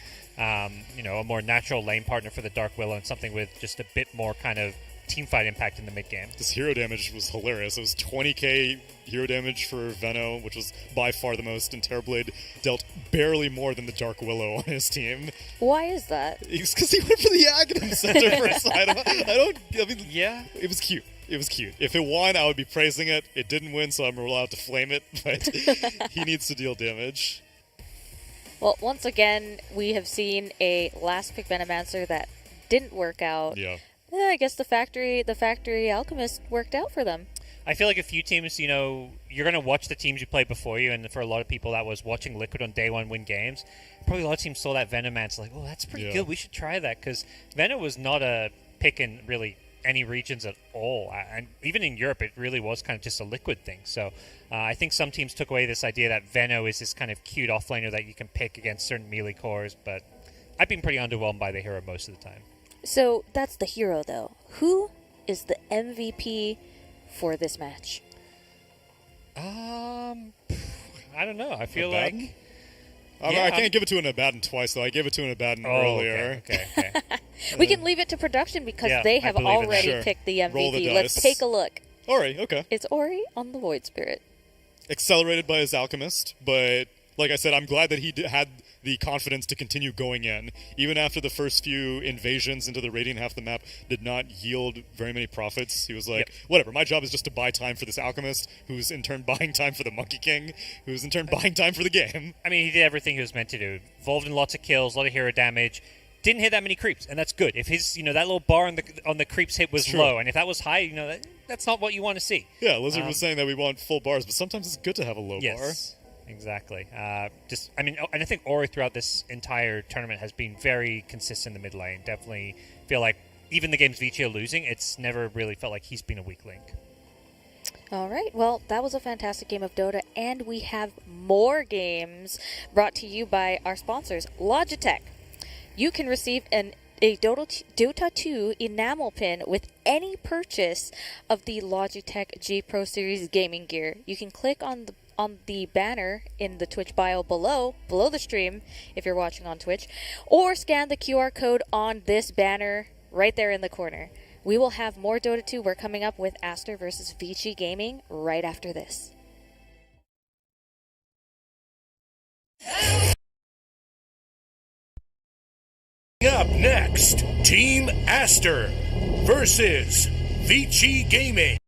you know, a more natural lane partner for the Dark Willow and something with just a bit more kind of teamfight impact in the mid-game. This hero damage was hilarious. It was 20k hero damage for Venno, which was by far the most, and Terrorblade dealt barely more than the Dark Willow on his team. Why is that? It's because he went for the Aghanim Center first. I mean, yeah. It was cute. It was cute. If it won, I would be praising it. It didn't win, so I'm allowed to flame it, but he needs to deal damage. Well, once again, we have seen a last pick Venomancer that didn't work out. Yeah. I guess the factory alchemist worked out for them. I feel like a few teams, you know, you're going to watch the teams you played before you, and for a lot of people that was watching Liquid on day one win games. Probably a lot of teams saw that Venomancer like, oh, that's pretty good. We should try that, because Venno was not a pick in really any regions at all, and even in Europe, it really was kind of just a Liquid thing. So I think some teams took away this idea that Venno is this kind of cute offlaner that you can pick against certain melee cores, but I've been pretty underwhelmed by the hero most of the time. So that's the hero, though. Who is the MVP for this match? I don't know. I feel like... I can't give it to an Abaddon twice, though. I gave it to an Abaddon earlier. Okay. We can leave it to production because they have already picked the MVP. Let's take a look. Ori, okay. It's Ori on the Void Spirit. Accelerated by his Alchemist, but like I said, I'm glad that he had the confidence to continue going in. Even after the first few invasions into the Radiant half of the map did not yield very many profits, he was like, whatever, my job is just to buy time for this Alchemist, who's in turn buying time for the Monkey King, who's in turn buying time for the game. I mean, he did everything he was meant to do. Involved in lots of kills, a lot of hero damage. Didn't hit that many creeps, and that's good. If his, you know, that little bar on the creeps hit was low, and if that was high, you know, that's not what you want to see. Yeah, Lizard was saying that we want full bars, but sometimes it's good to have a low bar. Exactly. And I think Ori throughout this entire tournament has been very consistent in the mid lane. Definitely feel like even the games Vici are losing, it's never really felt like he's been a weak link. All right. Well, that was a fantastic game of Dota, and we have more games brought to you by our sponsors, Logitech. You can receive a Dota 2 enamel pin with any purchase of the Logitech G Pro Series gaming gear. You can click on the banner in the Twitch bio below the stream if you're watching on Twitch, or scan the QR code on this banner right there in the corner. We will have more Dota 2. We're coming up with Aster versus Vici Gaming right after this. Up next, Team Aster versus Vici Gaming.